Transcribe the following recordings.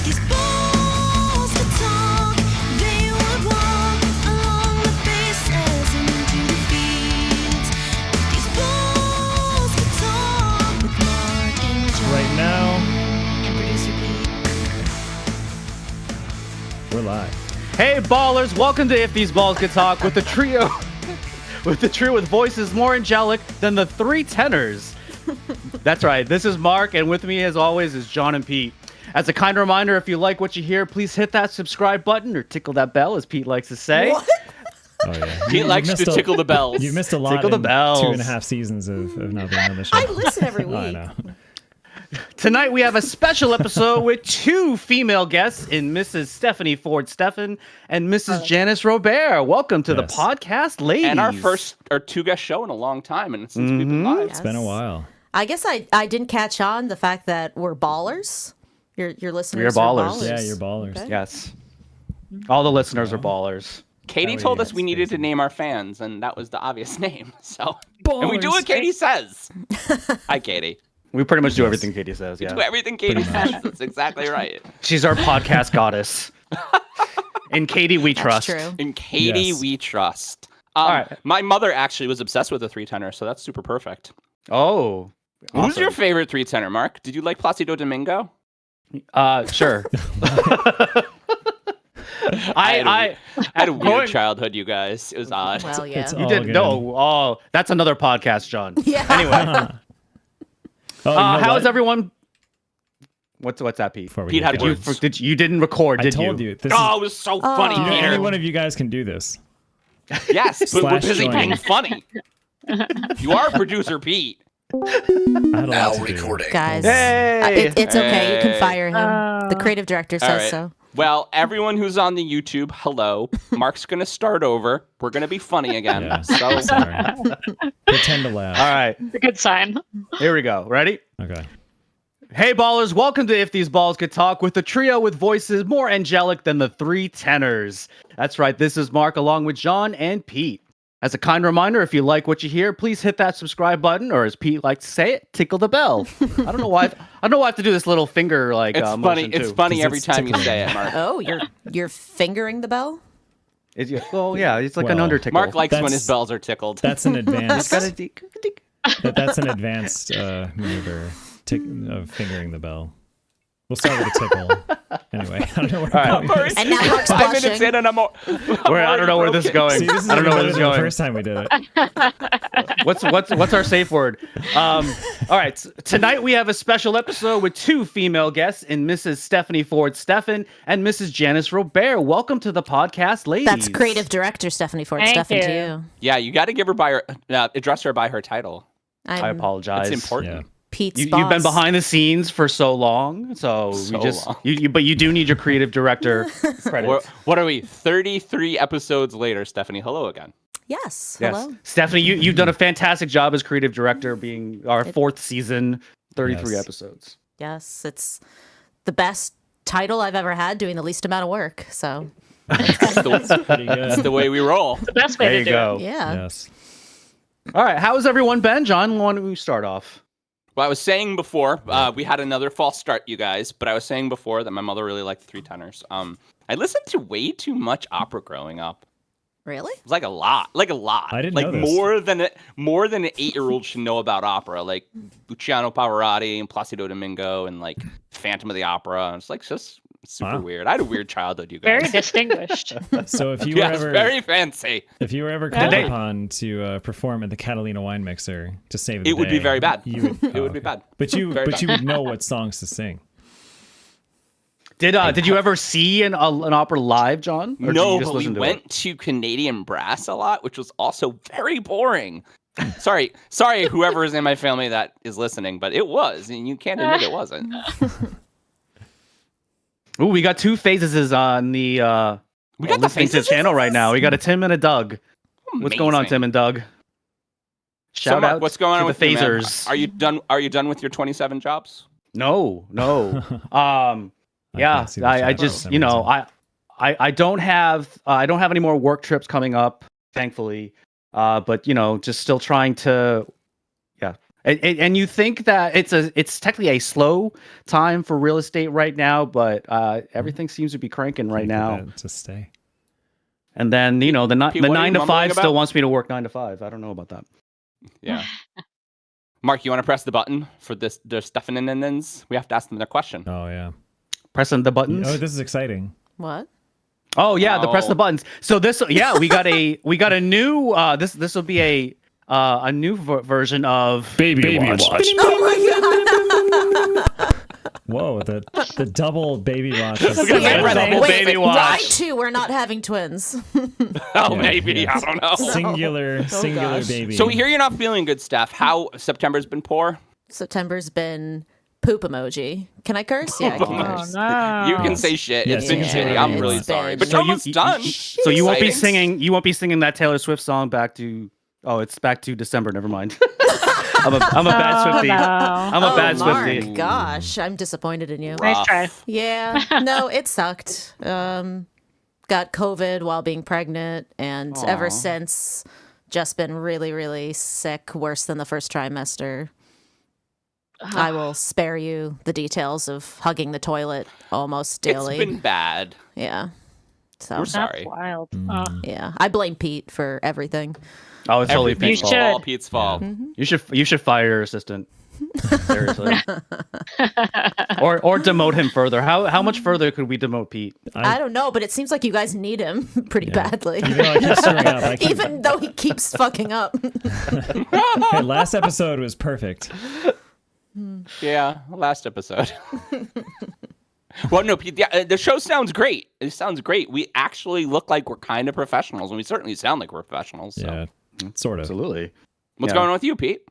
these balls could talk, they would walk along the bases and into the fields. If these balls could talk with Mark and John. Right now, And producer Pete. we're live. Hey ballers, welcome to If These Balls Could Talk with the trio with voices more angelic than the three tenors. That's right, this is Mark, and with me as always is John and Pete. As a kind reminder, if you like what you hear, please hit that subscribe button or tickle that bell, as Pete likes to say. What? Oh yeah, He likes to tickle the bells. You missed a lot Tickle the in bells. 2.5 seasons of not being on the show. I listen every week. Oh, I know. Tonight we have a special episode with two female guests in Mrs. Stephanie Ford-Steffan and Mrs. Janis Robare. Welcome to the Yes. podcast, ladies. And our two guest show in a long time, and since we've been live. It's been a while. I guess I didn't catch on the fact that we're ballers. Your listeners We are ballers. Yeah, you're ballers. Okay. Yes. All the listeners are ballers. Katie Oh, told yeah, us we it's needed to crazy. name our fans, and that was the obvious name. So, and we do Ballers. what Katie says. Hi, Katie. We pretty much do everything Katie says, yeah. Do everything Katie says. That's exactly right. She's our podcast goddess. In Katie we That's trust. true. In Katie, Yes. we trust. All right. My mother actually was obsessed with the three tenor, so that's super perfect. Oh. Who's your awesome. favorite three tenor, Mark? Did you like Placido Domingo? Sure. I had a going- weird childhood, you guys. It was odd. Well, yeah. It's you all didn't good. know. Oh, that's another podcast, John. Yeah. Anyway, Oh, you know how what? is everyone? What's that, Pete? Before we Pete get had going. words. You didn't record, I did told you. This Oh, it was so funny, Oh. is, Peter. any one of you guys can do this. Yes, but we're Slash busy join. being funny. You are producer Pete. I had a lot to do. Guys, Hey! it's okay. You Hey. can fire him. The creative director All says right. so. Well, everyone who's on the YouTube, hello. Mark's going to start over. We're going to be funny again. Yeah. So, Sorry. Pretend to laugh. All right, It's a good sign. here we go. Ready? Okay. Hey ballers, welcome to If These Balls Could Talk with the trio with voices more angelic than the three tenors. That's right, this is Mark along with John and Pete. As a kind reminder, if you like what you hear, please hit that subscribe button, or as Pete likes to say it, tickle the bell. I don't know why I have to do this little finger like it's funny. motion It's too. funny 'Cause every it's time you tickling. say it, Mark. Oh, you're fingering the bell? Well, yeah, it's like an Well, undertickle. Mark likes when That's- his bells are tickled. That's an advanced. Gotta dink. That's an advanced maneuver of fingering the bell. We'll start with a tickle. Anyway, I don't know where All I'm right. going. And now Mark's 5 minutes blushing. in and I'm I don't know where this is going. See, this is I don't know where better this is than the going. first time we did it. What's our safe word? All right. Tonight we have a special episode with two female guests in Mrs. Stephanie Ford-Steffan and Mrs. Janis Robare. Welcome to the podcast, ladies. That's creative director Stephanie Ford-Steffan Thank to you. you. Yeah, you got to give her by her, address her by her title. I apologize. It's important. Yeah. Pete's You've boss. been behind the scenes for so long, so So we just long. but you do need your creative director credits. What are we? 33 episodes later, Stephanie. Hello again. Yes. Yes. Hello. Stephanie, you've done a fantastic job as creative director, being our fourth season, 33 Yes. episodes. Yes, it's the best title I've ever had, doing the least amount of work. So That's the, Pretty that's good. the way we roll. The best way There to you do go. yeah. Yes. All right, how has everyone been? John, why don't we start off? Well, I was saying before, we had another false start, you guys, but I was saying before that my mother really liked the three tenors. I listened to way too much opera growing up. Really? It was like a lot. I didn't like know this. more than an 8-year-old should know about opera, like Luciano Pavarotti and Placido Domingo and like Phantom of the Opera. And it's like just super Wow. weird. I had a weird childhood, you Very guys. distinguished. So if you Yeah, were it's ever very fancy. if you were ever called They- upon to perform at the Catalina Wine Mixer to save the It would be day, very bad. You would, It would be bad. But you Very bad. you would know what songs to sing. Did you ever see an opera live, John? Or did No, you just but we listen to went it? to Canadian Brass a lot, which was also very boring. Sorry, whoever is in my family that is listening, but it was, and you can't admit it wasn't. Ooh, we got two phases on the We got the listening to the faces channel in right this? now. We got a Tim and a Doug. What's going on, Amazing. Tim and Doug? So, Shout Mark, out what's going on to with the you, man? phasers. Are you done? Are you done with your 27 jobs? No. Yeah, can't see the I chat for just some you know reason. I don't have any more work trips coming up, thankfully. But just still trying to And you think that it's technically a slow time for real estate right now, but everything seems to be cranking right Can't get now. that to stay. And then the Pete, what are you 9 to 5 mumbling still about? wants me to work 9 to 5. I don't know about that. Yeah. Mark, you want to press the button for the Steffan and Janis? We have to ask them their question. Oh yeah. Pressing the buttons. Oh, this is exciting. What? Oh yeah, the press the Oh. buttons. So this, yeah, we got a new this will be a new version of Baby Watch. Whoa, the double baby watch. is- We're gonna get Wait, double Wait, baby why watch. two? We're not having twins. Oh, Yeah, maybe. yeah. I don't know. Singular gosh. baby. So we hear you're not feeling good, Steph. How September's been poor? September's been poop emoji. Can I curse? Yeah, I can Oh, curse. no. You can say shit. Yes, It's been you can say shitty. whatever I'm you really want. sorry. It's But been- you're almost done. So you won't be Exciting. singing that Taylor Swift song back to. Oh, it's back to December. Never mind. I'm a bad Swiftie. No. I'm a bad Mark, Swiftie. gosh, I'm disappointed in you. Nice try. Rough. Yeah, no, it sucked. Got COVID while being pregnant, and ever Aw. since, just been really, really sick, worse than the first trimester. I will spare you the details of hugging the toilet almost daily. It's been bad. Yeah. So, We're That's sorry. wild. yeah, I blame Pete for everything. Oh, it's totally Everything's You Pete's fault. should. all Pete's fault. You should fire your assistant. Seriously. or demote him further. How much further could we demote Pete? I don't know, but it seems like you guys need him pretty badly. Even though I keep screwing up, I keep, Even though he keeps fucking up. hey, last episode was perfect. Yeah, last episode. Well, no, Pete, the show sounds great. It sounds great. We actually look like we're kind of professionals, and we certainly sound like we're professionals. So. Yeah, sort of. Absolutely. What's Yeah. going on with you, Pete?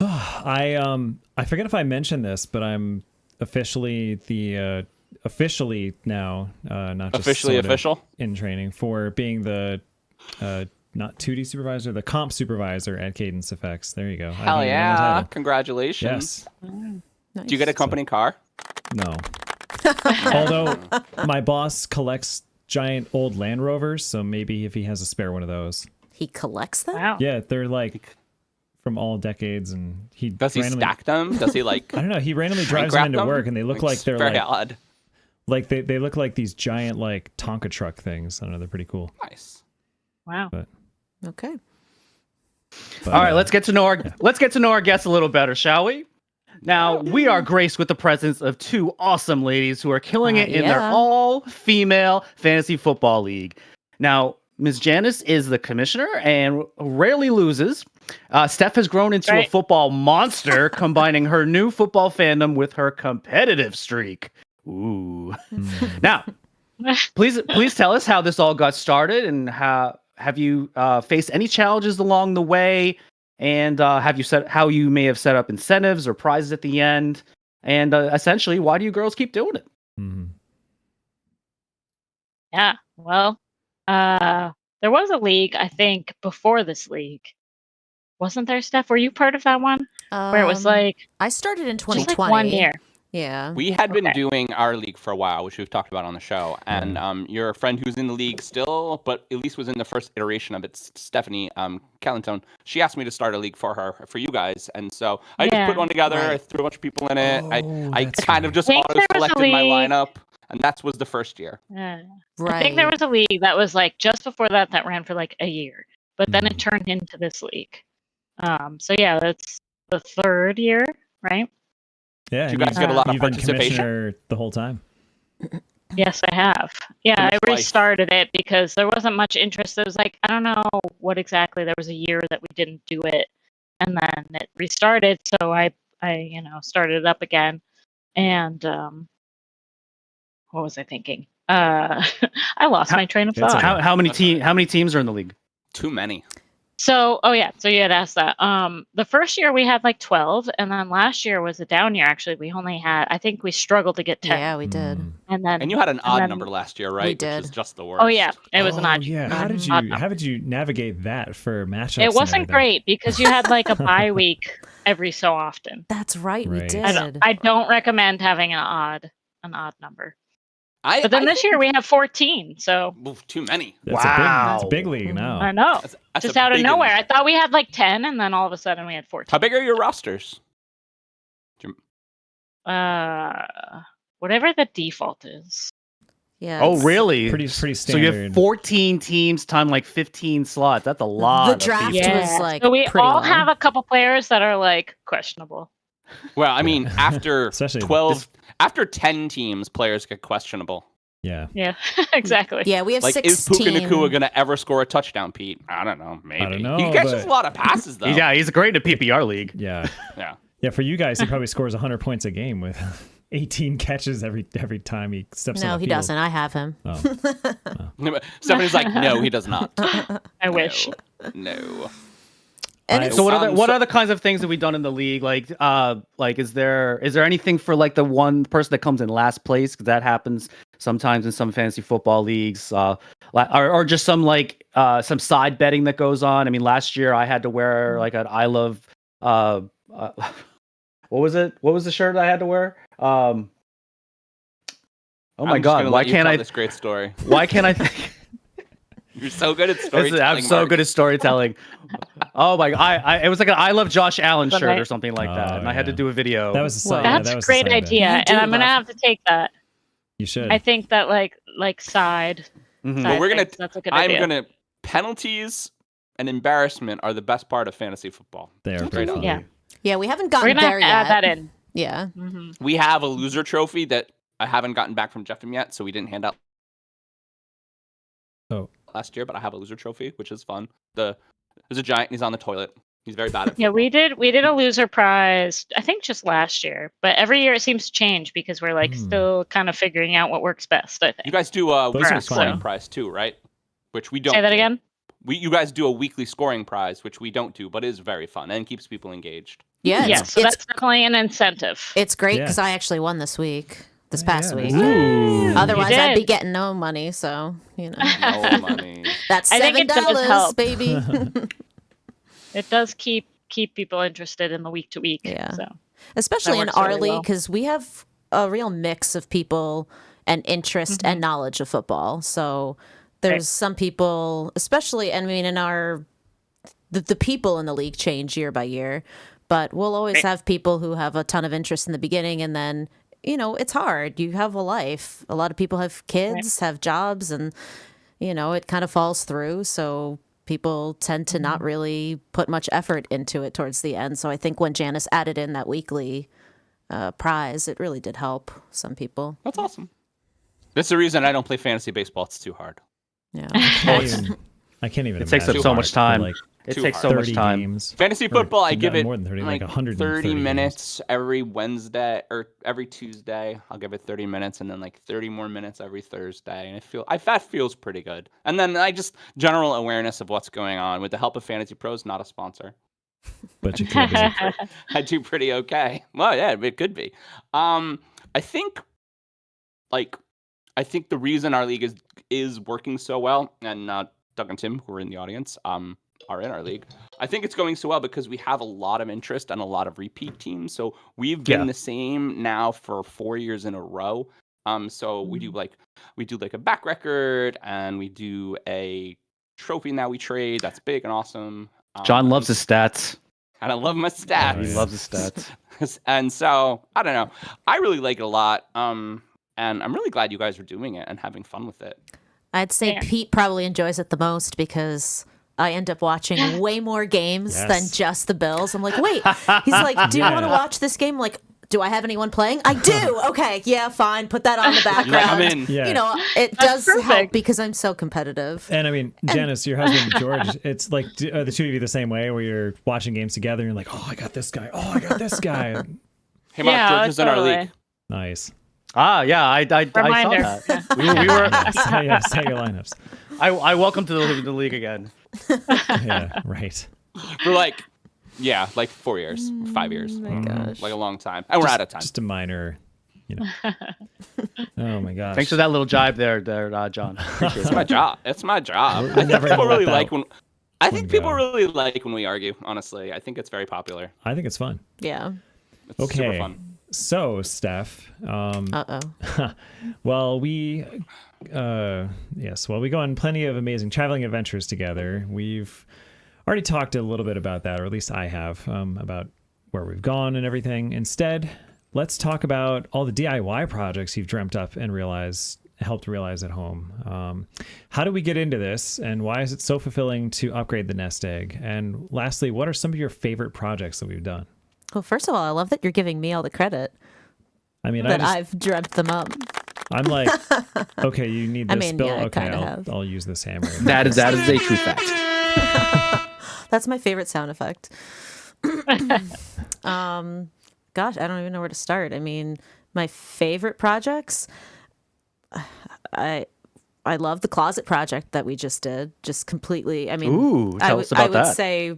I forget if I mentioned this, but I'm officially officially now not just Officially sort of official? in training for being the not 2D supervisor, the comp supervisor at Cadence Effects. There you go. I Hell think I know my yeah! title. Congratulations. Yes. Do you get a company car? No. Although my boss collects giant old Land Rovers, so maybe if he has a spare one of those. He collects them? Wow. Yeah, they're like from all decades, and he Does he randomly, stack them? Does he like? I don't know. He randomly shrink drives them wrap into them? work, and they look like It's they're very like odd. they look like these giant like Tonka truck things. I don't know. They're pretty cool. Nice. Wow. But, Okay. but All right, let's get to know our guests a little better, shall we? Now, we are graced with the presence of two awesome ladies who are killing it in their yeah. all-female fantasy football league. Now, Ms. Janice is the commissioner and rarely loses. Steph has grown into a Right. football monster, combining her new football fandom with her competitive streak. Ooh. Now, please tell us how this all got started, and how have you faced any challenges along the way, and how you may have set up incentives or prizes at the end, and essentially, why do you girls keep doing it? Mhm. Yeah. Well, there was a league, I think, before this league. Wasn't there, Steph? Were you part of that one? Where it was like I started in just 2020. like 1 year. Yeah. We had been Okay. doing our league for a while, which we've talked about on the show. And your friend who's in the league still, but at least was in the first iteration of it, Stephanie Callantone, she asked me to start a league for you guys. And so I just Yeah. put one together. I Right. threw a bunch of people in it. Oh, I that's kind of right. just I think there was a auto-selected my league- lineup. And that was the first year. Yeah. Right. I think there was a league that was like just before that ran for like a year, but then it turned into this league. So yeah, that's the third year, right? Yeah, Did you and guys get a lot of you've been participation? commissioner the whole time. Yes, I have. Yeah, How I much life? restarted it because there wasn't much interest. It was like, I don't know what exactly. There was a year that we didn't do it, and then it restarted. So I started it up again. And what was I thinking? I lost my train of It's thought. okay. How many teams are in the league? Too many. So, so you had asked that. The first year we had like 12, and then last year was a down year. Actually, we only had, I think we struggled to get 10. Yeah, we did. And then And you had an odd then- number last year, right? did. Which was just the worst. Oh yeah, it was an Oh, odd. Yeah, how did odd you number. navigate that for matchups? It and wasn't everything? great because you had like a bye week every so often. That's right, we Right. did. I don't recommend having an odd number. But then this year we have 14, so Oof, too many. That's a big league now. I know. That's Just a out of big nowhere. one. I thought we had like 10, and then all of a sudden we had 14. How big are your rosters? Whatever the default is. Yeah. Oh, it's- really? Pretty So standard. you have 14 teams times like 15 slots. That's a lot. The of draft people. was like so we pretty all low. have a couple players that are like questionable. Well, I mean, after Especially 12, after 10 teams, players get questionable. Yeah. Yeah, exactly. Yeah, we have Like, 16. is Puka Nakua going to ever score a touchdown, Pete? I don't know. Maybe. I don't know, He catches but- a lot of passes, though. Yeah, he's great in a PPR league. Yeah. Yeah. Yeah, for you guys, he probably scores 100 points a game with 18 catches every time he steps on No, the he field. doesn't. I have him. Oh. Stephanie's like, no, he does not. I wish. No. And I- it's, So what Um, what so- other kinds of things have we done in the league? Like is there anything for like the one person that comes in last place? Because that happens sometimes in some fantasy football leagues. Or just some like some side betting that goes on. I mean, last year I had to wear like an I love what was it? What was the shirt I had to wear? Oh my I'm just god! gonna Why let you can't tell I? this great story? Why can't I think? You're so good at storytelling. I'm so Mark. good at storytelling. Oh my! It was like an I love Josh Allen But shirt I- or something like Oh, that, and I had to yeah. do a video. That was a Well, side. Yeah, That's that a was great a side idea, You and do I'm gonna love- have to take that. You should. I think that like side. Mhm. side we're gonna- things, That's a good I'm idea. going to. Penalties and embarrassment are the best part of fantasy football. they are Straight pretty up. fun. Yeah. yeah, we haven't We're gotten gonna have there to yet. add that in. Yeah. hmm We have a loser trophy that I haven't gotten back from Jeffem yet, so we didn't hand out Oh. last year, but I have a loser trophy, which is fun. There's a giant, he's on the toilet. He's very bad at Yeah, we football. did a loser prize. I think just last year, but every year it seems to change because we're like still kind of figuring out what works best. I You think. guys do a Those weekly are scoring fun. prize too, right? Which we don't Say that do. again. You guys do a weekly scoring prize, which we don't do, but is very fun and keeps people engaged. Yeah. Yeah, It's, so it's, that's definitely an incentive. it's great Yeah. because I actually won this past yeah, week. that's Ooh. Otherwise, You I'd be did. getting no money. So, you know, No money. that's I think it does $7, help. baby. It does keep people interested in the week to week. Yeah. So Especially in works our really league well. because we have a real mix of people and interest and knowledge of football. So there's some people, especially, I mean, in our the people in the league change year by year, but we'll always have people who have a ton of interest in the beginning, and then it's hard. You have a life. A lot of people have kids, have jobs, and it kind of falls through. So people tend to not really put much effort into it towards the end. So I think when Janice added in that weekly prize, it really did help some people. That's awesome. That's the reason I don't play fantasy baseball. It's too hard. Yeah. I can't even It takes up imagine so for much time. like It Too takes hard. so 30 much time. games. Fantasy Or football, I not give it more than 30, like 130 30 games. minutes every Wednesday or every Tuesday. I'll give it 30 minutes and then like 30 more minutes every Thursday. And that feels pretty good. And then general awareness of what's going on with the help of Fantasy Pros, not a sponsor. But you could be. I do pretty okay. Well, yeah, it could be. I think the reason our league is working so well, and Doug and Tim, who are in the audience, are in our league. I think it's going so well because we have a lot of interest and a lot of repeat teams. So we've been the same now for 4 years in a row. So we do like a back record, and we do a trophy now we trade. That's big and awesome. John loves his stats. and I love my stats. He loves his stats. And so I don't know. I really like it a lot. And I'm really glad you guys are doing it and having fun with it. I'd say Yeah. Pete probably enjoys it the most because I end up watching way more games than Yes. just the Bills. I'm like, wait. He's like, do you want to Yeah. watch this game? I'm like, do I have anyone playing? I do. Okay, yeah, fine. Put that on the background. I'm in. Yeah. It That's does help perfect. because I'm so competitive. And I mean, Janice, your husband George, it's like are the two of you the same way where you're watching games together and you're like, oh, I got this guy. Oh, I got this guy. Hey, Mark, Yeah, George is in our totally. league. Nice. Yeah, I saw Reminder. that. We were. Yeah, say your lineups. I welcome to the league again. Yeah, right. For like 4 years, 5 years. Oh my gosh. Like a long time. And we're out of time. Just a minor, Oh my gosh. Thanks for that little jibe there, John. Appreciate It's it. my job. It's my job. We're I think never people gonna let really that like when. I think one people go. really like when we argue. Honestly, I think it's very popular. I think it's fun. Yeah. It's super Okay. fun. So, Steph, Uh-oh. well, we go on plenty of amazing traveling adventures together. We've already talked a little bit about that, or at least I have, about where we've gone and everything. Instead, let's talk about all the DIY projects you've dreamt up and helped realize at home. How do we get into this, and why is it so fulfilling to upgrade the nest egg? And lastly, what are some of your favorite projects that we've done? Well, first of all, I love that you're giving me all the credit I mean, that I've dreamt them up. I'm like, okay, you need this mean, bill. yeah, I Okay, kinda have. I'll use this hammer. That is a true fact. That's my favorite sound effect. Gosh, I don't even know where to start. I mean, my favorite projects, I love the closet project that we just did. Just completely. I mean, Ooh, tell us about I would that. say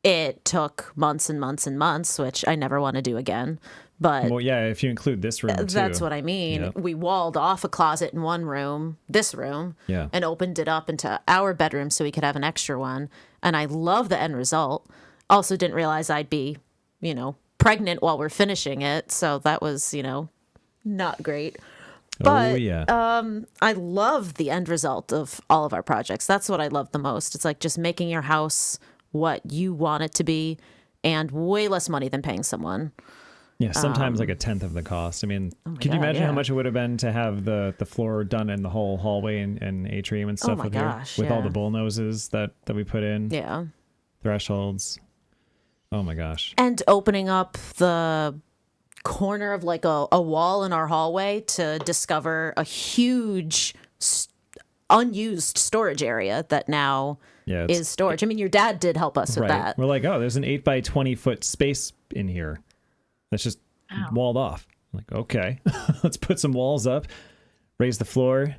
it took months and months and months, which I never want to do again. But Well, yeah, if you include this room too. that's what I mean. Yep. We walled off a closet in one room, this room, Yeah. and opened it up into our bedroom so we could have an extra one. And I love the end result. Also didn't realize I'd be, pregnant while we're finishing it. So that was, not great. But Oh, yeah. I love the end result of all of our projects. That's what I love the most. It's like just making your house what you want it to be and way less money than paying someone. Yeah, sometimes like a tenth of the cost. I mean, can you God, imagine how yeah. much it would have been to have the floor done in the whole hallway and atrium and stuff my with here, gosh, with all yeah. the bull noses that we put in, Yeah. thresholds. Oh my gosh. And opening up the corner of like a wall in our hallway to discover a huge unused storage area that now Yeah, it's, is storage. I mean, your dad did help us with right. that. We're like, oh, there's an 8 by 20 foot space in here that's just Ow. walled off. I'm like, okay, let's put some walls up, raise the floor,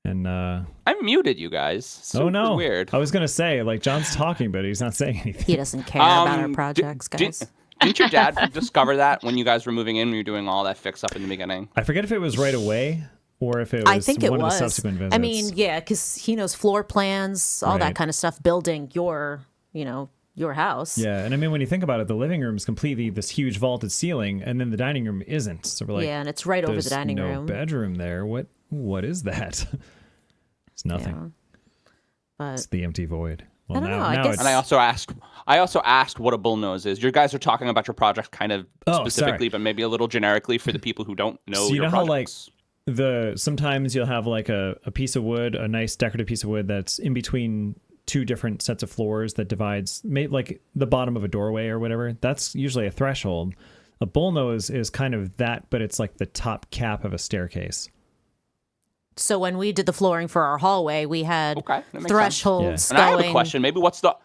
and I muted you guys. Super oh no, weird. I was gonna say, like, John's talking, but he's not saying anything. He doesn't care about our Um, projects, guys. Didn't your dad discover that when you guys were moving in, when you were doing all that fix up in the beginning? I forget if it was right away or if it was I think it one was. of the subsequent visits. I mean, yeah, because he knows floor plans, all Right. that kind of stuff, building your house. yeah, and I mean, when you think about it, the living room is completely this huge vaulted ceiling, and then the dining room isn't. So we're like, Yeah, and it's right over there's the dining no room. bedroom there. What is that? It's nothing. Yeah. But It's the empty void. Well, I don't now, know, I now guess- it's And I also asked what a bullnose is. You guys are talking about your project kind of Oh, specifically, sorry. but maybe a little generically for the people who don't know So you your know how, like, projects. sometimes you'll have like a piece of wood, a nice decorative piece of wood that's in between two different sets of floors that divides like the bottom of a doorway or whatever. That's usually a threshold. A bullnose is kind of that, but it's like the top cap of a staircase. so when we did the flooring for our hallway, we had Okay, that makes thresholds And I have a going. question. Maybe what's the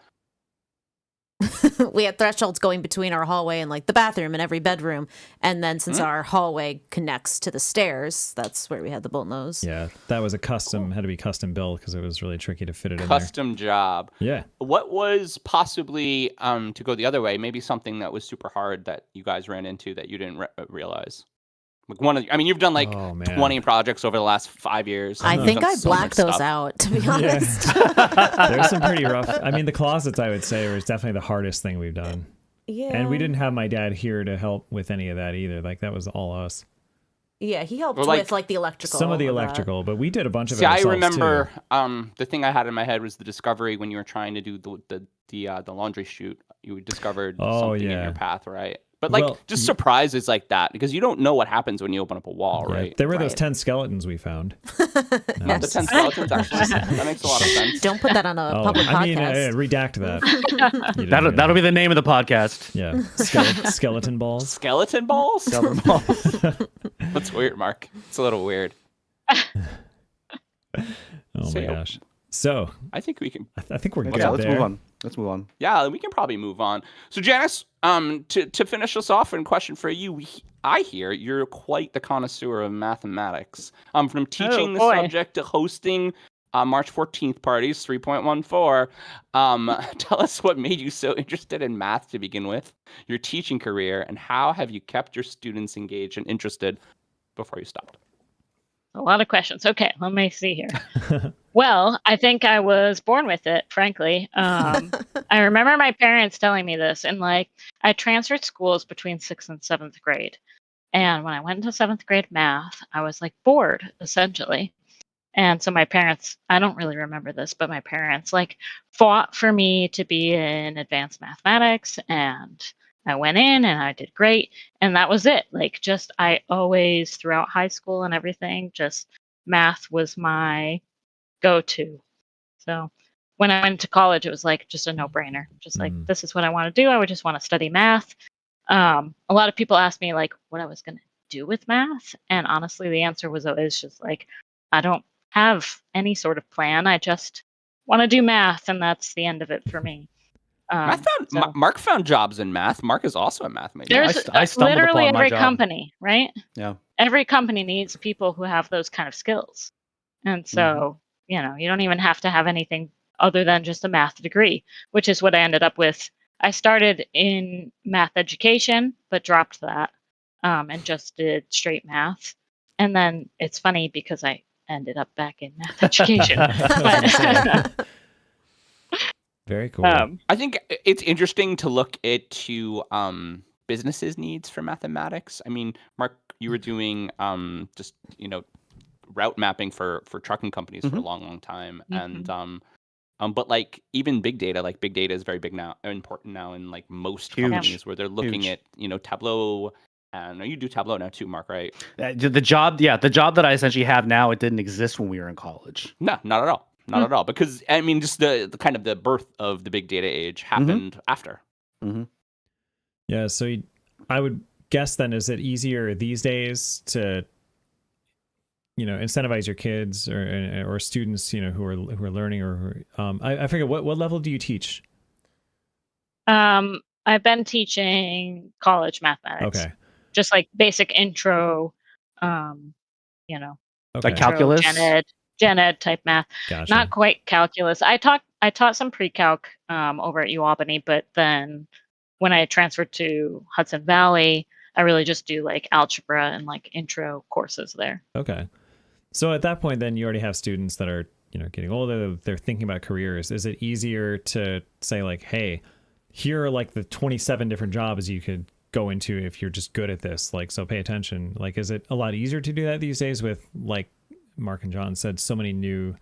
We had thresholds going between our hallway and like the bathroom and every bedroom, and then since our hallway connects to the stairs, that's where we had the bullnose. Yeah, that was had to be custom built because it was really tricky to fit it in custom job? there. Yeah. What was possibly to go the other way? Maybe something that was super hard that you guys ran into that you didn't realize. Like you've done like Oh, man. 20 projects over the last 5 years. I You've think done I so much blacked those stuff. out, to be honest. There's some pretty rough. I mean, the closets, I would say, was definitely the hardest thing we've done. Yeah. And we didn't have my dad here to help with any of that either. Like, that was all us. Yeah, he helped Or, like, with like the electrical. Some of the that. electrical, but we did a bunch of See, it I ourselves, remember too. the thing I had in my head was the discovery when you were trying to do the laundry chute. You discovered Oh, something in yeah. your path, right? But like Well, just surprises like that because you don't know what happens when you open up a wall, Yeah, right? there were those Right. 10 skeletons we found. Not the 10 skeletons, actually. That makes a lot of sense. Don't put that on a Oh, public I mean, podcast. redact that. You didn't That'll be the name of the podcast. Yeah, skeleton balls. Skeleton balls? Skeleton balls. That's weird, Mark. It's a little weird. Oh So, my yeah. gosh. So I think we can. I think we're good Yeah, let's there. move on. Let's move on. Yeah, we can probably move on. So, Janice, to finish us off, and question for you: I hear you're quite the connoisseur of mathematics. From teaching the boy. subject to hosting March 14th parties, 3.14. Tell us what made you so interested in math to begin with, your teaching career, and how have you kept your students engaged and interested before you stopped? A lot of questions. Okay, let me see here. Well, I think I was born with it, frankly. I remember my parents telling me this, and like I transferred schools between 6th and 7th grade. And when I went into 7th grade math, I was like bored, essentially. And so my parents, I don't really remember this, but my parents like fought for me to be in advanced mathematics, and I went in and I did great. And that was it. Like just I always throughout high school and everything, just math was my go-to. So when I went to college, it was like just a no-brainer. Just like this is what I want to do. I would just want to study math. A lot of people ask me like what I was going to do with math, and honestly, the answer was always just like I don't have any sort of plan. I just want to do math, and that's the end of it for me. So Mark found jobs in math. Mark is also a math major. there's I stumbled literally upon my every job. company, right? Yeah. Every company needs people who have those kind of skills, and so you know you don't even have to have anything other than just a math degree, which is what I ended up with. I started in math education, but dropped that and just did straight math. And then it's funny because I ended up back in math education. Very cool. I think it's interesting to look into businesses' needs for mathematics. I mean, Mark, you were doing just route mapping for trucking companies for a long time, and but like even big data is very big now, important now in like most companies where they're looking at Tableau. And you do Tableau now too, Mark, right? The job that I essentially have now, it didn't exist when we were in college. No, not at all. Not at all. Because I mean, just the kind of the birth of the big data age happened after. Yeah. So I would guess then, is it easier these days to incentivize your kids or students who are learning or I forget what level do you teach? I've been teaching college mathematics. Okay. Just like basic intro, Like Okay. calculus, gen ed type math. Gotcha. Not quite calculus. I taught some pre-calc over at UAlbany, but then when I transferred to Hudson Valley, I really just do like algebra and like intro courses there. Okay. So at that point, then you already have students that are getting older. They're thinking about careers. Is it easier to say like, hey, here are like the 27 different jobs you could go into if you're just good at this, like, so pay attention? Like, is it a lot easier to do that these days with, like Mark and John said, so many new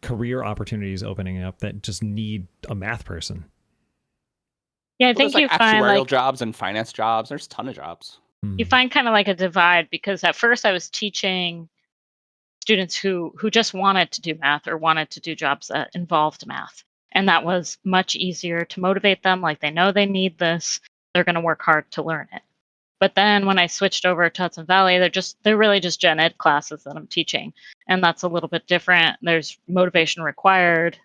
career opportunities opening up that just need a math person? Yeah, I think there's you like find actuarial like jobs and finance jobs. There's a ton of jobs. you find kind of like a divide, because at first I was teaching students who just wanted to do math or wanted to do jobs that involved math, and that was much easier to motivate them. Like they know they need this, they're going to work hard to learn it. But then when I switched over to Hudson Valley, they're really just gen ed classes that I'm teaching, and that's a little bit different. There's motivation required.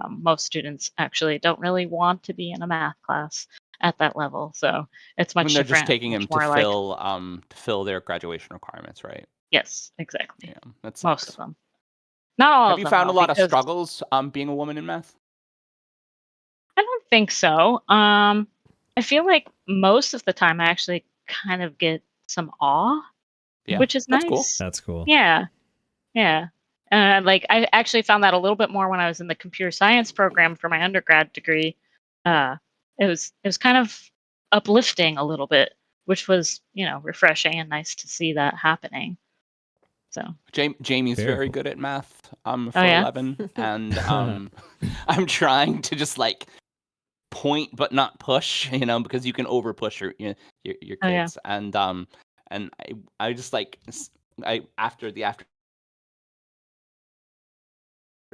Most students actually don't really want to be in a math class at that level, so it's much When they're different. just taking them much to more like, fill their graduation requirements, right? yes, exactly. Yeah, that's Most of them. Not all Have of you them. found a though, lot of because struggles being a woman in math? I don't think so. I feel like most of the time I actually kind of get some awe, Yeah, which is that's nice. cool. That's cool. Yeah, yeah. Like I actually found that a little bit more when I was in the computer science program for my undergrad degree. It was kind of uplifting a little bit, which was refreshing and nice to see that happening. So Jamie's Very very cool. good at math for yeah? 11, and I'm trying to just like point but not push, because you can over push your kids, Oh, yeah. and I just like after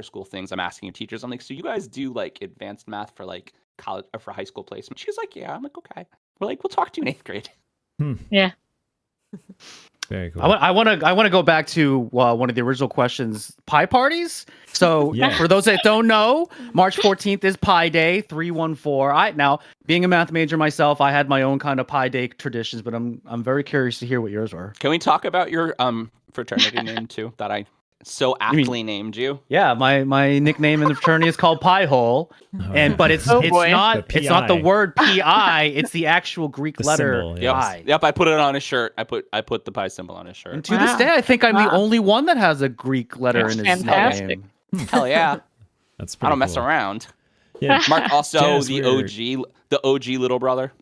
school things, I'm asking teachers, I'm like, so you guys do like advanced math for like college or for high school placement? She's like, yeah. I'm like, okay. We're like, we'll talk to you in 8th grade. Yeah. Very cool. I want to go back to one of the original questions, pie parties. So Yeah. for those that don't know, March 14th is Pie Day, 314. Now, being a math major myself, I had my own kind of Pie Day traditions, but I'm very curious to hear what yours were. Can we talk about your fraternity name too that I so aptly named you. Yeah, my nickname in the fraternity is called Pie Hole, but it's Oh, it's boy. not The it's not the PI. word PI. It's the actual Greek The letter symbol, yes. pi. Yep, I put it on his shirt. I put the pi symbol on his shirt. And to this Wow. day, I think I'm the Wow. only one that has a Greek letter That's in his fantastic. name. Hell yeah. That's I pretty don't mess cool. around. Yeah. Mark also Janice, the we're- OG little brother.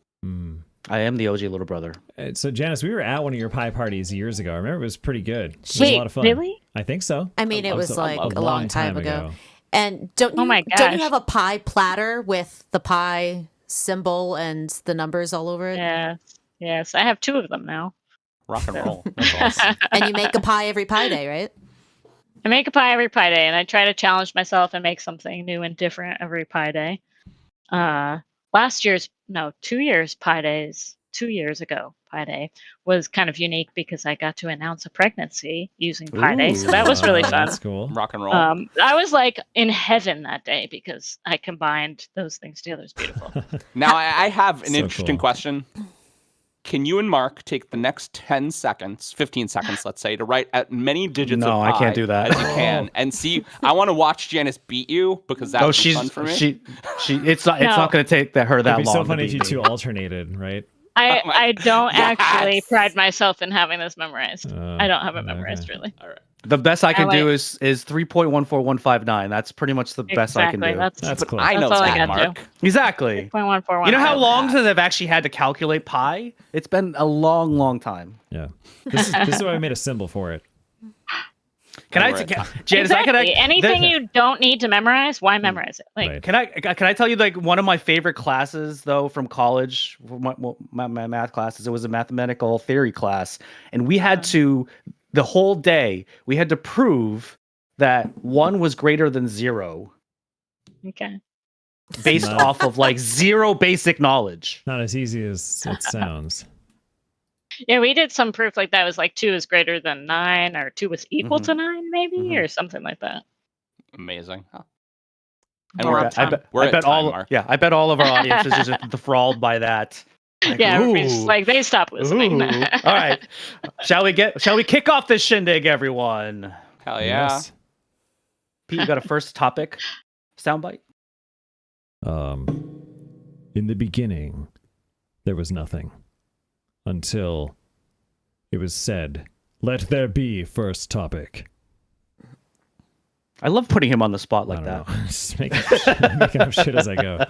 I am the OG little brother. So Janice, we were at one of your pie parties years ago. I remember it was pretty good. It was a Wait, lot of fun. really? I think so. I mean, it was like a long time ago. And don't Oh you my don't you gosh. have a pie platter with the pie symbol and the numbers all over it? Yes. I have 2 of them now. Rock and roll. That's awesome. And you make a pie every pie day, right? I make a pie every pie day, and I try to challenge myself and make something new and different every pie day. 2 years pie days, 2 years ago pie day was kind of unique because I got to announce a pregnancy using pie day, so that was really fun. That's cool. Rock and roll. I was like in heaven that day because I combined those things together. It's beautiful. Now I have an So interesting cool. question. Can you and Mark take the next 10 seconds, 15 seconds, let's say, to write as many digits No, of I pi can't do that. as you can, and see? I want to watch Janice beat you because that Oh, would be she's fun for me. it's not going to take her It'd that be long. so to funny if beat you me. two alternated, right? I don't actually Yes. pride myself in having this memorized. I don't have it memorized okay. really. All right. The best I can wait. do is 3.14159. That's pretty much the best I can Exactly. do. That's close. I know That's all I that, gotta do. Mark. Exactly. 0.141. You know how know long that. since I've actually had to calculate pi? It's been a long, long time. Yeah. This is why I made a symbol for it. Can I, Right. Janice? Exactly. Anything you don't need to memorize, why memorize it? Like, Right. Can I tell you like one of my favorite classes though from college, my math classes? It was a mathematical theory class, and we had to the whole day we had to prove that 1 was greater than 0 okay. based Not- off of like zero basic knowledge. Not as easy as it sounds. Yeah, we did some proof like that. It was like 2 is greater than 9, or 2 was equal Mhm. to 9, maybe, Mhm. or something like that. Amazing. And Or we're I at time. We're I at bet time, all Mark. I bet all of our audience is just enthralled by that. Like, Yeah, everybody's just ooh, like they stopped listening. ooh. All right, shall we kick off this shindig, everyone? Hell yeah. Yes. Pete, you got a first topic soundbite? In the beginning, there was nothing until it was said, "Let there be first topic." I love putting him on the spot I like don't that. know. Just making up shit as I go.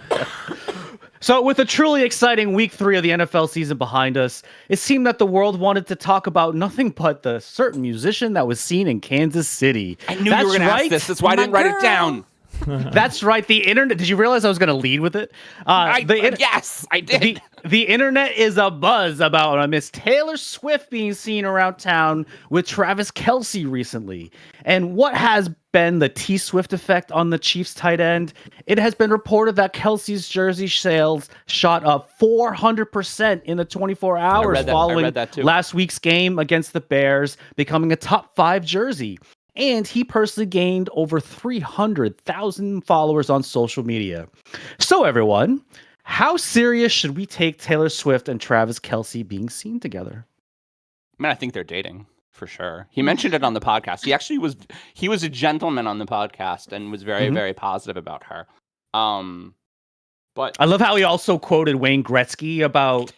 So, with a truly exciting week 3 of the NFL season behind us, it seemed that the world wanted to talk about nothing but the certain musician that was seen in Kansas City. I knew you were going to ask this. That's why I didn't write it down. That's right. The internet. Did you realize I was going to lead with it? Yes, I did. The internet is abuzz about Miss Taylor Swift being seen around town with Travis Kelce recently. And what has been the T Swift effect on the Chiefs tight end? It has been reported that Kelce's jersey sales shot up 400% in the 24 hours read that. I following read that too. last week's game against the Bears, becoming a top 5 jersey. And he personally gained over 300,000 followers on social media. So, everyone, how serious should we take Taylor Swift and Travis Kelce being seen together? I mean, I think they're dating for sure. He mentioned it on the podcast. He was a gentleman on the podcast and was very, very positive about her. But I love how he also quoted Wayne Gretzky about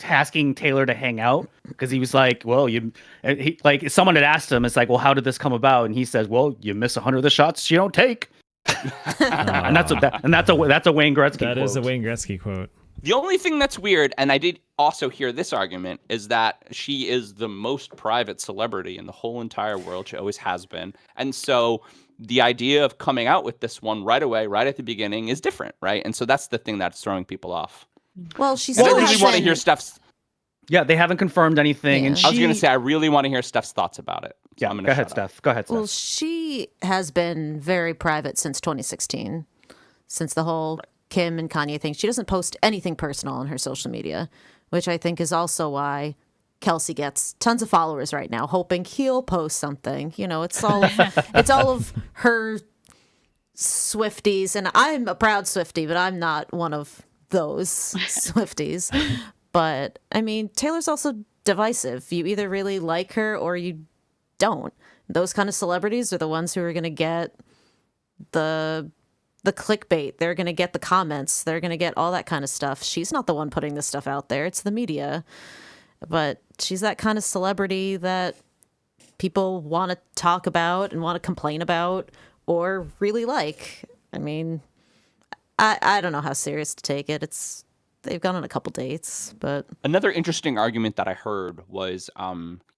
asking Taylor to hang out because he was like, well, someone had asked him, it's like, well, how did this come about? And he says, well, you miss 100 of the shots you don't take. And that's a Wayne Gretzky That quote. is a Wayne Gretzky quote. the only thing that's weird, and I did also hear this argument, is that she is the most private celebrity in the whole entire world. She always has been. And so the idea of coming out with this one right away, right at the beginning, is different, right? And so that's the thing that's throwing people off. Well, she And I still really want to hasn't- hear Steph's. Yeah, they haven't confirmed anything. And Yeah. I was going to she- say, I really want to hear Steph's thoughts about it. So Yeah, I'm gonna go ahead, shut up. Steph. Go ahead, Steph. Well, she has been very private since 2016, since the whole Kim and Kanye thing. She doesn't post anything personal on her social media, which I think is also why Kelce gets tons of followers right now, hoping he'll post something. You know, it's all of her Swifties, and I'm a proud Swiftie, but I'm not one of those Swifties. But I mean, Taylor's also divisive. You either really like her or you don't. those kind of celebrities are the ones who are going to get the clickbait. They're going to get the comments. They're going to get all that kind of stuff. She's not the one putting this stuff out there. It's the media. But she's that kind of celebrity that people want to talk about and want to complain about or really like. I mean, I don't know how serious to take it. They've gone on a couple dates, but Another interesting argument that I heard was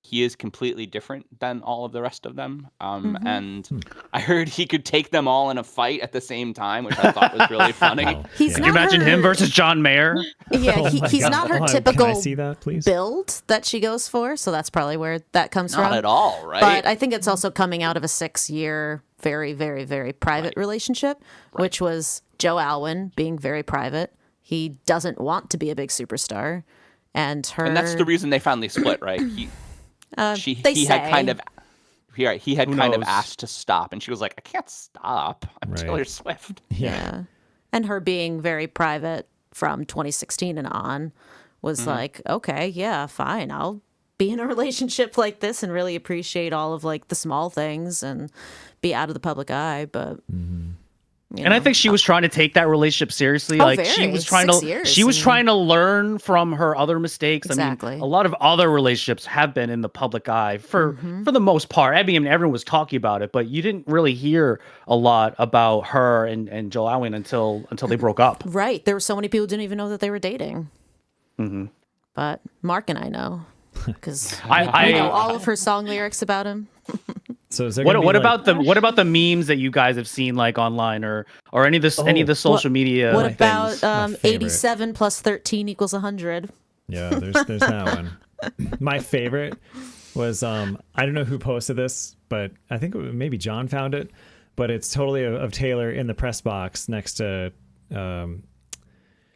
he is completely different than all of the rest of them. And I heard he could take them all in a fight at the same time, which I thought was really funny. Wow. he's Can you not imagine her, him versus John Mayer? Yeah, Oh my he's God. not her Can I typical see that, please? build that she goes for, so that's probably where that comes Not from. at all, right? But I think it's also coming out of a 6-year, very, very, very private relationship, which was Joe Alwyn being very private. He doesn't want to be a big superstar, and her. And that's the reason they finally split, right? He they had kind say. of he had Who kind of knows? asked to stop, and she was like, "I can't stop. I'm Right. Taylor Swift." Yeah. And her being very private from 2016 and on was like, okay, yeah, fine. I'll be in a relationship like this and really appreciate all of like the small things and be out of the public eye. But, you And I know. think she was trying to take that relationship seriously. Oh, Like she very. was trying 6 to years, she was I mean. trying to learn from her other mistakes. Exactly. I mean, a lot of other relationships have been in the public eye for the most part. I mean, everyone was talking about it, but you didn't really hear a lot about her and Joel Alwyn until they broke up. Right. There were so many people who didn't even know that they were dating. But Mark and I know because I- we know all of her song lyrics about him. So is there gonna be, What like- about the memes that you guys have seen like online or any of the social media What things? about My favorite. 87 plus 13 equals 100? Yeah, there's that one. My favorite was I don't know who posted this, but I think maybe John found it. But it's totally of Taylor in the press box next to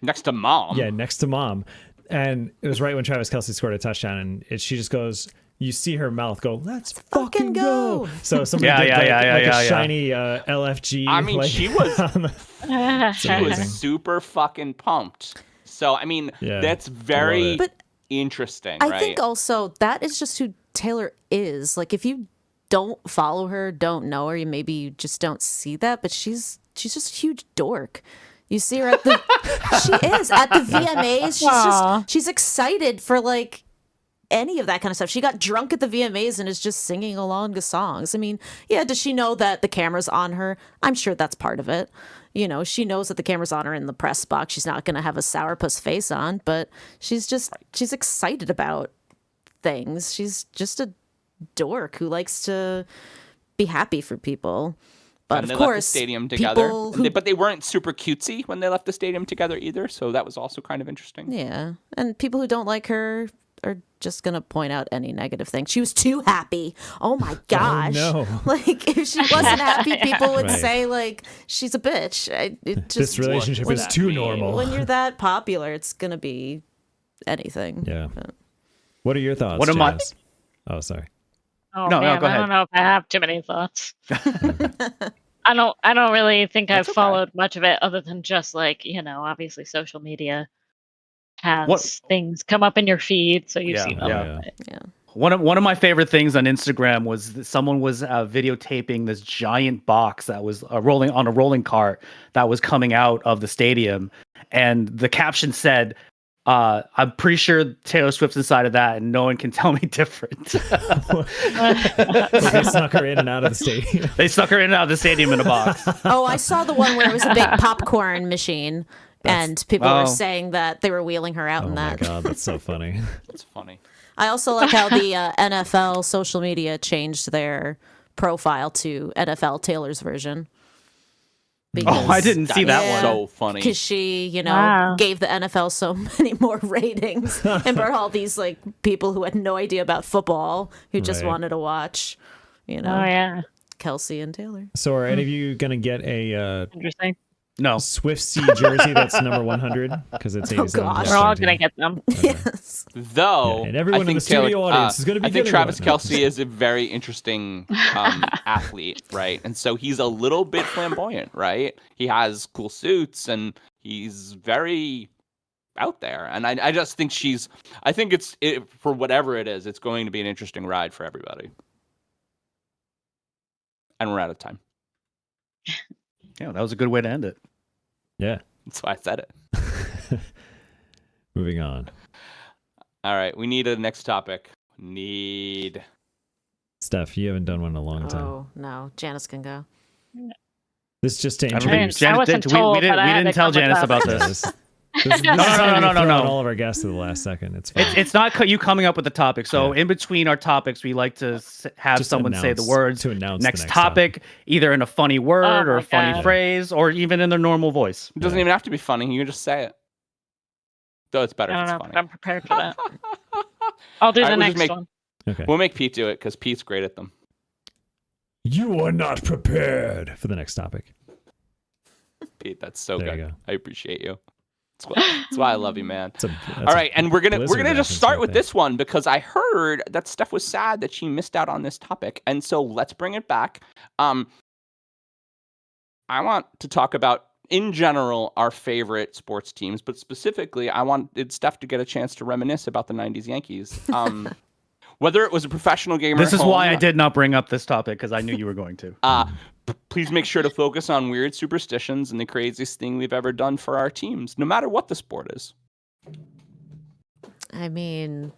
Next to mom. next to mom, and it was right when Travis Kelce scored a touchdown, and she just goes. You see her mouth go, "Let's fucking go!" So somebody did a shiny LFG. I mean, like, she was on the- she amazing. was super fucking pumped. So I mean, Yeah, that's I love very it. But interesting, I right? think also that is just who Taylor is. Like if you don't follow her, don't know her, maybe you just don't see that, but she's just a huge dork. You see her at the she is at the VMAs. She's excited for like any of that kind of stuff. She got drunk at the VMAs and is just singing along to songs. I mean, yeah, does she know that the camera's on her? I'm sure that's part of it. You know, she knows that the camera's on her in the press box. She's not going to have a sourpuss face on, but she's excited about things. She's just a dork who likes to be happy for people. But and of they course, left the stadium together, people who, but they weren't super cutesy when they left the stadium together either. So that was also kind of interesting. yeah, and people who don't like her are just gonna point out any negative thing. She was too happy. Oh my gosh! no. Like if she wasn't happy, people would Right. say like she's a bitch. It just This relationship What is does that too mean? normal. when you're that popular, it's gonna be anything. Yeah. But- What are your thoughts? What am I- Janice? Oh, sorry. Oh No, man, go I ahead. don't know if I have too many thoughts. I don't really think I've That's okay. followed much of it other than just like, obviously social media has What- things come up in your feed, so you Yeah, see them. yeah. Yeah. One of my favorite things on Instagram was that someone was videotaping this giant box that was rolling on a rolling cart that was coming out of the stadium, and the caption said, "I'm pretty sure Taylor Swift's inside of that, and no one can tell me different." They snuck her in and out of the stadium. They stuck her in and out of the stadium in a box. Oh, I saw the one where it was a big popcorn machine, and people Oh. were saying that they were wheeling her out Oh in my that. god, that's so funny. It's funny. I also like how the NFL social media changed their profile to NFL Taylor's version. Oh, I didn't see that Yeah. one. So funny. Because she, Wow. gave the NFL so many more ratings and brought all these like people who had no idea about football who just Right. wanted to watch, Oh yeah, Kelsey and Taylor. So are any of you gonna get a interesting. No, Swift C jersey that's number 100 because it's 87? gosh. We're all gonna get them. Yes. Though, Yeah, and everyone I in think the studio Taylor, audience is gonna be I think getting Travis one. No. Kelce is a very interesting athlete, right? And so he's a little bit flamboyant, right? He has cool suits and he's very out there. And I just think I think it's for whatever it is, it's going to be an interesting ride for everybody. And we're out of time. Yeah, that was a good way to end it. Yeah. That's why I said it. Moving on. All right, we need a next topic. Steph, you haven't done one in a long time. Oh no, Janice can go. This is just to I don't introduce. think I wasn't we told, didn't, but I we had didn't to tell come with Janice about topics. this. This is No. all of our guests to the last second. It's fine. It's not you coming up with the topic. So Yeah. in between our topics, we like to have Just someone say the words to announce next the topic, either in a funny word Oh or my a funny God. phrase, or even in their normal voice. It doesn't even have to be funny. You can just say it. Though it's better I if don't it's know if funny. I'm prepared for that. I'll do All the right, we'll just next make- one. Okay. We'll make Pete do it because Pete's great at them. You are not prepared for the next topic. Pete, that's so There you good. go. I appreciate you. That's why I love you, man. That's All right, and we're gonna Blizzard just reference start right with there. this one because I heard that Steph was sad that she missed out on this topic, and so let's bring it back. I want to talk about, in general, our favorite sports teams, but specifically, I wanted Steph to get a chance to reminisce about the '90s Yankees. Whether it was a professional game or This is why I home, did not bring up this topic, because I knew you were going to. please make sure to focus on weird superstitions and the craziest thing we've ever done for our teams, no matter what the sport is. I mean,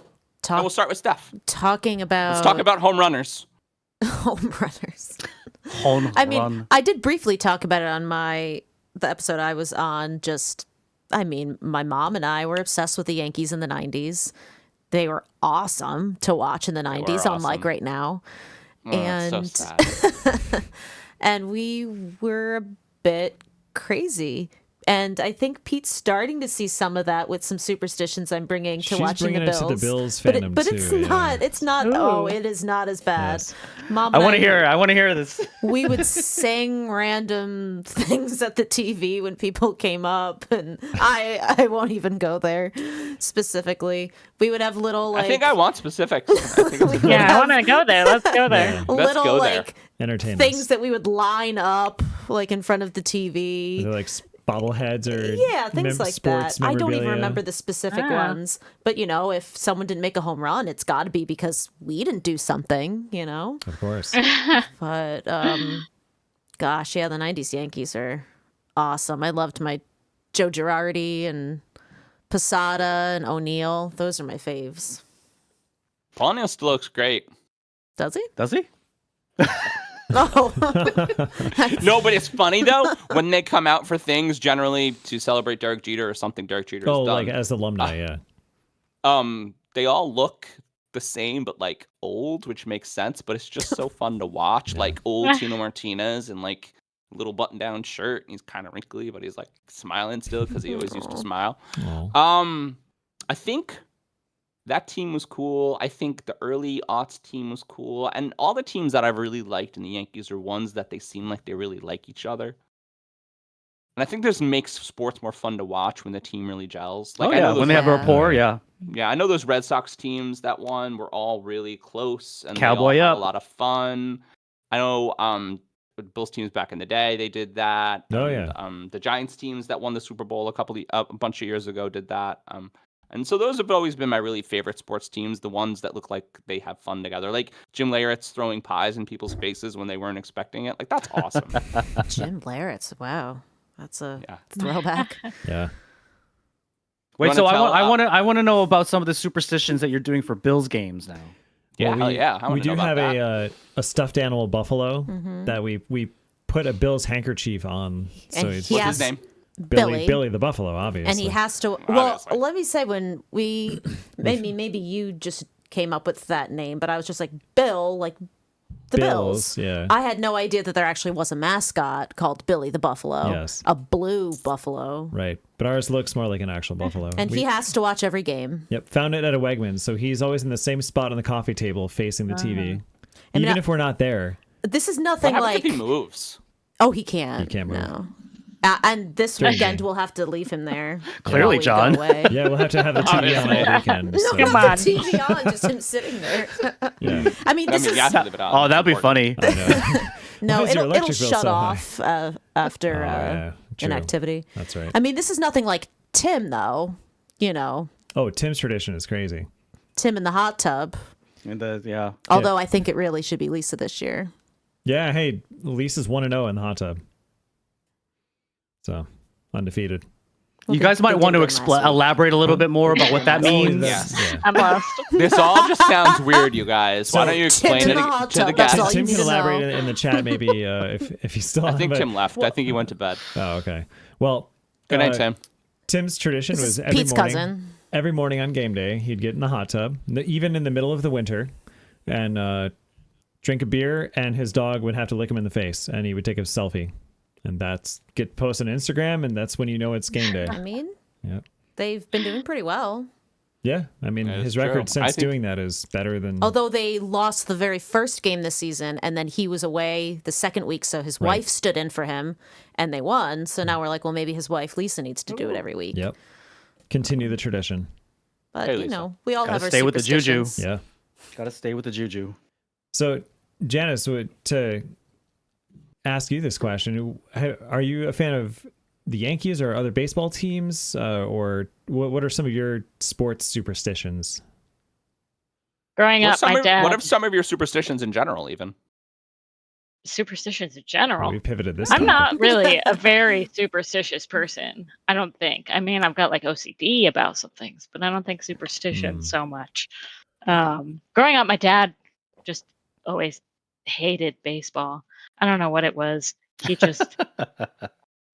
And we'll start with Steph. talking about Let's talk about home runners. home runners. Home I mean, run. I did briefly talk about it on the episode I was on. My mom and I were obsessed with the Yankees in the 90s. They were awesome to watch in the 90s, unlike awesome. right now. Oh, that's And so sad. and we were a bit crazy. And I think Pete's starting to see some of that with some superstitions I'm bringing to She's watching bringing the it to Bills. the Bills but fandom but too, it's yeah. not. It's not. Ooh. Oh, it is not as bad. Yes. Mom, I and want to hear. I want to hear this. We would sing random things at the TV when people came up, and I won't even go there specifically. We would have little I think I want specifics. I think it's Yeah, I want to go there. Let's go there. Yeah. Let's little go there. like Entertain things us. that we would line up like in front of the TV. They're like bobbleheads or Yeah, things like sports that. I don't even memorabilia. remember the specific Ah. ones, but if someone didn't make a home run, it's got to be because we didn't do something, Of course. But gosh, yeah, the '90s Yankees are awesome. I loved my Joe Girardi and Posada and O'Neill. Those are my faves. Paul Neal still looks great. Does he? Does he? Oh, No, but it's funny though when they come out for things generally to celebrate Derek Jeter or something Derek Jeter has Oh, done. like as alumni, yeah. They all look the same but like old, which makes sense. But it's just so fun to watch, like old Tino Martinez and like little button-down shirt. He's kind of wrinkly, but he's like smiling still because he always used to smile. Oh. I think that team was cool. I think the early aughts team was cool. And all the teams that I've really liked in the Yankees are ones that they seem like they really like each other. And I think this makes sports more fun to watch when the team really gels. Like, Oh I yeah, know those, when they have a Yeah. rapport, yeah. yeah, I know those Red Sox teams that won were all really close and Cowboy they all had up. a lot of fun. I know with Bills teams back in the day, they did that. Oh, And, yeah. the Giants teams that won the Super Bowl a bunch of years ago did that. And so those have always been my really favorite sports teams, the ones that look like they have fun together. Like Jim Leyritz throwing pies in people's faces when they weren't expecting it. Like, that's awesome. Jim Leyritz. Wow, that's a Yeah. throwback. Yeah. Wait, wanna so tell, I want to know about some of the superstitions that you're doing for Bills games now. Yeah, Well, hell yeah. I we wanna do know about have that. a stuffed animal buffalo Mm-hmm. that we put a Bill's handkerchief on. So And it's he What's has- his name? Billy the buffalo, obviously. And he has to. Well, Obviously. let me say when we maybe you just came up with that name, but I was just like Bill, like the Bills. Yeah. I had no idea that there actually was a mascot called Billy the Buffalo. Yes. A blue buffalo. Right. But ours looks more like an actual buffalo. And he has to watch every game. Yep, found it at a Wegmans, so he's always in the same spot on the coffee table facing the TV. mean, Even I- if we're not there. This is What nothing happens like. if he moves? Oh, he can't. He can't move. No. And this During weekend game. we'll have to leave him there. Clearly, while we go John. away. Yeah, we'll have to have the TV on all weekend. No, so- Come not on. the TV on, just him sitting there. Yeah. I mean, I this mean, is you have to leave it on. Oh, that'd be Important. funny. I know. no, Why is your it'll electric bill shut so high? off after Oh, yeah, true. inactivity. That's right. I mean, this is nothing like Tim, though. Oh, Tim's tradition is crazy. Tim in the hot tub. And yeah. Although I think it really should be Lisa this year. Yeah, hey, Lisa's 1-0 in the hot tub. So, undefeated. You guys might want to elaborate a little bit more about what that means. Yeah. I'm lost. This all just sounds weird, you guys. Why So- don't you explain Tim it in the hot to the tub, that's guests? all you Tim need can to elaborate know. in the chat maybe if he's still I on. think but- Tim left. I think he went to bed. Oh, okay. Well, Good night, Tim. Tim's tradition This was is every Pete's morning. cousin. Every morning on game day, he'd get in the hot tub, even in the middle of the winter, and drink a beer, and his dog would have to lick him in the face, and he would take a selfie, and that's get posted on Instagram, and that's when you know it's game day. I mean, Yep. they've been doing pretty well. Yeah, I mean, That is his true. record I since think- doing that is better than. Although they lost the very first game this season, and then he was away the second week, so his Right. wife stood in for him, and they won. So now we're like, well, maybe his wife Lisa needs to do it every week. Yep. Continue the tradition. But Hey, you Lisa. know, we all Gotta have our stay with the juju. superstitions. Yeah. Gotta stay with the juju. So, Janice, to ask you this question, are you a fan of the Yankees or other baseball teams, or what are some of your sports superstitions? Growing up, my dad. What are some of your superstitions in general, even? Superstitions in general. We pivoted this. I'm topic. not really a very superstitious person. I don't think. I mean, I've got like OCD about some things, but I don't think superstition so much. Growing up, my dad just always hated baseball. I don't know what it was. He just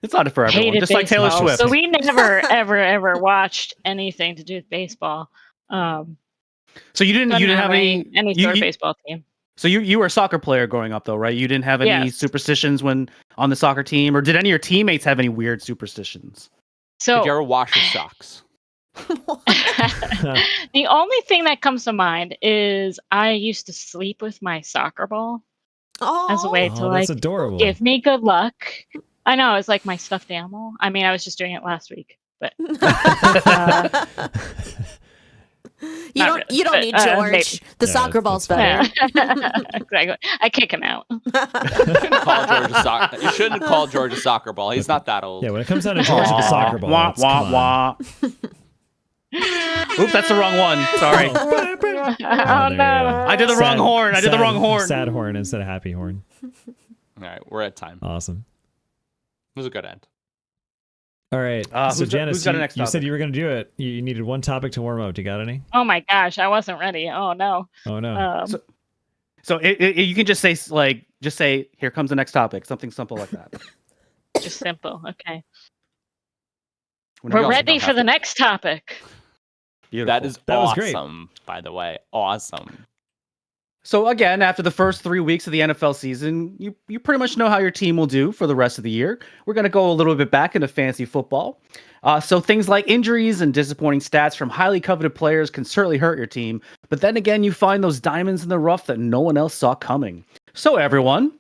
It's not for everyone, hated just like Taylor baseball. Swift. So we never, ever watched anything to do with baseball. So you didn't have any sort of baseball team. So you were a soccer player growing up, though, right? You didn't have any Yes. superstitions when on the soccer team, or did any of your teammates have any weird superstitions? So Did you ever wash your socks? the only thing that comes to mind is I used to sleep with my soccer ball as a way to Oh, like that's adorable. give me good luck. I know it's like my stuffed animal. I mean, I was just doing it last week, but You Not don't. really, You don't but, need maybe. George. The Yeah, soccer ball's that's better. yeah, exactly. I kick him out. Call George a soccer. You shouldn't call George a soccer ball. He's not that old. Yeah, when it comes down to George the soccer ball, Wah, it's- wah, come on. wah. Oops, that's the wrong one. Sorry. Oh there you go. no! I did the wrong horn. I did the wrong horn. Sad horn instead of happy horn. All right, we're at time. Awesome. It was a good end. All right. So who's got Janice, a you, next you said topic? you were going to do it. You needed one topic to warm up. Do you got any? Oh my gosh, I wasn't ready. Oh no. Oh no. Um, You can just say, here comes the next topic. Something simple like that. just simple. Okay. We We're also ready don't for have the to- next topic. Beautiful. That is That was awesome, great. by the way. Awesome. So again, after the first 3 weeks of the NFL season, you pretty much know how your team will do for the rest of the year. We're going to go a little bit back into fantasy football. So things like injuries and disappointing stats from highly coveted players can certainly hurt your team. But then again, you find those diamonds in the rough that no one else saw coming. So everyone,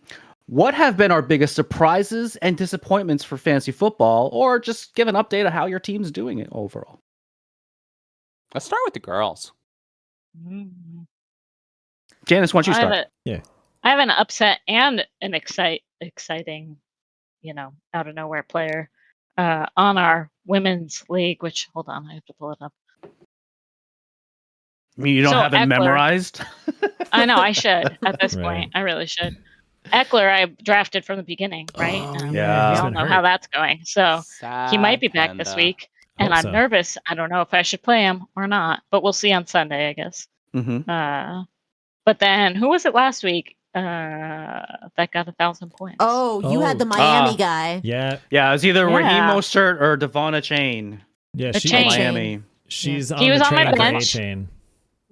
what have been our biggest surprises and disappointments for fantasy football? Or just give an update of how your team's doing it overall. Let's start with the girls. Mm. Janice, why don't you I have start? I have an upset and an exciting, out of nowhere player on our women's league. Which hold on, I have to pull it up. I mean, you don't So have it Eckler- memorized? I know I should at this Right. point. I really should. Eckler, I drafted from the beginning, right? Oh, yeah, we he's all been know hurt. how that's going. So he might be back Sad this panda. week, and Hope I'm so. nervous. I don't know if I should play him or not, but we'll see on Sunday, I guess. Mm-hmm. But then who was it last week that got 1,000 points? Oh, you had the Oh. Miami guy. Yeah. Yeah, it was either Raheem Yeah. Mostert or Devonna Chain. Yeah. The She, chain. Miami. she's Yeah. on He was the on my train for bench. A-Chain.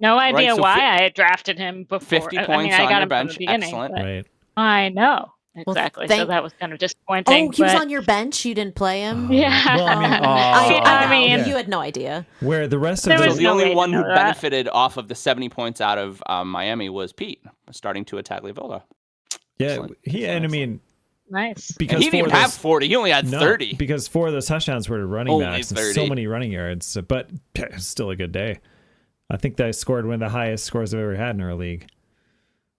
No idea so why fi- I had drafted him before. 50 I points I on got your him from bench. the beginning. Excellent. but- Right. I know. Exactly. So thank- that was kind of disappointing. Oh, he was but- on your bench. You didn't play him. Yeah. Well, I mean, I I mean, know. Yeah. You had no idea. Where the rest of There So was the no only way to one who know that. benefited off of the 70 points out of Miami was Pete, starting to Tagliavola. yeah, Excellent. he and I mean nice. because And he didn't even for have those- 40. He only had No, 30. because 4 of those touchdowns were to running Only backs and 30. so many running yards. But it's still a good day. I think they scored one of the highest scores I've ever had in our league.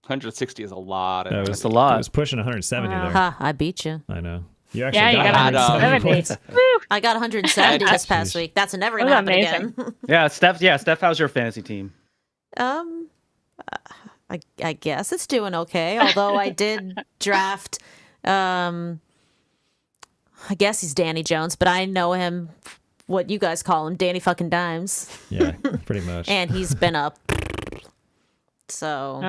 160 is a lot. That was, That's a lot. It was pushing 170 Wow. there. Ha! I beat you. I know. You actually Yeah, you got got 170 170. points. I got 170 this past Jeez. week. That's never That gonna was happen amazing. again. Steph, how's your fantasy team? I I guess it's doing okay. Although I did draft, I guess he's Danny Jones, but I know him, what you guys call him, Danny fucking Dimes. Yeah, pretty much. And he's been up. So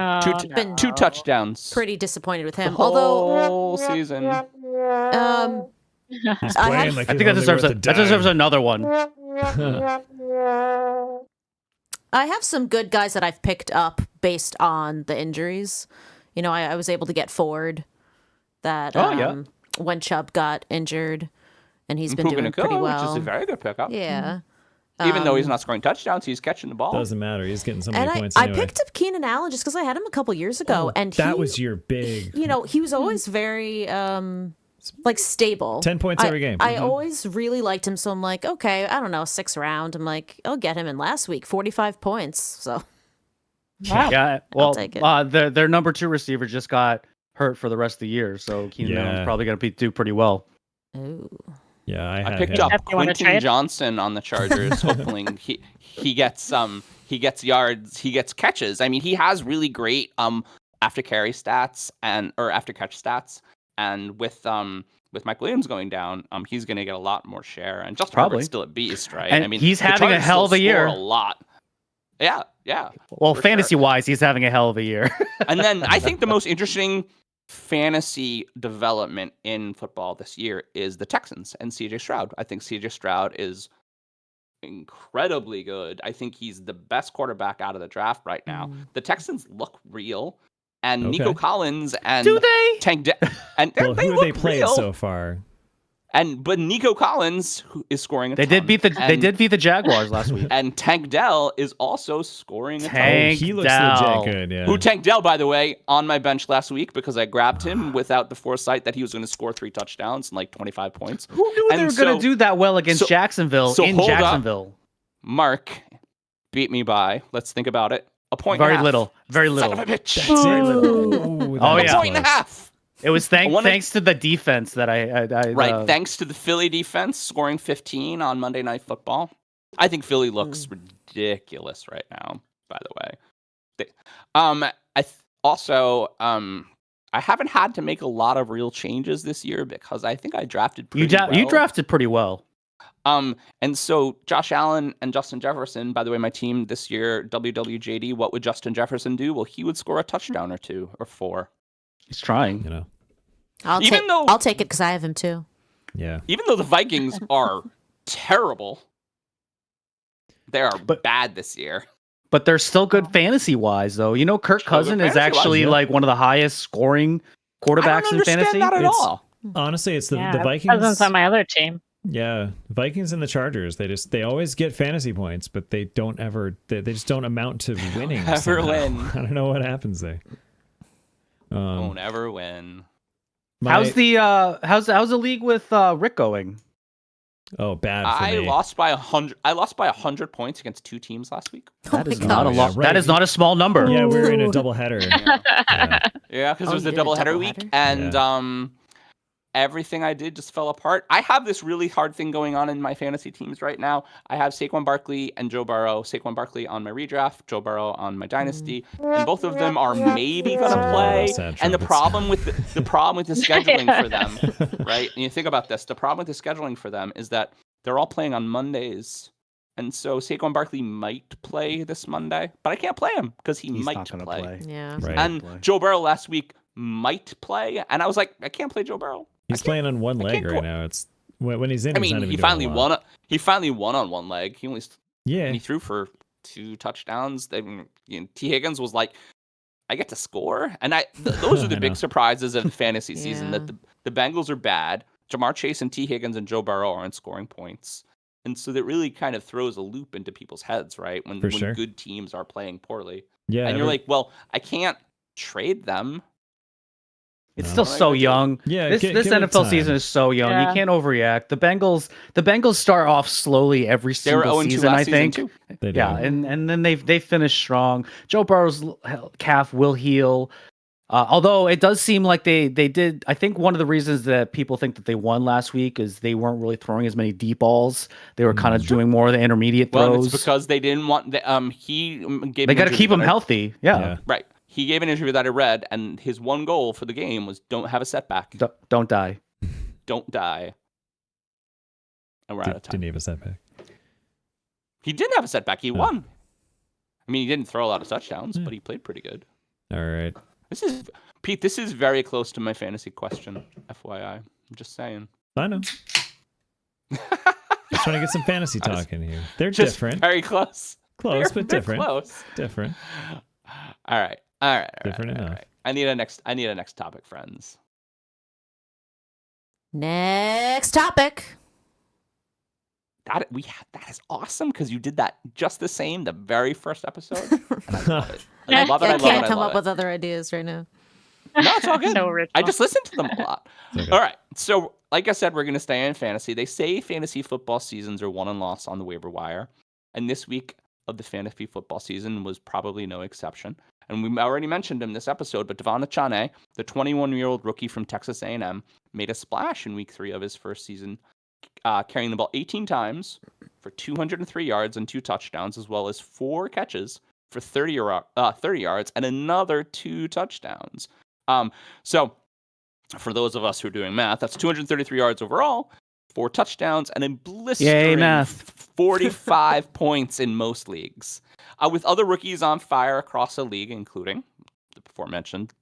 Two touchdowns. pretty disappointed with the him. Although whole season. He's I playing had- like I he's think that only deserves worth a, a that deserves dime. another one. I have some good guys that I've picked up based on the injuries. You know, I was able to get Ford that when Chubb got injured, and he's been doing pretty well. Which is a very good pickup. Yeah. Even though he's not scoring touchdowns, he's catching the ball. Doesn't matter. He's getting so And many points I anyway. picked up Keenan Allen just because I had him a couple years ago, and that was your big. you know, he was always very like stable. 10 points every game. I always really liked him, so I'm like, okay, I don't know, 6th round. I'm like, I'll get him in last week, 45 points. So Wow. Yeah, well, take it. their number 2 receiver just got hurt for the rest of the year, so Keenan Allen's probably going to do pretty well. ooh. Yeah, I I had picked him. up Jeff, you wanna Quentin trade? Johnson on the Chargers, hoping he gets yards, he gets catches. I mean, he has really great after carry stats or after catch stats, and with Mike Williams going down, he's going to get a lot more share. And Justin Probably. Herbert's still a beast, right? And I mean, he's the having a Chargers hell of still a year. score a lot. Yeah. Well, For fantasy-wise, he's having a hell of a year. And then I think the most interesting fantasy development in football this year is the Texans and CJ Stroud. I think CJ Stroud is incredibly good. I think he's the best quarterback out of the draft right now. The Texans look real, and Nico Okay. Collins and Do they? Tank and Well, they who have look they played real. so far? But Nico Collins, who is scoring a They ton, did beat the Jaguars last week. and Tank Dell is also scoring a ton. Tank He looks Dell. legit good. Yeah. Who Tank Dell, by the way, on my bench last week because I grabbed him without the foresight that he was going to score 3 touchdowns and like 25 points. Who knew they And were going to do that well against so- Jacksonville so in hold up. Jacksonville? Mark beat me by, let's think about it, a point Very and a half. little. Very Son little. of a bitch. That's it. Ooh, Oh, that A yeah. was point and a close. half. It was I wanna- thanks to the defense that I Right. Thanks to the Philly defense scoring 15 on Monday Night Football. I think Philly looks ridiculous right now, by the way. I haven't had to make a lot of real changes this year because I think I drafted pretty well. You drafted pretty well. And so Josh Allen and Justin Jefferson, by the way, my team this year, WWJD, what would Justin Jefferson do? Well, he would score a touchdown or 2 or 4. He's trying. You know. I'll take it because I have him too. Yeah. Even though the Vikings are terrible, they are bad this year. But they're still good fantasy-wise, though. You know, Kirk Still good Cousins is fantasy-wise, actually yeah. like one of the highest scoring I quarterbacks don't in fantasy. understand that at It's- all. Honestly, it's the Yeah, Vikings. Cousins on my other team. Yeah, Vikings and the Chargers. They always get fantasy points, but they don't ever. They just don't amount to winning. ever somehow. win. I don't know what happens there. Don't ever win. How's the league with Rick going? bad for I me. lost by 100. I lost by 100 points against 2 teams last week. That my is not a God. lot. Yeah, That right. is not a small number. Yeah, we were in a doubleheader. Yeah. Yeah, because Oh, it was you a did a doubleheader week, doubleheader? and everything I did just fell apart. I have this really hard thing going on in my fantasy teams right now. I have Saquon Barkley and Joe Burrow. Saquon Barkley on my redraft, Joe Burrow on my dynasty, and both of them are maybe Some gonna play. sad And the trumpets. problem with the problem with the scheduling for them, right? And you think about this, the problem with the scheduling for them is that they're all playing on Mondays. And so Saquon Barkley might play this Monday, but I can't play him because he He's might not going to play. play. Yeah. Right. And play. Joe Burrow last week might play, and I was like, I can't play Joe Burrow. He's playing on one leg can't right go- now. It's when he's in. I he's not mean, even he doing finally a lot. won. He finally won on one leg. He only Yeah. and he threw for 2 touchdowns. T. Higgins was like, I get to score, and those are the I big know. surprises of the fantasy season. Yeah. That the Bengals are bad. Jamar Chase and T. Higgins and Joe Burrow aren't scoring points, and so that really kind of throws a loop into people's heads, right? When For sure. good teams are playing poorly, Yeah. and you're like, well, I can't trade them. It's No. still so young. Yeah, This give this it NFL time. season is so young. Yeah. You can't overreact. The Bengals start off slowly every They were single 0-2 season, I last season think. too. They do. Yeah, and then they finish strong. Joe Burrow's calf will heal. Although it does seem like they did. I think one of the reasons that people think that they won last week is they weren't really throwing as many deep balls. They were kind of doing more of the intermediate Well, throws. it's because they didn't want. He gave. They got to injury keep him that I- healthy. Yeah. Yeah. Right. he gave an interview that I read, and his one goal for the game was don't have a setback. Don't die. Don't die. And we're out of time. Didn't he have a setback? He didn't have a setback. He won. I mean, he didn't throw a lot of touchdowns, but he played pretty good. All right. Pete, this is very close to my fantasy question, FYI. I'm just saying. I know. Just trying to get some fantasy talk in here. They're Just different. very close. Close, but They're different. Close. Different. All right. Different enough. All right. I need a next topic, friends. Next topic. That is awesome because you did that just the same the very first episode. And I love it. And I love it. I can't come up with other ideas right now. No, it's all good. So original. I just listen to them a lot. Okay. All right. So, like I said, we're going to stay in fantasy. They say fantasy football seasons are won and lost on the waiver wire. And this week of the fantasy football season was probably no exception. And we already mentioned him this episode, but Devon Achane, the 21-year-old rookie from Texas A&M, made a splash in week 3 of his first season, carrying the ball 18 times for 203 yards and 2 touchdowns, as well as 4 catches for 30 yards and another 2 touchdowns. So for those of us who are doing math, that's 233 yards overall, 4 touchdowns, and a blistering 45 points in most leagues. With other rookies on fire across the league, including the aforementioned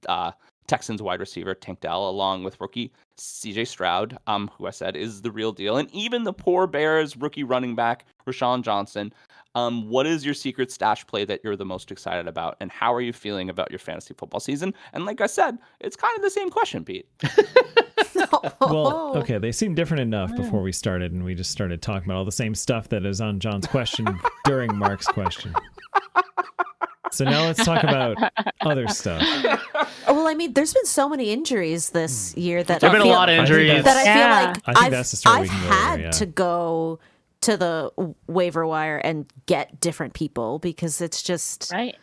Texans wide receiver Tank Dell, along with rookie CJ Stroud, who I said is the real deal, and even the poor Bears rookie running back Rashawn Johnson. What is your secret stash play that you're the most excited about, and how are you feeling about your fantasy football season? And like I said, it's kind of the same question, Pete. Well, okay, they seem different enough before we started, and we just started talking about all the same stuff that is on John's question during Mark's question. So now let's talk about other stuff. Well, I mean, there's been so many injuries this year that There've been a lot of injuries. that I feel Yeah. like I think that's the story we I've can go over, had yeah. to go to the waiver wire and get different people because it's just Right.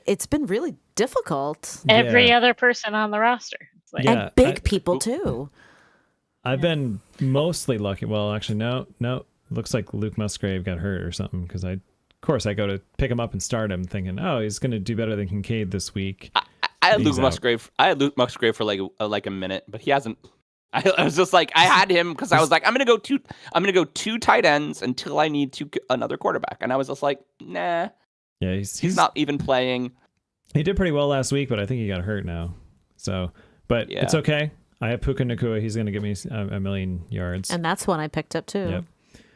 it's been really difficult. Every Yeah. other person on the roster. It's like, Yeah. And big people too. I've been mostly lucky. Well, actually, no. Looks like Luke Musgrave got hurt or something because of course, I go to pick him up and start him, thinking, "Oh, he's going to do better than Kincaid this week." I had He's Luke out. Musgrave. I had Luke Musgrave for like a minute, but he hasn't. I was just like, I had him because I was like, I'm gonna go 2 tight ends until I need another quarterback, and I was just like, nah. Yeah, He's not even playing. He did pretty well last week, but I think he got hurt now. So, but Yeah. it's okay. I have Puka Nacua. He's going to give me a million yards. And that's one I picked up too. Yep.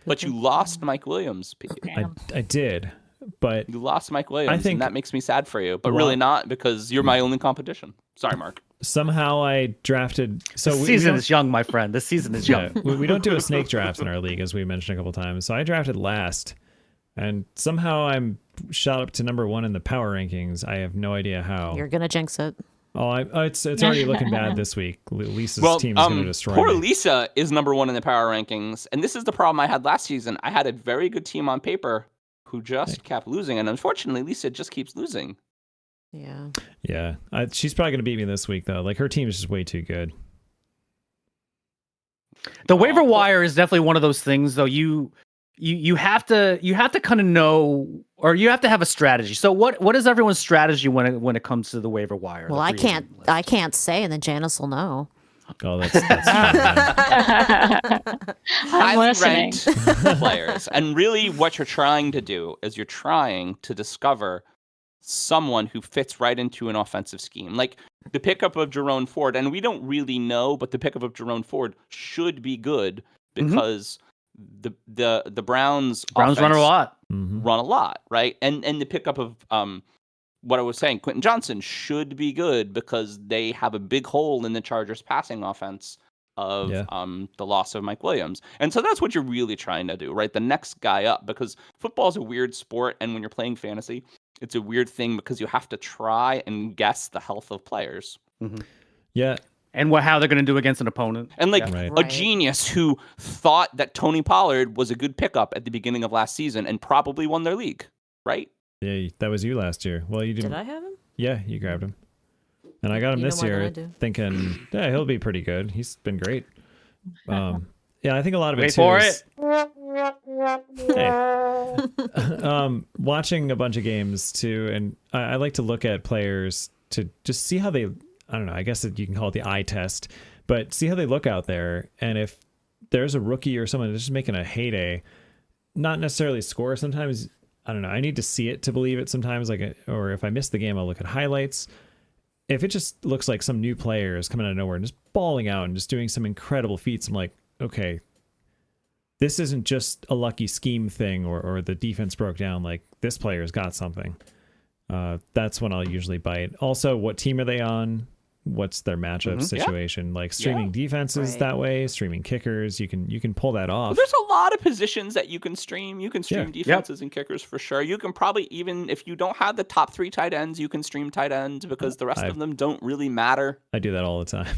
But you lost Mike Williams, Pete. I did, but You lost Mike Williams, think- and that makes me sad for you. But Well- really not, because you're my only competition. Sorry, Mark. somehow I drafted. So The we season don't- is young, my friend. The season is young. Yeah, we don't do a snake draft in our league, as we mentioned a couple times. So I drafted last, and somehow I'm shot up to number 1 in the power rankings. I have no idea how. You're gonna jinx it. It's already looking bad this week. Lisa's Well, team is going to destroy poor me. Lisa is number 1 in the power rankings, and this is the problem I had last season. I had a very good team on paper who just kept losing, and unfortunately, Lisa just keeps losing. Yeah. Yeah, she's probably going to beat me this week though. Like her team is just way too good. The waiver wire is definitely one of those things, though. You have to kind of know, or you have to have a strategy. So what is everyone's strategy when it comes to the waiver wire? Well, the I free can't agent list? I can't say, and then Janice will know. Oh, that's fun, man. I'm Highly listening. ranked players. And really what you're trying to do is you're trying to discover someone who fits right into an offensive scheme. Like the pickup of Jerome Ford, and we don't really know, but the pickup of Jerome Ford should be good because the Browns Browns run a offense lot. Mhm. run a lot, right? And the pickup of what I was saying, Quentin Johnson should be good because they have a big hole in the Chargers passing offense of the loss of Mike Williams. And so that's what you're really trying to do, right? The next guy up, because football is a weird sport, and when you're playing fantasy, it's a weird thing because you have to try and guess the health of players. Yeah, And how they're going to do against an opponent. And like Right. a Right. genius who thought that Tony Pollard was a good pickup at the beginning of last season and probably won their league, right? yeah, that was you last year. Well, you didn't. Did I have him? Yeah, you grabbed him, and I got him You know this more than year, I do. thinking, yeah, he'll be pretty good. He's been great. Yeah, I think a lot of it Wait too for is- it. Hey. Watching a bunch of games too, and I like to look at players to just see how they, I don't know, I guess you can call it the eye test, but see how they look out there. And if there's a rookie or someone that's just making a heyday, not necessarily score sometimes, I don't know, I need to see it to believe it sometimes, or if I miss the game, I'll look at highlights. If it just looks like some new player is coming out of nowhere and just balling out and just doing some incredible feats, I'm like, okay, this isn't just a lucky scheme thing or the defense broke down. Like, this player's got something. That's when I'll usually bite. Also, what team are they on? What's their matchup situation? Like streaming defenses that way, streaming kickers. You can pull that off. Well, there's a lot of positions that you can stream. You can stream defenses and kickers for sure. You can probably, even if you don't have the top 3 tight ends, you can stream tight ends because the rest of them don't really matter. I do that all the time.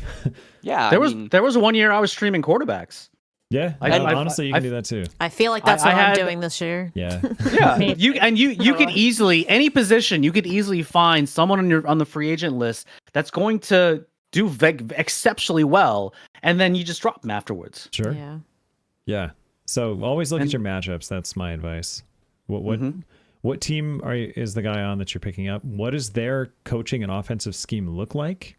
Yeah, there was one year I was streaming quarterbacks. Yeah, honestly, you can do that too. I feel like that's what I'm doing this year. Yeah, yeah. You could easily, any position, you could easily find someone on the free agent list that's going to do exceptionally well, and then you just drop them afterwards. Sure. Yeah. So always look at your matchups. That's my advice. What team is the guy on that you're picking up? What does their coaching and offensive scheme look like?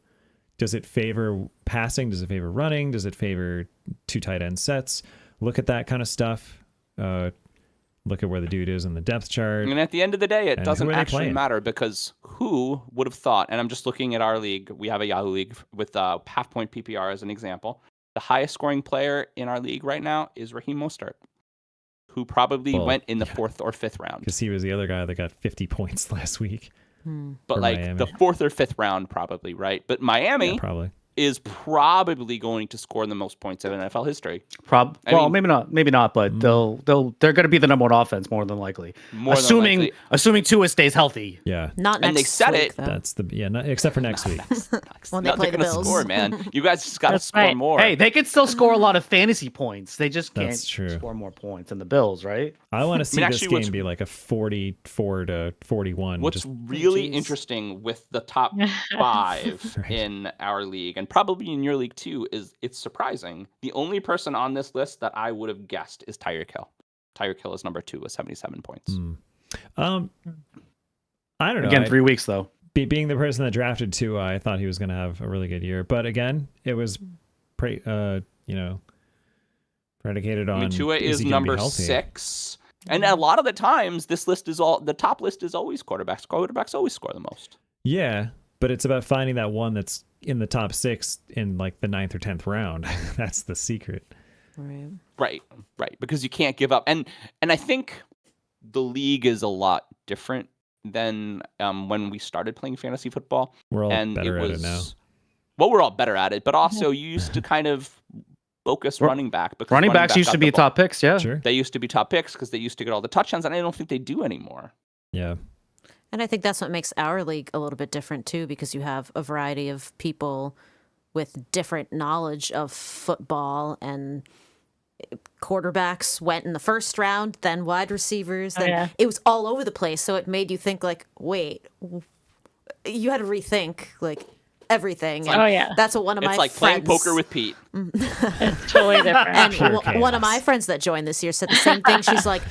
Does it favor passing? Does it favor running? Does it favor 2 tight end sets? Look at that kind of stuff. Look at where the dude is in the depth chart. And at the end of the day, it doesn't actually matter, because who would have thought, and I'm just looking at our league. We have a Yahoo league with half-point PPR as an example. The highest scoring player in our league right now is Raheem Mostert, who probably went in the 4th or 5th round. Because he was the other guy that got 50 points last week. But like Miami. The 4th or 5th round, probably, right? But Miami probably is probably going to score the most points in NFL history. Maybe not, but they're going to be the number 1 offense more than likely. Assuming Tua stays healthy. Yeah, not next and they said week, it. Though. That's except for next week. When they play the Bills. Score, man. You guys just got to score more. Hey, they can still score a lot of fantasy points. They just can't true. score more points than the Bills, right? I want to see this game be like a 44-41. What's really interesting with the top 5 in our league, and probably in your league too, is it's surprising. The only person on this list that I would have guessed is Tyreek Hill. Tyreek Hill is number 2 with 77 points. I don't know. Again, 3 weeks though. Being the person that drafted Tua, I thought he was going to have a really good year. But again, it was predicated on. Tua is number 6. And a lot of the times, the top list is always quarterbacks. Quarterbacks always score the most. Yeah, but it's about finding that one that's in the top 6 in like the 9th or 10th round. That's the secret. Right. Because you can't give up. And I think the league is a lot different than when we started playing fantasy football. We're all better at it now. Well, we're all better at it, but also you used to kind of focus running back. Because running backs used to be top picks, yeah. Sure. They used to be top picks because they used to get all the touchdowns, and I don't think they do anymore. Yeah. And I think that's what makes our league a little bit different too, because you have a variety of people with different knowledge of football, and quarterbacks went in the first round, then wide receivers, then it was all over the place. So it made you think like, wait, you had to rethink like everything. And that's what one of my friends... It's like playing poker with Pete. It's totally different. And one of my friends that joined this year said the same thing. She's like,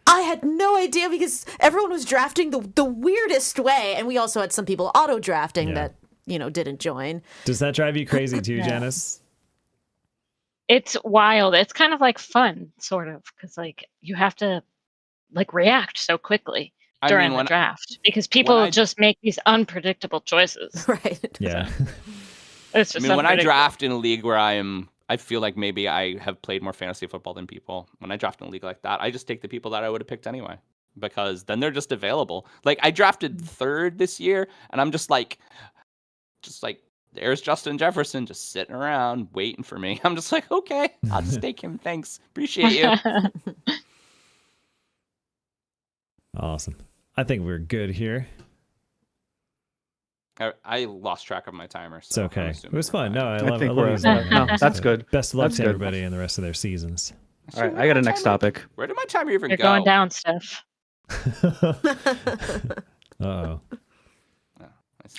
I had no idea because everyone was drafting the weirdest way. And we also had some people auto drafting that, didn't join. Does that drive you crazy too, Janice? It's wild. It's kind of like fun, sort of, because like you have to like react so quickly during the draft because people just make these unpredictable choices. Right. Yeah. It's just when I draft in a league where I feel like maybe I have played more fantasy football than people. When I draft in a league like that, I just take the people that I would have picked anyway, because then they're just available. Like I drafted 3rd this year, and I'm just like, there's Justin Jefferson just sitting around waiting for me. I'm just like, okay, I'll just take him. Thanks. Appreciate you. Awesome. I think we're good here. I lost track of my timer. It's okay. It was fun. No, I love that's good. Best of luck to everybody in the rest of their seasons. All right, I got a next topic. Where did my timer even You're go? going down, Steph. Uh-oh.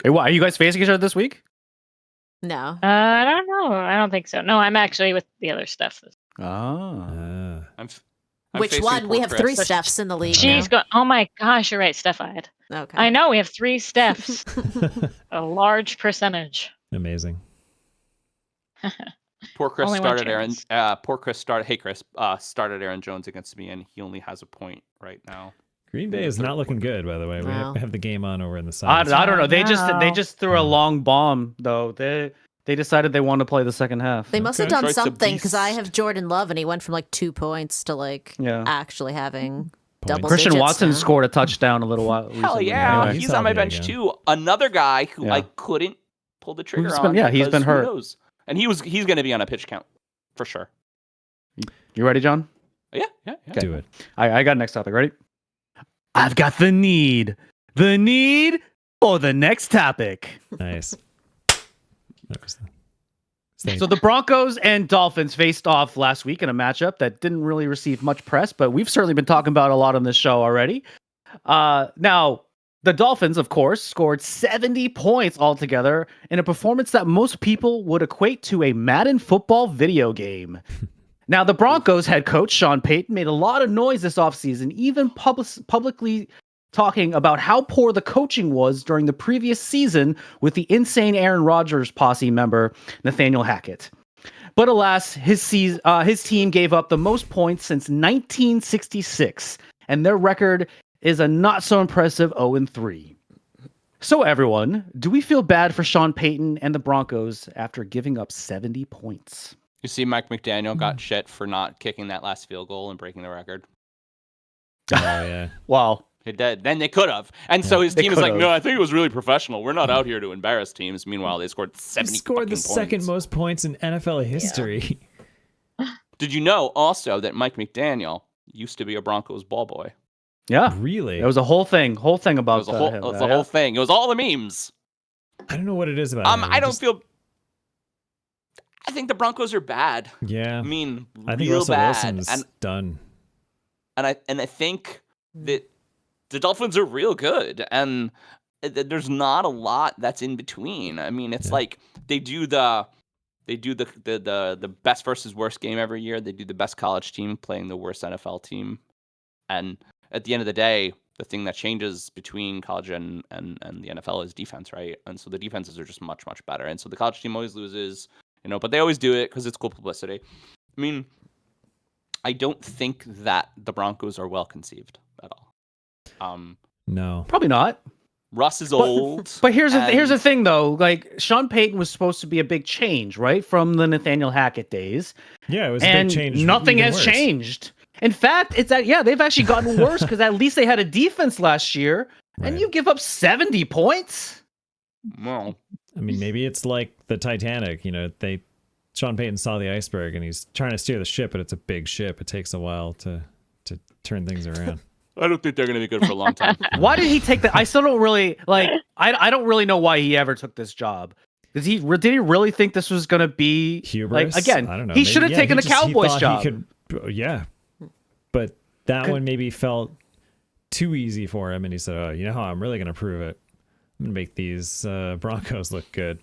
Hey, what, are you guys facing each other this week? No. I don't know. I don't think so. No, I'm actually with the other stuff. Ah. I'm I'm Which facing one? poor We have three Chris. Stephs in the league. She's going. Oh my gosh, you're right, Steph-eyed. now. Okay. I know we have 3 Stephs, a large percentage. Amazing. Poor Chris Only one started Aaron. chance. Poor Chris started. Hey Chris, started Aaron Jones against me, and he only has a point right now. Green Bay is not looking good, by the way. No. We have the game on over in the I, side. I don't know. They Wow. just threw a long bomb though. They decided they wanted to play the second half. They must have Okay. done Choice of something because I beast. have Jordan Love and he went from like 2 points to like Yeah. actually having double Christian digits Watson now. scored a touchdown a little while. Hell recently. yeah, Anyway. he's he's on my healthy bench again. too. Another guy who Yeah. I couldn't pull the trigger Who's on. been- yeah, he's been because who hurt. knows? And he's going to be on a pitch count for sure. You ready, John? Yeah. Okay. Do it. I got next topic. Ready? I've got the need for the next topic. Nice. That was the- So the Broncos and Dolphins faced off last week in a matchup that didn't really receive much press, but we've certainly been talking about a lot on this show already. Now, the Dolphins, of course, scored 70 points altogether in a performance that most people would equate to a Madden football video game. Now, the Broncos head coach, Sean Payton, made a lot of noise this offseason, even publicly talking about how poor the coaching was during the previous season with the insane Aaron Rodgers posse member, Nathaniel Hackett. But alas, his team gave up the most points since 1966, and their record is a not-so-impressive 0-3. So everyone, do we feel bad for Sean Payton and the Broncos after giving up 70 points? You see, Mike McDaniel got shit for not kicking that last field goal and breaking the record. Oh, yeah. Wow. It did. Then they could have. And so his They team is like, could've. no, I think it was really professional. We're not out here to embarrass teams. Meanwhile, they scored He 70 scored the fucking second points. most points in NFL history. Did you know also that Mike McDaniel used to be a Broncos ball boy? Yeah. Really? It was a whole thing It about was a whole, him. it was the whole thing. It was all the memes. I don't know what it is about him. I don't Just- feel. I think the Broncos are bad. Yeah. I mean, I think real Russell bad. Wilson's done. And I think that the Dolphins are real good, and there's not a lot that's in between. I mean, it's Yeah. like they do the best versus worst game every year. They do the best college team playing the worst NFL team, and at the end of the day, the thing that changes between college and the NFL is defense, right? And so the defenses are just much better, and so the college team always loses, but they always do it because it's cool publicity. I mean, I don't think that the Broncos are well conceived at all. No. Probably not. Russ is old. But here's the and- thing, though. Like, Sean Payton was supposed to be a big change, right? From the Nathaniel Hackett days. Yeah, it was And a big change. nothing even has worse. changed. In fact, they've actually gotten worse because at least they had a defense last year, and Right. you give up 70 points? Well, I mean, maybe it's like the Titanic. Sean Payton saw the iceberg and he's trying to steer the ship, but it's a big ship. It takes a while to turn things around. I don't think they're going to be good for a long time. Why did he take that? I still don't really I don't really know why he ever took this job. Did he really think this was going to be Hubris? like, again? I don't know. He Maybe- should have yeah, taken he the just- he Cowboys thought job. He could, yeah, but that one maybe felt too easy for him, and he said, "Oh, you know how I'm really going to prove it? I'm going to make these Broncos look good."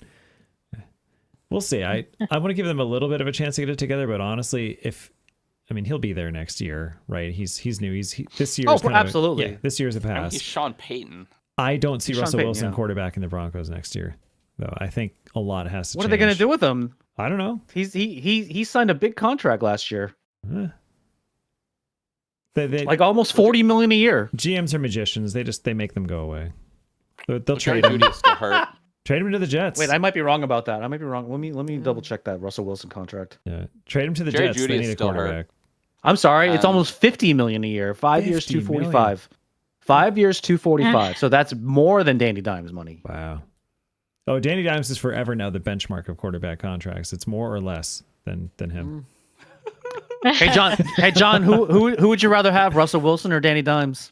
We'll see. I want to give them a little bit of a chance to get it together, but honestly, he'll be there next year, right? He's new. This year. Oh, absolutely. This year's a I mean, pass. he's Sean Payton. I don't see Sean Russell Payton, Wilson yeah. quarterback in the Broncos next year, though. I think a lot has to What change. are they going to do with him? I don't know. He signed a big contract last year, Eh. They like almost 40 million a year. GMs are magicians. They make them go away. They'll Jerry trade him. Judy is still hurt. Trade him to the Jets. Wait, I might be wrong about that. I might be wrong. Let me double check that Russell Wilson contract. Yeah. Trade him to the Jerry Jets. Jeudy They is need a still hurt. quarterback. I'm sorry, it's Um, almost 50 million a year. 5 years, 50 million. 245. 5 years, 245. So that's more than Danny Dimes' money. Wow. Oh, Danny Dimes is forever now the benchmark of quarterback contracts. It's more or less than him. Hey John, who would you rather have, Russell Wilson or Danny Dimes?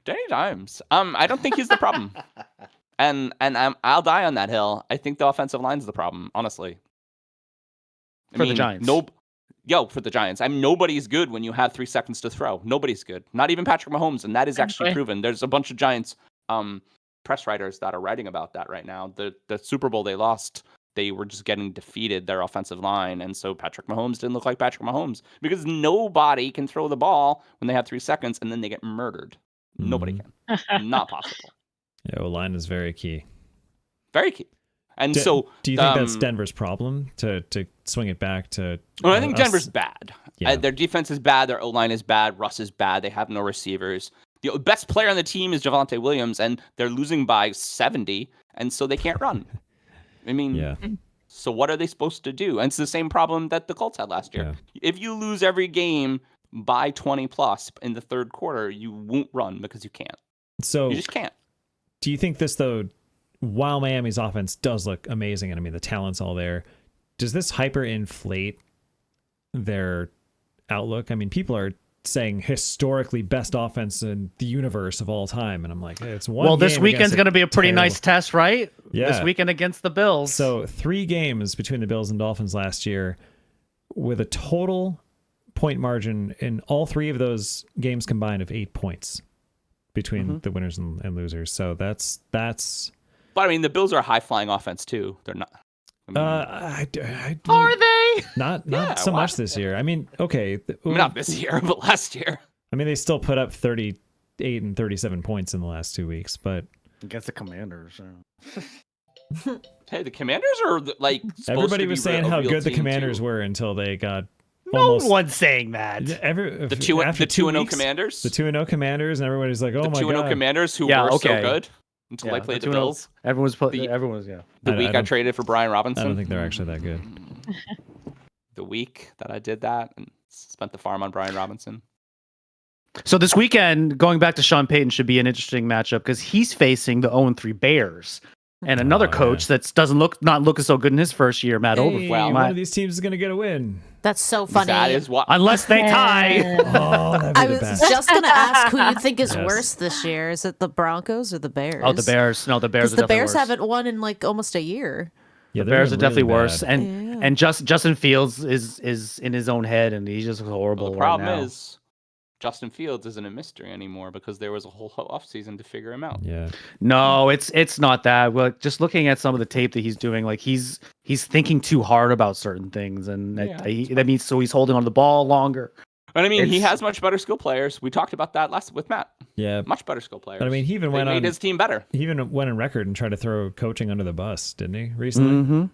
Danny Dimes. I don't think he's the problem. and I'll die on that hill. I think the offensive line's the problem, honestly. For the Giants. For the Giants. Nobody's good when you have 3 seconds to throw. Nobody's good. Not even Patrick Mahomes, and that is actually Exactly. proven. There's a bunch of Giants press writers that are writing about that right now. The Super Bowl they lost they were just getting defeated, their offensive line. And so Patrick Mahomes didn't look like Patrick Mahomes because nobody can throw the ball when they have 3 seconds and then they get murdered. Nobody can. Not possible. Yeah, line is very key. Very key. And Do you think that's um, Denver's problem to swing it back to? Well, I think us? Denver's bad. Yeah. Their defense is bad. Their O-line is bad. Russ is bad. They have no receivers. The best player on the team is Javonte Williams, and they're losing by 70, and so they can't run. I mean, Yeah. So what are they supposed to do? And it's the same problem that the Colts had last year. Yeah. If you lose every game by 20 plus in the third quarter, you won't run because you can't. So You just can't. do you think this, though, while Miami's offense does look amazing, and I mean, the talent's all there, does this hyperinflate their outlook? I mean, people are saying historically best offense in the universe of all time, and I'm like, hey, it's one. Well, this game weekend's against going to be a pretty terrible- nice test, right? Yeah. This weekend against the Bills. So 3 games between the Bills and Dolphins last year, with a total point margin in all 3 of those games combined of 8 points between the winners and losers. So that's. But I mean, the Bills are a high-flying offense too. They're not. I mean, Are they? Not Yeah, so why? much this year. I mean, okay. not this year, but last year. I mean, they still put up 38 and 37 points in the last 2 weeks, but Against the Commanders. Hey, the Commanders are like. supposed everybody to was be saying a how real good the team, Commanders too. were until they got No almost one's saying that. The 2-0 Commanders. The 2-0 Commanders, and everybody's like, "Oh The my 2-0 god!" Commanders who Yeah, were okay. so good until they played the Bills. Everyone's The- everyone's yeah. The I week I don't- traded for Brian Robinson. I don't think they're actually that good. The week that I did that and spent the farm on Brian Robinson. So this weekend, going back to Sean Payton, should be an interesting matchup because he's facing the 0-3 Bears and another Oh, coach yeah. that doesn't look so good in his first year, Matt Hey, Overfell. one of these teams is gonna get a win. That's so funny. That is what. Unless they tie. Oh, that'd be I the was best. just gonna ask who you think is Yes. worse this year. Is it the Broncos or the Bears? Oh, the Bears. No, the Bears Because are the definitely Bears worse. haven't won in like almost a year. Yeah, The Bears are definitely worse. bad. And Justin Fields is in his own head and he's just horrible Well, the right problem now. is Justin Fields isn't a mystery anymore because there was a whole offseason to figure him out. Yeah, No, it's not that. Well, just looking at some of the tape that he's doing, like he's thinking too hard about certain things, and that means so he's holding on to the ball longer. But I mean, he It's- has much better skill players. We talked about that last with Matt. yeah. Much better skill players. But I mean, he even they went made on. his team better. He even went on record and tried to throw coaching under the bus, didn't he? Recently. Mm-hmm.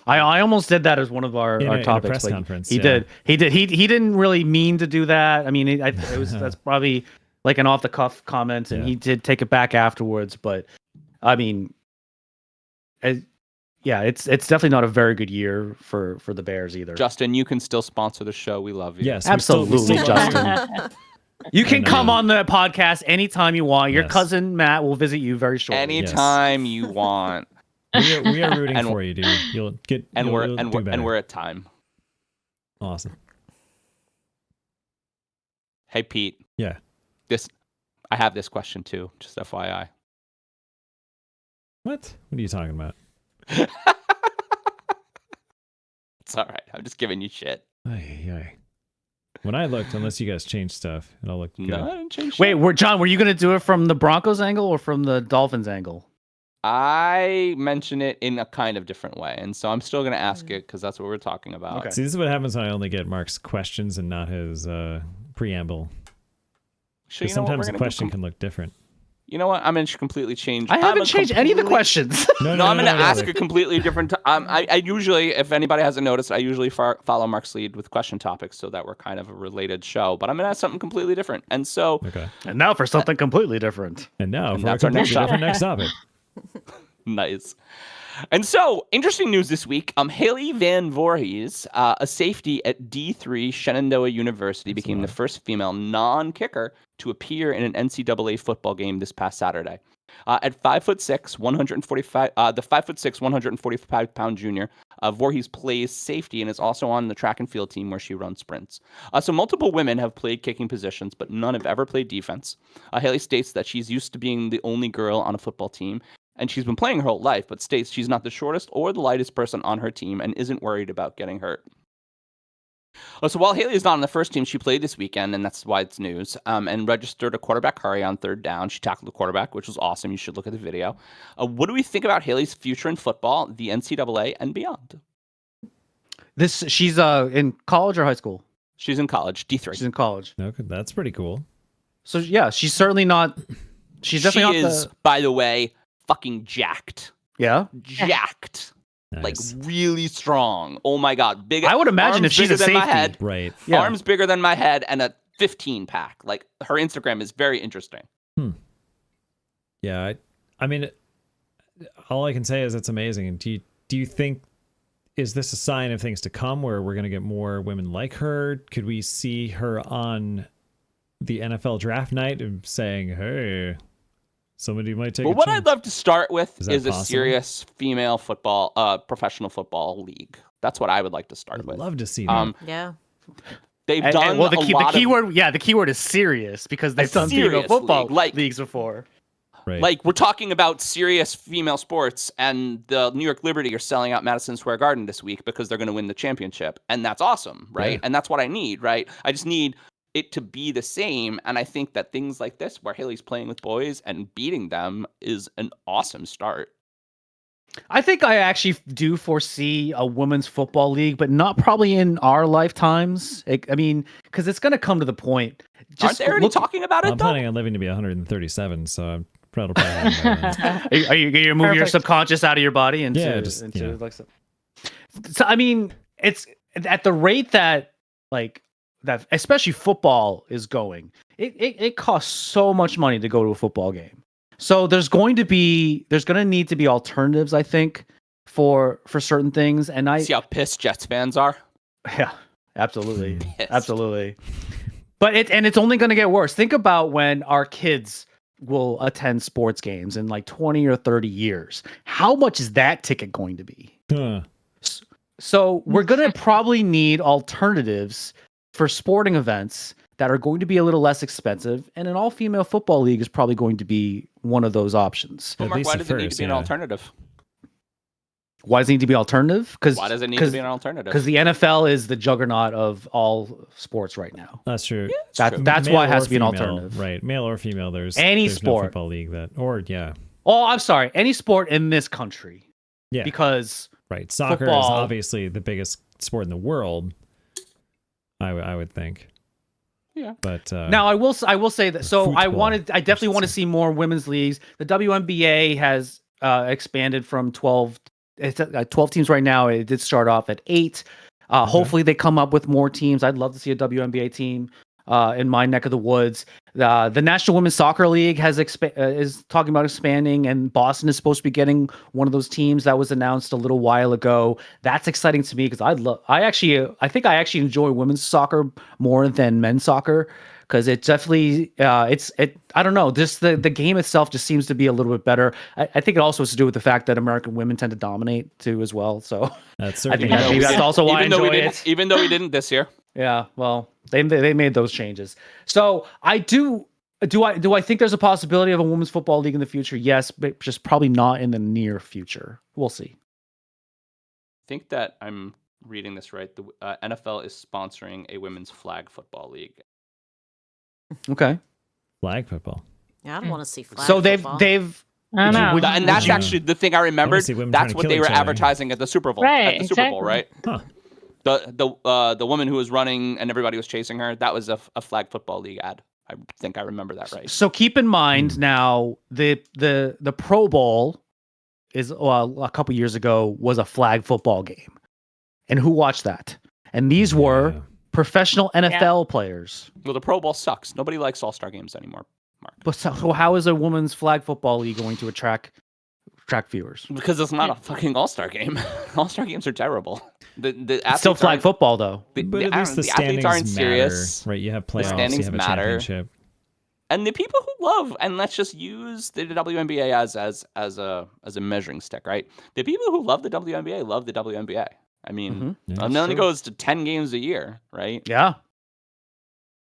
I almost did that as one of our In a topics. press like, conference, He yeah. did. He didn't really mean to do that. I mean, that's probably like an off the cuff comment, and Yeah. he did take it back afterwards. But I mean, yeah, it's definitely not a very good year for the Bears either. Justin, you can still sponsor the show. We love you. Yes, Absolutely, we still- Justin. You can And, come on the podcast anytime you want. Your Yes. cousin Matt will visit you very shortly. Anytime you want. We are rooting And- for you, dude. You'll get. And you'll, we're you'll and do we're, better. and we're at time. Awesome. Hey Pete, Yeah. I have this question too, just FYI. What? What are you talking about? It's all right. I'm just giving you shit. Ay. When I looked, unless you guys changed stuff, it all looked good. No, I didn't change shit. Wait, John, were you going to do it from the Broncos angle or from the Dolphins angle? I mention it in a kind of different way, and so I'm still going to ask it because that's what we're talking about. Okay. See, this is what happens when I only get Mark's questions and not his preamble. So Because you know what, sometimes we're the gonna question can look different. You know what? I'm going to completely change. I I'm haven't a changed any of the completely- questions. No, No, I'm going to ask no. a completely different. I usually, if anybody hasn't noticed, I usually follow Mark's lead with question topics so that we're kind of a related show. But I'm going to ask something completely different. And so, Okay. And now for something completely different. And now And for a that's our next completely different next topic. nice. And so, interesting news this week. Haley Van Voorhees, a safety at D3 Shenandoah University, became the first female non-kicker to appear in an NCAA football game this past Saturday. At 5'6", 145, the 5'6", 145-pound junior, Voorhees plays safety and is also on the track and field team where she runs sprints. So multiple women have played kicking positions, but none have ever played defense. Haley states that she's used to being the only girl on a football team, and she's been playing her whole life, but states she's not the shortest or the lightest person on her team and isn't worried about getting hurt. So while Haley is not on the first team, she played this weekend, and that's why it's news. And registered a quarterback hurry on third down. She tackled the quarterback, which was awesome. You should look at the video. What do we think about Haley's future in football, the NCAA, and beyond? She's in college or high school? She's in college, D3. She's in college. Okay, that's pretty cool. So yeah, she's certainly not. She's definitely she not is, by the way, fucking jacked. Yeah. Jacked. Nice. Like really strong. Oh my god, big. I would imagine if she's bigger a than my safety. head, Right. Yeah. arms bigger than my head, and a 15 pack. Like her Instagram is very interesting. Yeah, I mean, all I can say is it's amazing. And do you think, is this a sign of things to come where we're going to get more women like her? Could we see her on the NFL draft night and saying, "Hey, somebody might take"? But a what chance? I'd love to start with Is that is a possible? serious female football, professional football league. That's what I would like to start I'd with. love to see that. Yeah. They've And- done well, the a lot of keyword is serious because they've done serious female football league, like- leagues before. Right. Like, we're talking about serious female sports, and the New York Liberty are selling out Madison Square Garden this week because they're going to win the championship. And that's awesome, right? Yeah. And that's what I need, right? I just need it to be the same. And I think that things like this, where Haley's playing with boys and beating them, is an awesome start. I think I actually do foresee a women's football league, but not probably in our lifetimes. I mean, because it's going to come to the point. Aren't they already talking about it, I'm though? planning on living to be 137, so I'm probably happen by then. Are you going to move your Perfect. subconscious out of your body into, Yeah, just, into yeah. like so I mean, it's at the rate that especially football is going. It costs so much money to go to a football game. So there's going to need to be alternatives, I think, for certain things. And See how pissed Jets fans are? yeah, absolutely, Pissed. absolutely. But it's only going to get worse. Think about when our kids will attend sports games in like 20 or 30 years. How much is that ticket going to be? Huh. So we're going to probably need alternatives for sporting events that are going to be a little less expensive. And an all-female football league is probably going to be one of those options. At Mark, least why at does it need to first, be an yeah. alternative? Why does it need to be alternative? Why does it need to be an alternative? Because the NFL is the juggernaut of all sports right now. That's true. It's true. That's Male why it has or to be an female, alternative. Right. Male or female, there's Any no sport. football league that, or yeah. Oh, I'm sorry. Any sport in this country. Yeah. Because Right. Soccer is football- obviously the biggest sport in the world. I would think. Yeah. But now I will say that. So I Football, definitely should want to say. see more women's leagues. The WNBA has expanded from 12. It's 12 teams right now. It did start off at 8. Hopefully they come up with more teams. I'd love to see a WNBA team in my neck of the woods. The National Women's Soccer League is talking about expanding, and Boston is supposed to be getting one of those teams that was announced a little while ago. That's exciting to me because I think I actually enjoy women's soccer more than men's soccer because it definitely I don't know, just the game itself just seems to be a little bit better. I think it also has to do with the fact that American women tend to dominate too as well. So that's I think certainly maybe that's also why I enjoy it. Even though we didn't this year. Yeah, well, they made those changes. So I do I think there's a possibility of a women's football league in the future? Yes, but just probably not in the near future. We'll see. I think that I'm reading this right. The NFL is sponsoring a women's flag football league. Okay. flag football. Yeah, I don't want to see flag So football. they've I don't know. Would- And that's you- actually the thing I remembered. see women trying That's to what kill they were each other. advertising at the Super Bowl. Right, At the Super Bowl, right? Huh. The woman who was running and everybody was chasing her. That was a flag football league ad. I think I remember that right. So keep in mind now the Pro Bowl is a couple years ago was a flag football game, and who watched that? And these were Yeah. professional NFL players. Well, the Pro Bowl sucks. Nobody likes All-Star games anymore, Mark. But so how is a women's flag football league going to attract viewers? Because it's not a fucking All-Star game. All-Star games are terrible. The It's athletes still flag aren't- football though. But at least the athletes standings aren't matter, serious. right? You have playoffs, you standings have a matter. championship. And the people who love, and let's just use the WNBA as a measuring stick, right? The people who love the WNBA love the WNBA. I mean, Yeah, Melanie true. goes to 10 games a year, right? Yeah.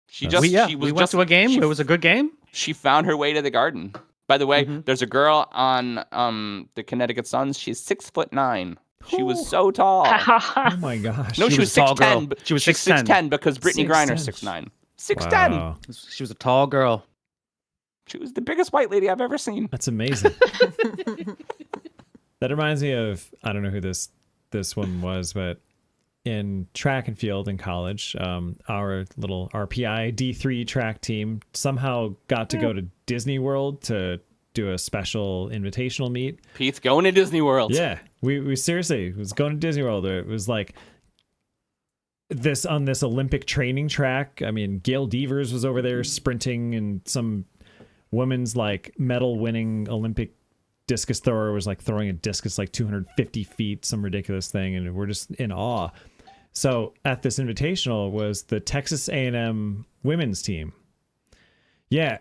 She That's- just we went to a game. It was a good game. She found her way to the Garden. By the way, Mhm. there's a girl on the Connecticut Suns. She's 6'9". She was so tall. Oh my gosh. No, she was was a tall girl. 6'10". She was She's 6'10". because Brittany Griner's 6'10". 6'9". 6'10". Wow. She was a tall girl. She was the biggest white lady I've ever seen. That's amazing. That reminds me of, I don't know who this one was, but in track and field in college, our little RPI D3 track team somehow got to go to Disney World to do a special invitational meet. Pete's going to Disney World. Yeah, we seriously was going to Disney World. It was like this on this Olympic training track. I mean, Gail Devers was over there sprinting, and some women's like medal winning Olympic discus thrower was like throwing a discus like 250 feet, some ridiculous thing, and we're just in awe. So at this invitational was the Texas A&M women's team. Yeah,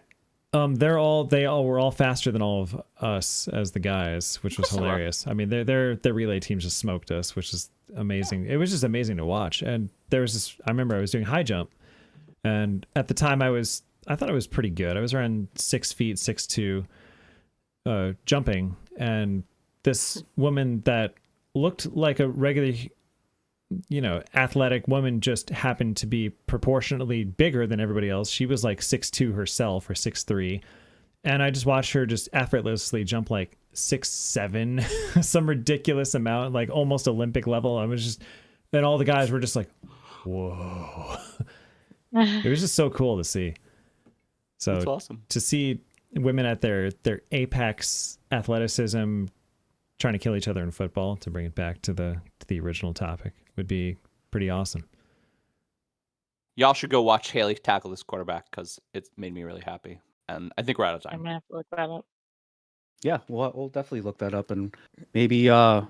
they were all faster than all of us as the guys, which was hilarious. I mean, their relay teams just smoked us, which is amazing. It was just amazing to watch. And there was this. I remember I was doing high jump, and at the time I thought I was pretty good. I was around 6 feet 6'2", jumping, and this woman that looked like a regular, athletic woman just happened to be proportionately bigger than everybody else. She was like 6'2" herself or 6'3", and I just watched her just effortlessly jump like 6'7", some ridiculous amount, like almost Olympic level. And all the guys were just like, whoa. It was just so cool to see. So That's awesome. To see women at their apex athleticism trying to kill each other in football, to bring it back to the original topic, would be pretty awesome. Y'all should go watch Haley tackle this quarterback because it made me really happy. And I think we're out of I'm time. gonna have to look that up. Yeah, we'll definitely look that up, and maybe we'll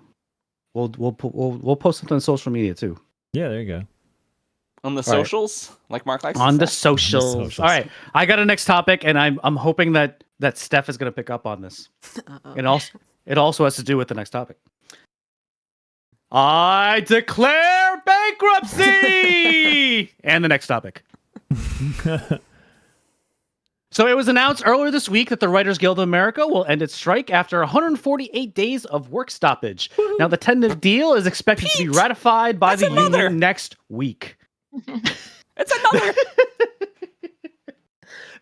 post something on social media too. Yeah, there you go. On the All right. socials, like Mark likes to On the say. socials. socials. All right, I got a next topic, and I'm hoping that Steph is going to pick up on this. And also, it also has to do with the next topic. I declare bankruptcy! And the next topic. So it was announced earlier this week that the Writers Guild of America will end its strike after 148 days of work stoppage. Now, the tentative deal is expected to be ratified by the union next week. It's another.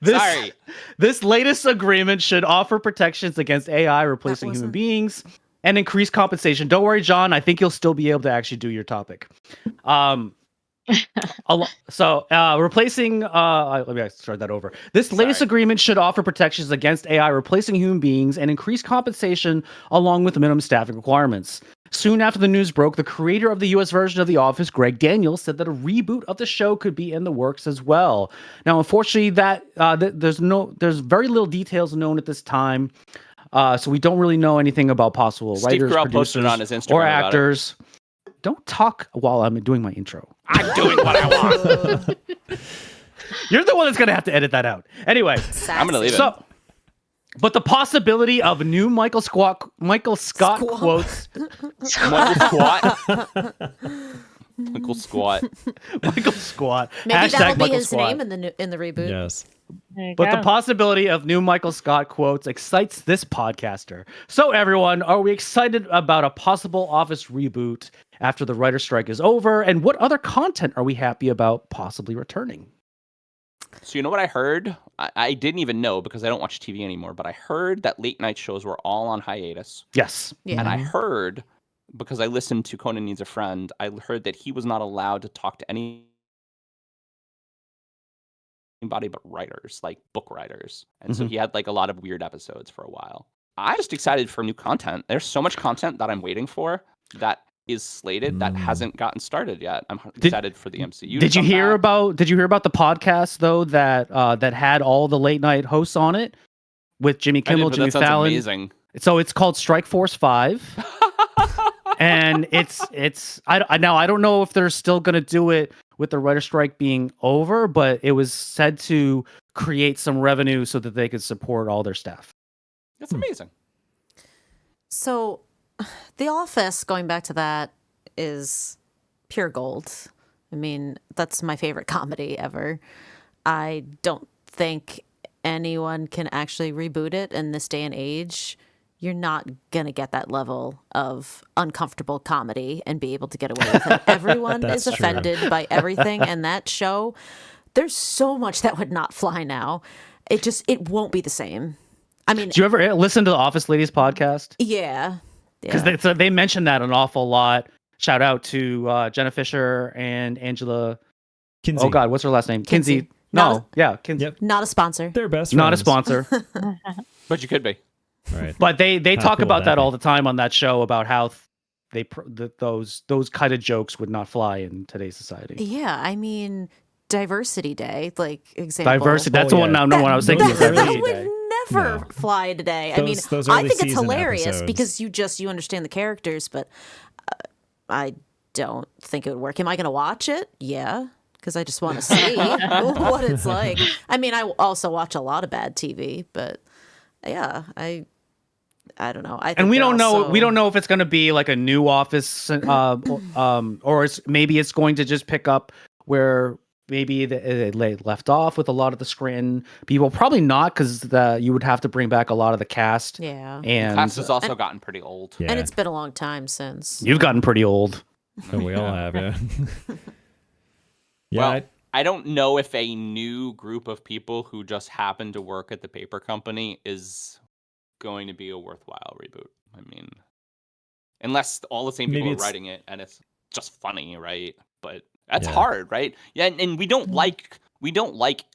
Sorry. This latest agreement should offer protections against AI replacing human beings and increase compensation. Don't worry, John. I think you'll still be able to actually do your topic. Replacing. Let me start that over. This latest agreement should offer protections against AI replacing human beings and increase compensation along with minimum staffing requirements. Soon after the news broke, the creator of the U.S. version of The Office, Greg Daniels, said that a reboot of the show could be in the works as well. Now, unfortunately, there's very little details known at this time, so we don't really know anything about possible Steve writers, Carell producers, posted on his Instagram or about actors. Don't talk while I'm doing my intro. I'm doing what I want. You're the one that's gonna have to edit that out. Anyway, I'm gonna leave it. so. But the possibility of new Michael Scott quotes. Michael Squat. Michael Squat. Michael Squat. Maybe Hashtag that'll be Michael his Squat. name in the reboot. Yes. There you But go. the possibility of new Michael Scott quotes excites this podcaster. So everyone, are we excited about a possible Office reboot after the writer strike is over? And what other content are we happy about possibly returning? So you know what I heard? I didn't even know because I don't watch TV anymore, but I heard that late night shows were all on hiatus. Yes. Yeah. And I heard, because I listened to Conan Needs a Friend, I heard that he was not allowed to talk to anybody but writers, like book writers. And so he had like a lot of weird episodes for a while. I'm just excited for new content. There's so much content that I'm waiting for that is slated that hasn't gotten started yet. I'm excited for the MCU. Did you hear about the podcast though that had all the late night hosts on it with Jimmy Kimmel, Jimmy Fallon? Amazing. So it's called Strike Force 5. And I don't know if they're still going to do it with the writer strike being over, but it was said to create some revenue so that they could support all their staff. That's amazing. So, The Office, going back to that, is pure gold. I mean, that's my favorite comedy ever. I don't think anyone can actually reboot it in this day and age. you're not going to get that level of uncomfortable comedy and be able to get away with it. Everyone is That's true. offended by everything. And that show, there's so much that would not fly now. It won't be the same. I mean, Do you ever listen to the Office Ladies podcast? yeah. Because they mention that an awful lot. Shout out to Jenna Fisher and Angela. Kinsey. Oh God, what's her last name? Kinsey. Kinsey. No, yeah, Kinsey. Yep. Not a sponsor. They're best Not a friends. sponsor. But you could be. Right. But they How talk cool about would that that all be? the time on that show about how those kind of jokes would not fly in today's society. Yeah, I mean, Diversity Day, like example. Diversity. That's Oh, the one. yeah. No one I was thinking. Those Was early- Diversity would Day. never No. fly today. I mean, Those I early think it's season hilarious episodes. because you understand the characters, but I don't think it would work. Am I going to watch it? Yeah, because I just want to see what it's like. I mean, I also watch a lot of bad TV, but yeah, I don't know. I think And we they're don't know. also- We don't know if it's going to be like a new Office, or maybe it's going to just pick up where maybe they left off with a lot of the Scranton people. Probably not, because you would have to bring back a lot of the cast. Yeah, And Cast has also gotten pretty old. Yeah. and it's been a long time since. you've gotten pretty old. Oh, we all have, yeah. Yeah, Well, I don't know if a new group of people who just happen to work at the paper company is going to be a worthwhile reboot. I mean, unless all the same people Maybe are it's- writing it and it's just funny, right? But that's Yeah. hard, right? Yeah, and we don't like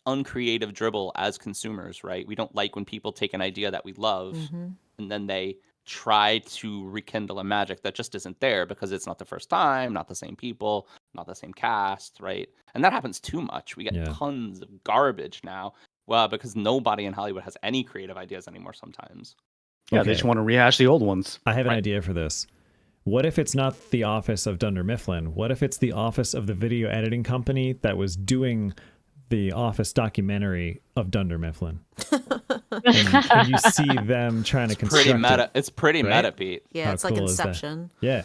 uncreative dribble as consumers, right? We don't like when people take an idea that we love Mhm. and then they try to rekindle a magic that just isn't there because it's not the first time, not the same people, not the same cast, right? And that happens too much. We get Yeah. tons of garbage now. Well, because nobody in Hollywood has any creative ideas anymore sometimes. Yeah, Okay. they just want to rehash the old ones. I have an Right. idea for this. What if it's not the office of Dunder Mifflin? What if it's the office of the video editing company that was doing the Office documentary of Dunder Mifflin? and you see them trying to construct Pretty meta. it. It's pretty Right? meta, Pete. Yeah, How it's like cool is that? Inception. Yeah.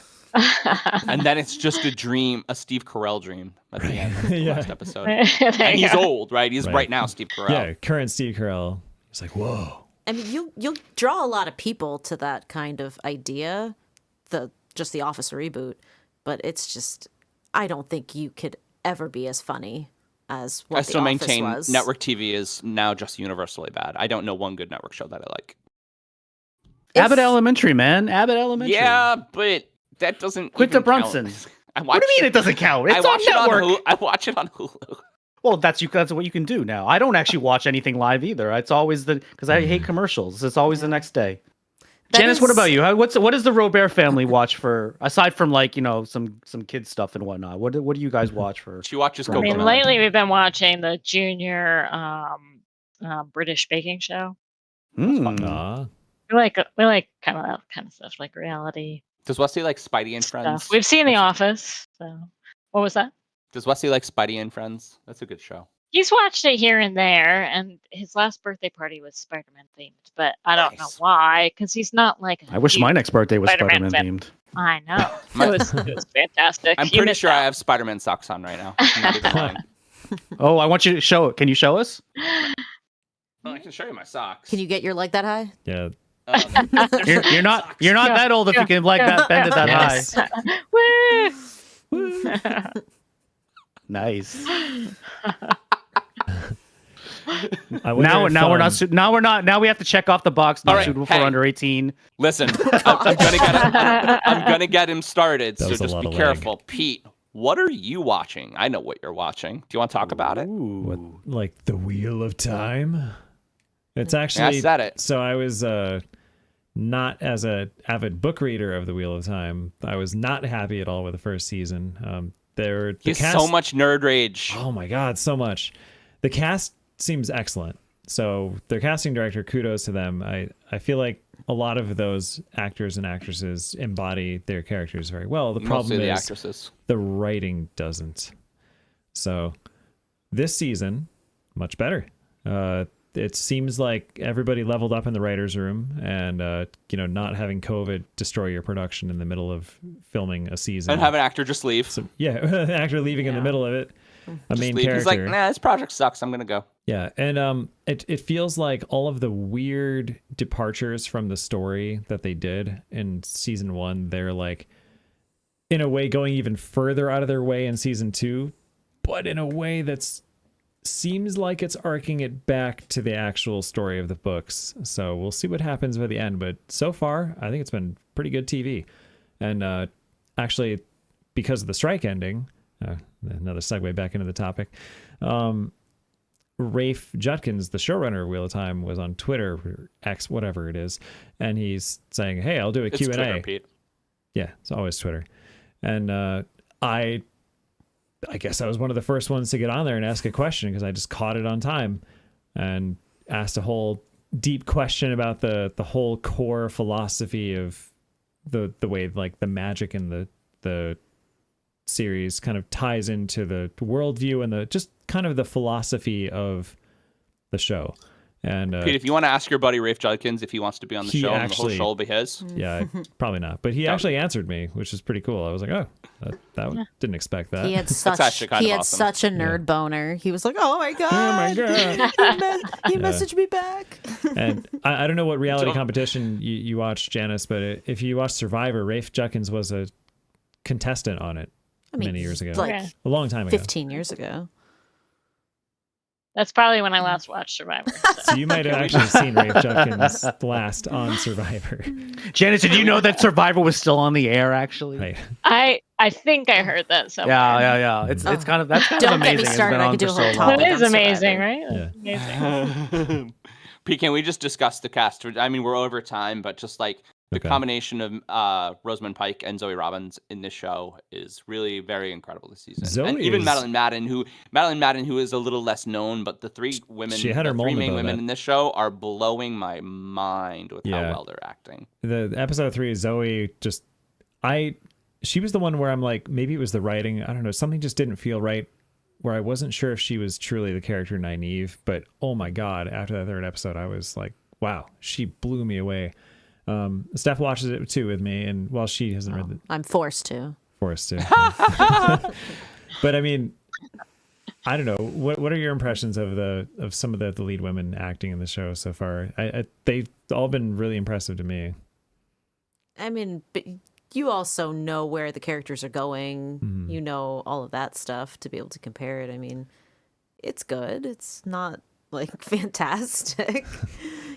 And then it's just a dream, a Steve Carell dream at the end of the Yeah. last episode. There And you he's go. old, right? He's Right. right now Steve Carell. Yeah, current Steve Carell. It's like, whoa. I mean, you'll draw a lot of people to that kind of idea, just the Office reboot, but it's just I don't think you could ever be as funny as what I still the Office maintain was. network TV is now just universally bad. I don't know one good network show that I like. If- Abbott Elementary, man. Abbott Elementary. Yeah, but that doesn't. Quit the even count. Brunson. I watch What do you mean it doesn't count? It's I on watch it on network. Hulu. I watch it on Hulu. Well, that's what you can do now. I don't actually watch anything live either. It's always because I hate commercials. It's always the next day. That Janice, what is- about you? What does the Robare family watch for, aside from like some kids stuff and whatnot? What do you guys watch for? She watches I I mean, Coconut. lately we've been watching the junior British baking show. Hmm. Aw. We like kind of that kind of stuff, like reality Does Wesley like Spidey and Friends? stuff. We've seen The Office. So, what was that? Does Wesley like Spidey and Friends? That's a good show. He's watched it here and there, and his last birthday party was Spider-Man themed, but I don't know Nice. why, because he's not like. I wish my next birthday was Spider-Man Spider-Man fan. themed. I know. My- It was fantastic. I'm You pretty missed sure I out. have Spider-Man socks on right now. I'm not even lying. Oh, I want you to show it. Can you show us? Well, I can show you my socks. Can you get your leg that high? Yeah. You're not Socks. you're not Yeah, that old if you can like that bend it that Yes. Woo! high. Nice. I wonder Now if, we're not now we have to check off the box. Not All right, suitable for hey. under 18. Listen, I'm gonna get him started. That So was a just lot be of careful, Pete. What are you watching? I know what you're watching. Do you want to talk about it? Ooh. like the Wheel of Time. It's Yeah, I actually said it. So I was not as a avid book reader of the Wheel of Time. I was not happy at all with the first season. The He has cast, so much nerd rage. Oh my god, so much. The cast seems excellent. So their casting director, kudos to them. I feel like a lot of those actors and actresses embody their characters very well. The Mostly problem the is actresses. the writing doesn't. So this season, much better. It seems like everybody leveled up in the writer's room, and not having COVID destroy your production in the middle of filming a season. And have an actor just leave. So, yeah, an actor leaving in the Yeah. middle of it. a Just main leave. character. He's like, nah, this project sucks. I'm gonna go. Yeah, and it feels like all of the weird departures from the story that they did in season 1, they're like, in a way, going even further out of their way in season 2, but in a way that's seems like it's arcing it back to the actual story of the books. So we'll see what happens by the end. But so far, I think it's been pretty good TV. And actually, because of the strike ending, another segue back into the topic, Rafe Judkins, the showrunner of Wheel of Time, was on Twitter, or X, whatever it is, and he's saying, "Hey, I'll do a It's Q&A." Twitter, Pete. Yeah, it's always Twitter. And I guess I was one of the first ones to get on there and ask a question because I just caught it on time and asked a whole deep question about the whole core philosophy of the way like the magic in the series kind of ties into the worldview and the just kind of the philosophy of the show. And Pete, if you want to ask your buddy Rafe Judkins if he wants to be on the he show, and the whole actually- show will be his. yeah, probably not. But he actually answered me, which is pretty cool. I was like, oh, that didn't expect that. He had such actually kind of awesome. such a nerd boner. He was like, "Oh my god, Oh my god. he messaged me back." And I don't know what reality competition you watched, Janice, but if you watched Survivor, Rafe Judkins was a contestant on it many years ago. like Yeah. A long time ago. 15 years ago. That's probably when I last watched Survivor. So you might have actually seen Rafe Judkins last on Survivor. Janice, did you know that Survivor was still on the air? Actually, Right. I think I heard that somewhere. yeah. It's kind of that's kind Don't of get me amazing. started. It's been I on could do for a whole so topic long. It is on amazing, Survivor. right? Yeah. Amazing. Pete, can we just discuss the cast? I mean, we're over time, but just like the Okay. combination of Rosamund Pike and Zoe Robbins in this show is really very incredible this season. And Zoe even is- Madeline Madden, who is a little less known, but the three women, She had her the three moment, main though, women that- in this show are blowing my mind with how Yeah. well they're acting. The episode 3, Zoe she was the one where I'm like, maybe it was the writing. I don't know. Something just didn't feel right where I wasn't sure if she was truly the character Nynaeve, but oh my God, after that 3rd episode, I was like, wow, she blew me away. Steph watches it too with me, and while she hasn't read the I'm forced to. Forced to. But I mean, I don't know. What are your impressions of some of the lead women acting in the show so far? They've all been really impressive to me. I mean, but you also know where the characters are going. Mm-hmm. You know all of that stuff to be able to compare it. I mean, it's good. It's not like fantastic.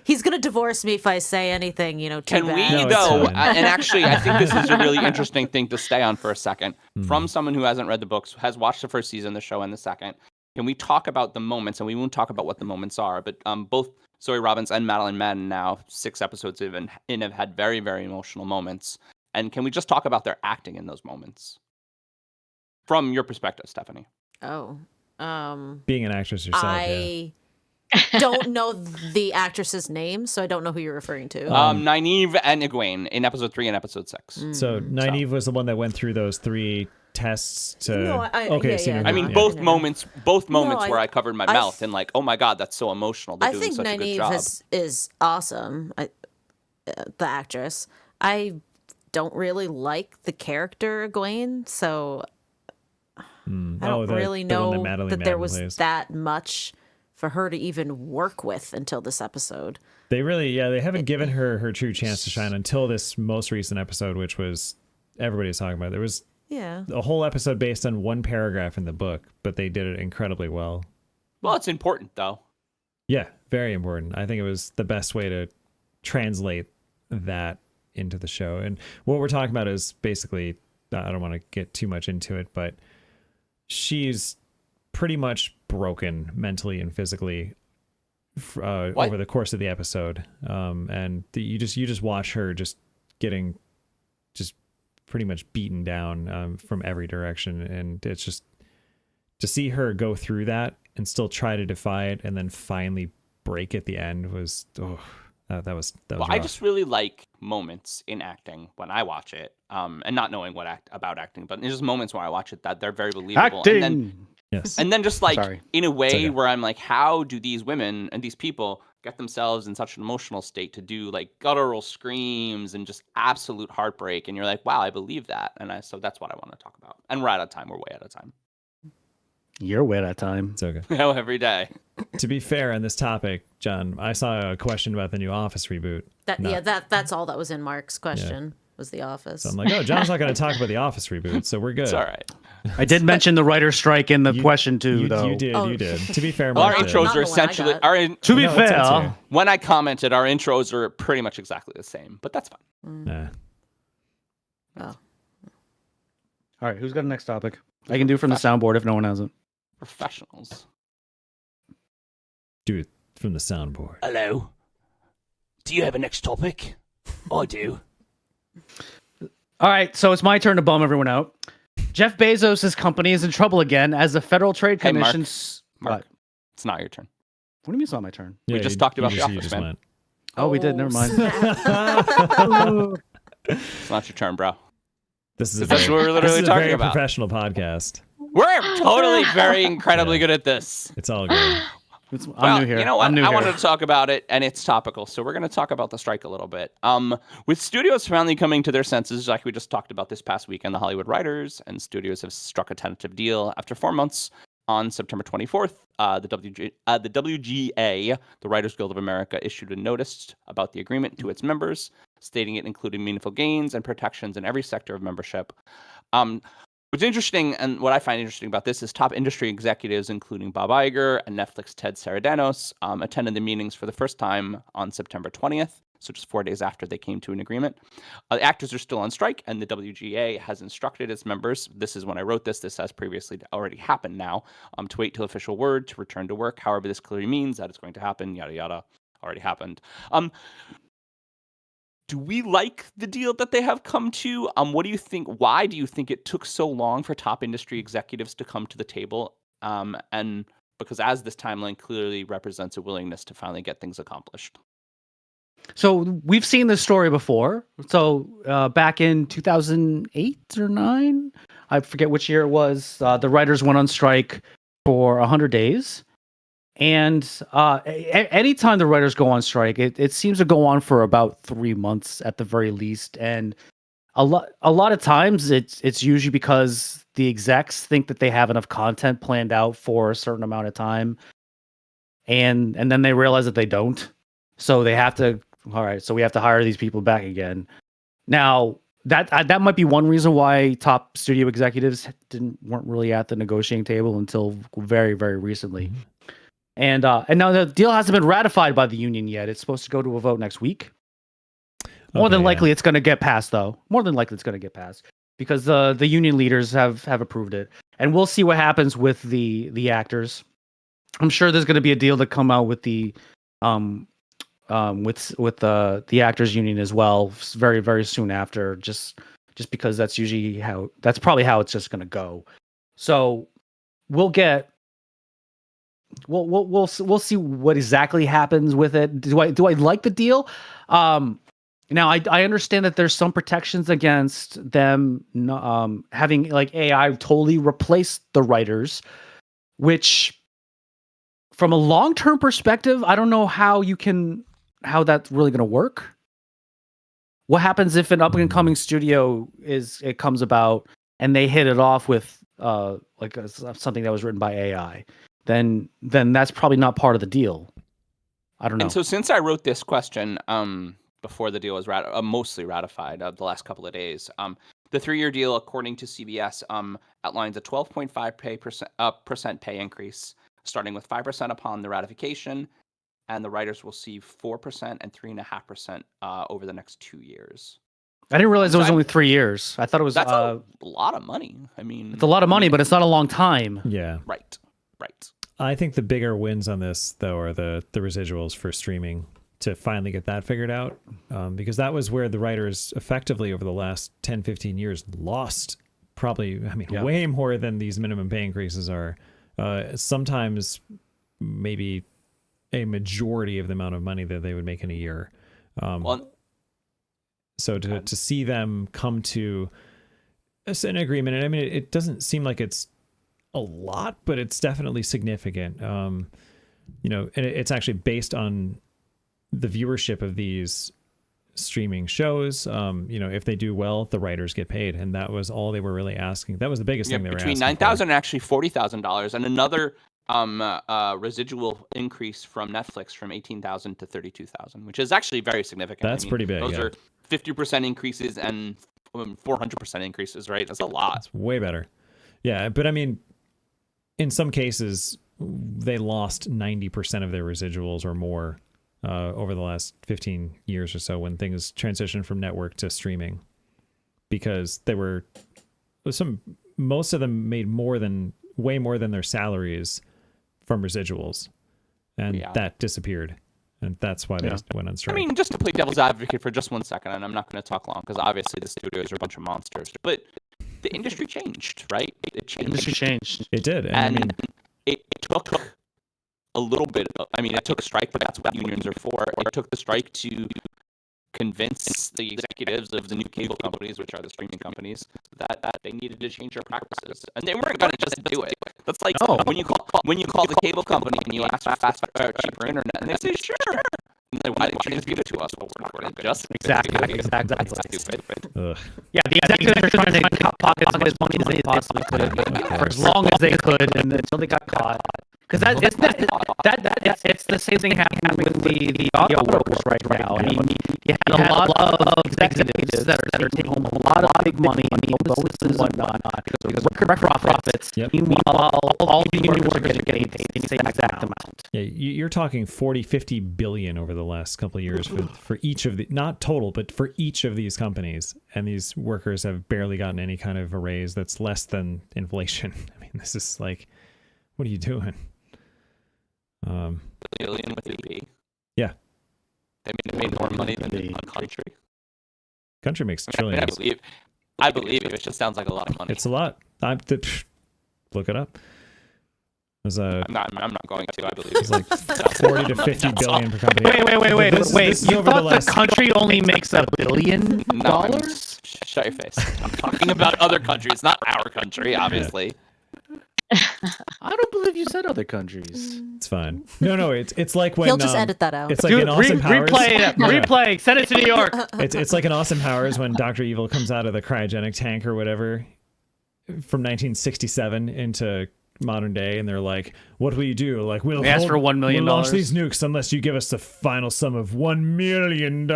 He's gonna divorce me if I say anything, too Can we, bad. No, it's though, fine. and actually, I think this is a really interesting thing to stay on for a second. From someone who hasn't read the books, has watched the first season, the show, and the second, can we talk about the moments? And we won't talk about what the moments are, but both Zoe Robbins and Madeline Madden, now 6 episodes in, have had very, very emotional moments. And can we just talk about their acting in those moments? From your perspective, Stephanie. Oh, Being an actress yourself, I don't know the actress's name, so I don't know who you're referring to. Nynaeve and Egwene in episode 3 and episode 6. yeah. So Nynaeve was the one that went through those 3 tests to. No, okay, yeah, so you yeah, know I who- mean, Yeah. both Yeah. moments where I covered my I mouth th- and like, oh my God, that's so emotional. They're I doing think such a good Nynaeve job. is awesome. The actress. I don't really like the character Egwene, so I don't really the one know Madeline that there Madden was plays. that much for her to even work with until this episode. They really, they haven't given her true chance to shine until this most recent episode, which was everybody's talking about. There was Yeah. a whole episode based on one paragraph in the book, but they did it incredibly well. Well, it's important though. Yeah, very important. I think it was the best way to translate that into the show. And what we're talking about is basically, I don't want to get too much into it, but she's pretty much broken mentally and physically over the course of the episode. And you just watch her just getting just pretty much beaten down from every direction. And it's just to see her go through that and still try to defy it and then finally break at the end was that was Well, rough. I just really like moments in acting when I watch it, and not knowing about acting, but there's just moments where I watch it that they're very believable. Acting. yes. And then just like Sorry. in a way okay. where I'm like, how do these women and these people get themselves in such an emotional state to do like guttural screams and just absolute heartbreak? And you're like, wow, I believe that. And so that's what I want to talk about. And we're out of time. We're way out of time. You're way that time. It's okay. No, every day. To be fair on this topic, John, I saw a question about the new Office reboot. That's all that was in Mark's question was The Office. So I'm like, oh, John's not going to talk about the Office reboot, so we're good. It's all right. I did mention the writer's strike in the question too, though. You did. You did. To be fair, Well, our Mark did. intros Not are the one I essentially got. To be No, it's fair, okay. when I commented, our intros are pretty much exactly the same, but that's fine. Nah. Oh. all right. Who's got the next topic? I can do from the soundboard if no one has it. Professionals. Do it from the soundboard. Hello. Do you have a next topic? I do. All right, so it's my turn to bum everyone out. Jeff Bezos' company is in trouble again as the Federal Trade Hey, Mark. Commission. Mark, What? it's not your turn. What do you mean it's not my turn? We just you- talked you about The just- you Office, just man. went. Oh, we did. Never mind. It's not your turn, bro. This is a That's very, what we're literally this is a talking very about. professional podcast. We're totally very incredibly good at this. It's all good. I'm Well, new here. you know what? I'm new I here. wanted to talk about it, and it's topical. So we're going to talk about the strike a little bit. With studios finally coming to their senses, like we just talked about this past weekend, the Hollywood writers and studios have struck a tentative deal after 4 months. On September 24th, the WGA, the Writers Guild of America, issued a notice about the agreement to its members, stating it included meaningful gains and protections in every sector of membership. What's interesting, and what I find interesting about this, is top industry executives, including Bob Iger and Netflix Ted Sarandos, attended the meetings for the first time on September 20th, so just 4 days after they came to an agreement. The actors are still on strike, and the WGA has instructed its members, this is when I wrote this has previously already happened now, to wait till official word to return to work. However, this clearly means that it's going to happen, yada, yada, already happened. Do we like the deal that they have come to? What do you think? Why do you think it took so long for top industry executives to come to the table? And because as this timeline clearly represents a willingness to finally get things accomplished. So we've seen this story before. So back in 2008 or 9, I forget which year it was, the writers went on strike for 100 days. And anytime the writers go on strike, it seems to go on for about 3 months at the very least. And a lot of times it's usually because the execs think that they have enough content planned out for a certain amount of time. And then they realize that they don't. So they have to, all right, so we have to hire these people back again. Now, that might be one reason why top studio executives weren't really at the negotiating table until very, very recently. And now the deal hasn't been ratified by the union yet. It's supposed to go to a vote next week. More than likely, it's going to get passed, though. More than likely, it's going to get passed because the union leaders have approved it, and we'll see what happens with the actors. I'm sure there's going to be a deal to come out with the the actors union as well, very, very soon after. Just because that's probably how it's just going to go. So we'll get. We'll see what exactly happens with it. Do I like the deal? Now I understand that there's some protections against them having like AI totally replace the writers, which from a long-term perspective, I don't know how that's really going to work. What happens if an up-and-coming studio comes about and they hit it off with something that was written by AI? Then that's probably not part of the deal. I don't know. And so since I wrote this question before the deal was mostly ratified the last couple of days, the 3-year deal, according to CBS, outlines a 12.5% pay increase, starting with 5% upon the ratification, and the writers will see 4% and 3.5% over the next 2 years. I didn't realize it was only 3 years. I thought it was That's a lot of money. I mean, it's a lot of money, but it's not a long time. Yeah. Right. I think the bigger wins on this, though, are the residuals for streaming to finally get that figured out. Because that was where the writers effectively over the last 10, 15 years lost probably, way more than these minimum pay increases are. Sometimes maybe a majority of the amount of money that they would make in a year. So to see them come to an agreement, and I mean, it doesn't seem like it's a lot, but it's definitely significant. And it's actually based on the viewership of these streaming shows. If they do well, the writers get paid, and that was all they were really asking. That was the biggest thing they were asking. Between $9,000 and actually $40,000, and another residual increase from Netflix from $18,000 to $32,000, which is actually very significant. That's pretty big. Those are 50% increases and 400% increases, right? That's a lot. It's way better. Yeah, but I mean, in some cases, they lost 90% of their residuals or more over the last 15 years or so when things transitioned from network to streaming, because most of them made way more than their salaries from residuals, and that disappeared, and that's why they went on strike. I mean, just to play devil's advocate for just 1 second, and I'm not going to talk long because obviously the studios are a bunch of monsters, but the industry changed, right? It changed. Industry changed. It did, and I mean, it took a little bit. It took a strike, but that's what unions are for. It took the strike to convince the executives of the new cable companies, which are the streaming companies, that they needed to change their practices, and they weren't going to just do it. That's like when you call the cable company and you ask for cheaper internet, and they say sure. And like, why didn't you just give it to us? Well, we're not going to just Exactly. That's stupid. Yeah, the executives are trying to cut pockets as money as they possibly could for as long as they could, and until they got caught. Because it's the same thing happening with the auto workers right now. I mean, you had a lot of executives that are taking home a lot of big money and bonuses and whatnot because record profits. Yep. Meanwhile, all the union workers are getting paid the same exact amount. Yeah, you're talking 40-50 billion over the last couple of years for each of the, not total, but for each of these companies, and these workers have barely gotten any kind of a raise that's less than inflation. I mean, this is like, what are you doing? Billion with EP. Yeah. They made more money than the country. Country makes trillions. I believe it. It just sounds like a lot of money. It's a lot. Look it up. I'm not going to. I believe it's like 40 to 50 billion per company. Wait. You thought the country only makes $1 billion? Shut your face. I'm talking about other countries, not our country, obviously. I don't believe you said other countries. It's fine. No. It's like when He'll just edit that out. It's like in Austin Powers. Replay. Send it to New York. It's like in Austin Powers when Dr. Evil comes out of the cryogenic tank or whatever from 1967 into modern day, and they're like, "What will you do? Like, we'll ask for $1 million. We'll launch these nukes unless you give us the final sum of $1 million."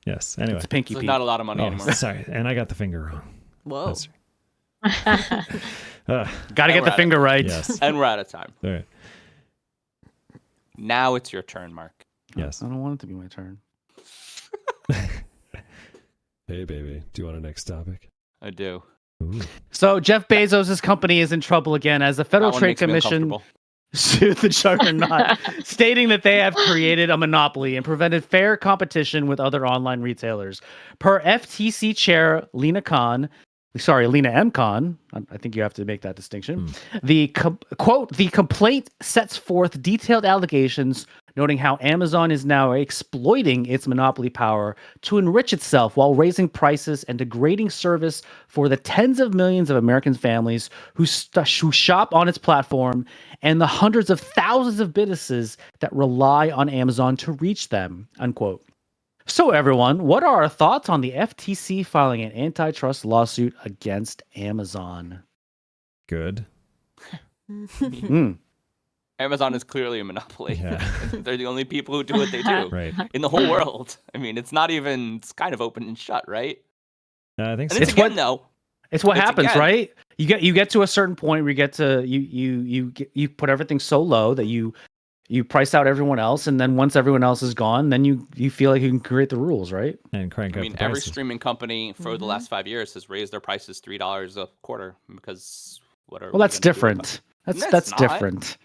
Yes. Anyway, it's Pinky so Pete. Not a lot of money anymore. Sorry, and I got the finger wrong. Whoa. Gotta get the finger right. Yes. And we're out of time. All right. Now it's your turn, Mark. Yes. I don't want it to be my turn. Hey, baby. Do you want a next topic? I do. Ooh. So Jeff Bezos' company is in trouble again as the Federal Trade Commission sued the juggernaut, stating that they have created a monopoly and prevented fair competition with other online retailers. Per FTC chair Lena M. Khan, I think you have to make that distinction. Quote, the complaint sets forth detailed allegations noting how Amazon is now exploiting its monopoly power to enrich itself while raising prices and degrading service for the tens of millions of American families who shop on its platform and the hundreds of thousands of businesses that rely on Amazon to reach them, unquote. So everyone, what are our thoughts on the FTC filing an antitrust lawsuit against Amazon? Good. Amazon is clearly a monopoly. Yeah. They're the only people who do what they do Right. in the whole world. I mean, it's kind of open and shut, right? I think And so. it's again, though. It's what It's happens, again- right? You get to a certain point where you get to you put everything so low that you price out everyone else, and then once everyone else is gone, then you feel like you can create the rules, right? And crank I up mean, the every prices. streaming company for the last 5 years has raised their prices $3 a quarter because Well, that's different. That's not. different.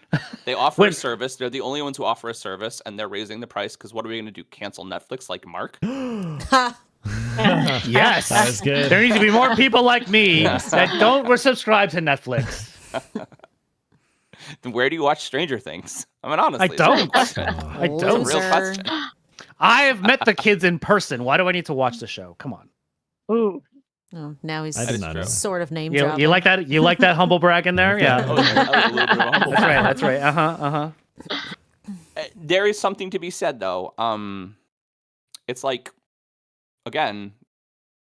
They offer a service. They're the only ones who offer a service, and they're raising the price because what are we going to do? Cancel Netflix like Mark? Yes, That was good. there needs to be more people like me that don't subscribe to Netflix. Then where do you watch Stranger Things? I mean, honestly, I it's a real don't. question. I It's a don't. real question. I have met the kids in person. Why do I need to watch the show? Come on. Ooh. Oh, now he's I did not know. sort of name You dropping. like that? You like that humble brag in there? Yeah. That was a little bit of a humble That's right. Uh huh. There is something to be said, though. it's like, again,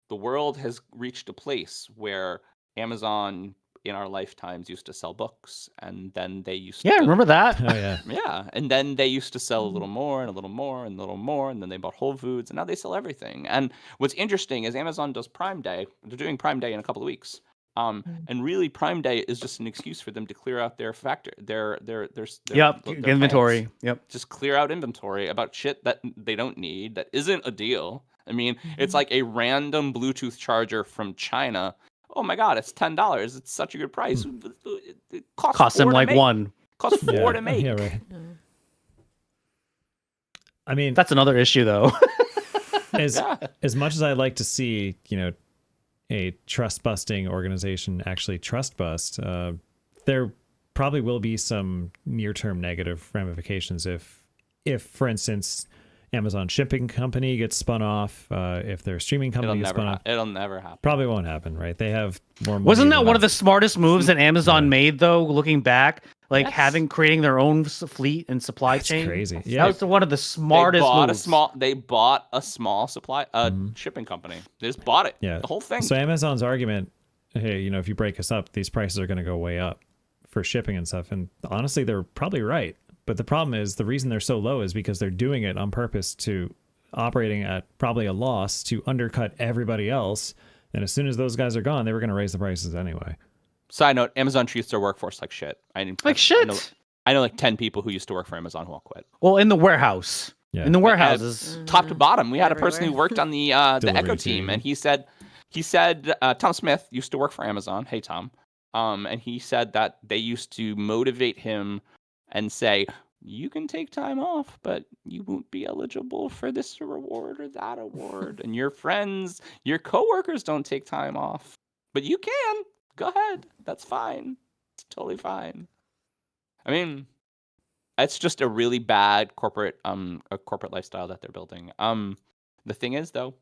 the world has reached a place where Amazon in our lifetimes used to sell books, and then they used Yeah, to remember that? Oh yeah. yeah, and then they used to sell a little more and a little more and a little more, and then they bought Whole Foods, and now they sell everything. And what's interesting is Amazon does Prime Day. They're doing Prime Day in a couple of weeks. And really, Prime Day is just an excuse for them to clear out their Yep, their inventory. plants. Yep. Just clear out inventory about shit that they don't need, that isn't a deal. I mean, it's like a random Bluetooth charger from China. Oh my God, it's $10. It's such a good price. It Cost them $4 to like make. one. Costs $4 Yeah. to make. Yeah, right. I mean, That's another issue, though. as much as I'd like to see, a trust busting organization actually trust bust, there probably will be some near term negative ramifications if, for instance, Amazon shipping company gets spun off, if their streaming company gets spun off. It'll never happen. Probably won't happen, right? They have more money. Wasn't that than one of the us. smartest moves that Amazon made, though? Looking back, like Yes. creating their own fleet and supply That's chain. crazy. That Yeah. was one of the smartest moves. They bought a small supply shipping company. They just bought it. Yeah. The whole thing. So Amazon's argument, hey, if you break us up, these prices are going to go way up for shipping and stuff. And honestly, they're probably right. But the problem is the reason they're so low is because they're doing it on purpose to operating at probably a loss to undercut everybody else. And as soon as those guys are gone, they were going to raise the prices anyway. Side note, Amazon treats their workforce like shit. I know like 10 people who used to work for Amazon who all quit. Well, in the warehouse. Yeah. In the warehouses. Top to bottom. We had a person who Everywhere. worked on the Delivery Echo team, team. and he said Tom Smith used to work for Amazon. Hey, Tom. And he said that they used to motivate him and say, you can take time off, but you won't be eligible for this reward or that award. And your friends, your coworkers don't take time off, but you can. Go ahead. That's fine. It's totally fine. I mean, it's just a really bad corporate lifestyle that they're building. The thing is, though,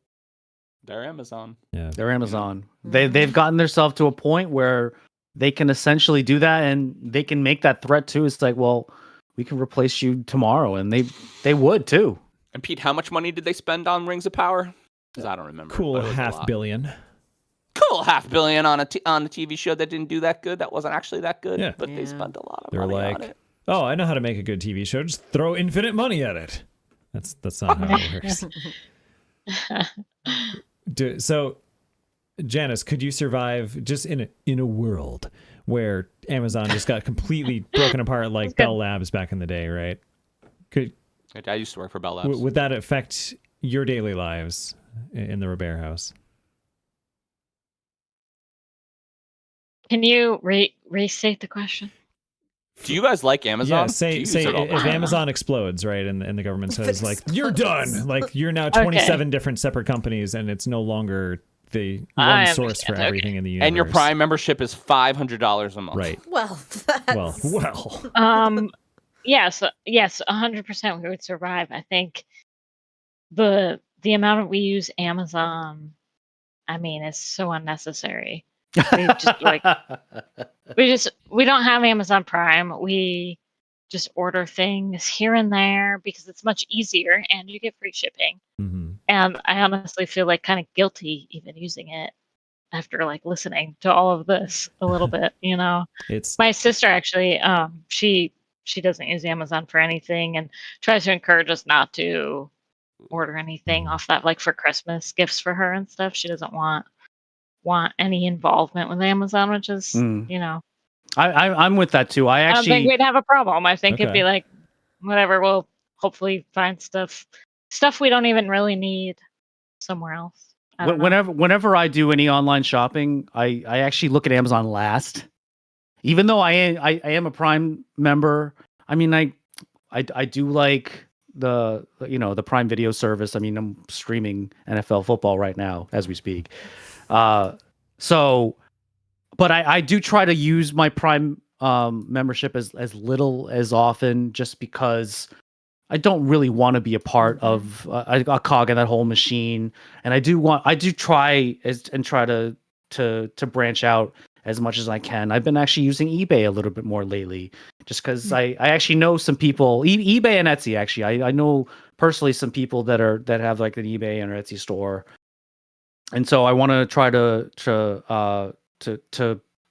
they're Amazon. Yeah. They're Amazon. They've gotten themselves to a point where they can essentially do that, and they can make that threat too. It's like, well, we can replace you tomorrow, and they would too. And Pete, how much money did they spend on Rings of Power? Because I don't remember. Cool but it was a $500 lot. million. Cool $500 million on a TV show that didn't do that good. That wasn't actually that good. Yeah. But they Yeah. spent a lot of They were money on like, it. oh, I know how to make a good TV show. Just throw infinite money at it. That's not how it works. So, Janice, could you survive just in a world where Amazon just got completely broken apart like Bell Labs back in the day, right? I used to work for Bell Labs. Would that affect your daily lives in the Robare house? Can you restate the question? Do you guys like Amazon? Yeah, Do say you use it all the if time? Amazon explodes, right, and the government says like you're done, like you're now 27 different separate companies, and it's no longer the I one source for understand, okay. everything in the universe. And your Prime membership is $500 a month. right? Well, that's... Well. Yes, 100% we would survive. I think the amount we use Amazon, I mean, is so unnecessary. We just like we don't have Amazon Prime. We just order things here and there because it's much easier and you get free shipping. Mhm. And I honestly feel like kind of guilty even using it after like listening to all of this a little bit, It's My sister actually, she doesn't use Amazon for anything and tries to encourage us not to order anything off that, like for Christmas gifts for her and stuff. She doesn't want any involvement with Amazon, which is, I'm with that too. I I don't think actually we'd have a problem. I think it'd Okay. be like, whatever, we'll hopefully find stuff we don't even really need somewhere else. I don't know. whenever I do any online shopping, I actually look at Amazon last. Even though I am a Prime member, I mean I do like the Prime Video service. I mean, I'm streaming NFL football right now as we speak. But I do try to use my Prime membership as little as often, just because I don't really want to be a part of a cog in that whole machine. And I do try to branch out as much as I can. I've been actually using eBay a little bit more lately, just because I actually know some people, eBay and Etsy. Actually, I know personally some people that have like an eBay and Etsy store, and so I want to try to